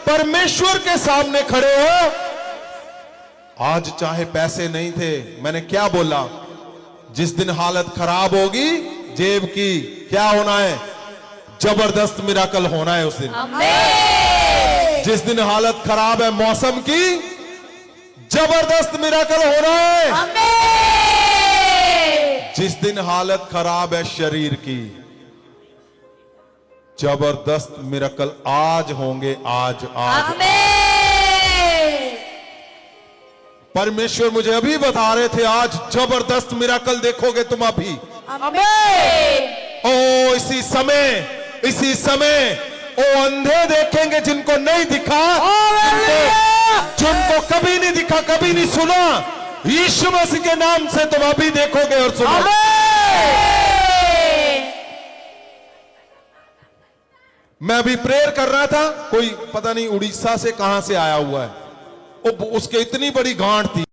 परमेश्वर के सामने खड़े हो। आज चाहे पैसे नहीं थे, मैंने क्या बोला, जिस दिन हालत खराब होगी जेब की, क्या होना है? जबरदस्त मिराकल होना है उस दिन। जिस दिन हालत खराब है मौसम की, जबरदस्त मिराकल होना है। जिस दिन हालत खराब है शरीर की, जबरदस्त मिराकल आज होंगे। आज परमेश्वर मुझे अभी बता रहे थे, आज जबरदस्त मिराकल देखोगे तुम अभी। ओ इसी समय वो अंधे देखेंगे जिनको नहीं दिखा, जिनको कभी नहीं दिखा, कभी नहीं सुना। यीशु मसीह के नाम से तुम अभी देखोगे और सुनोगे। मैं अभी प्रेयर कर रहा था, कोई पता नहीं उड़ीसा से कहां से आया हुआ है, उसके इतनी बड़ी गांठ थी।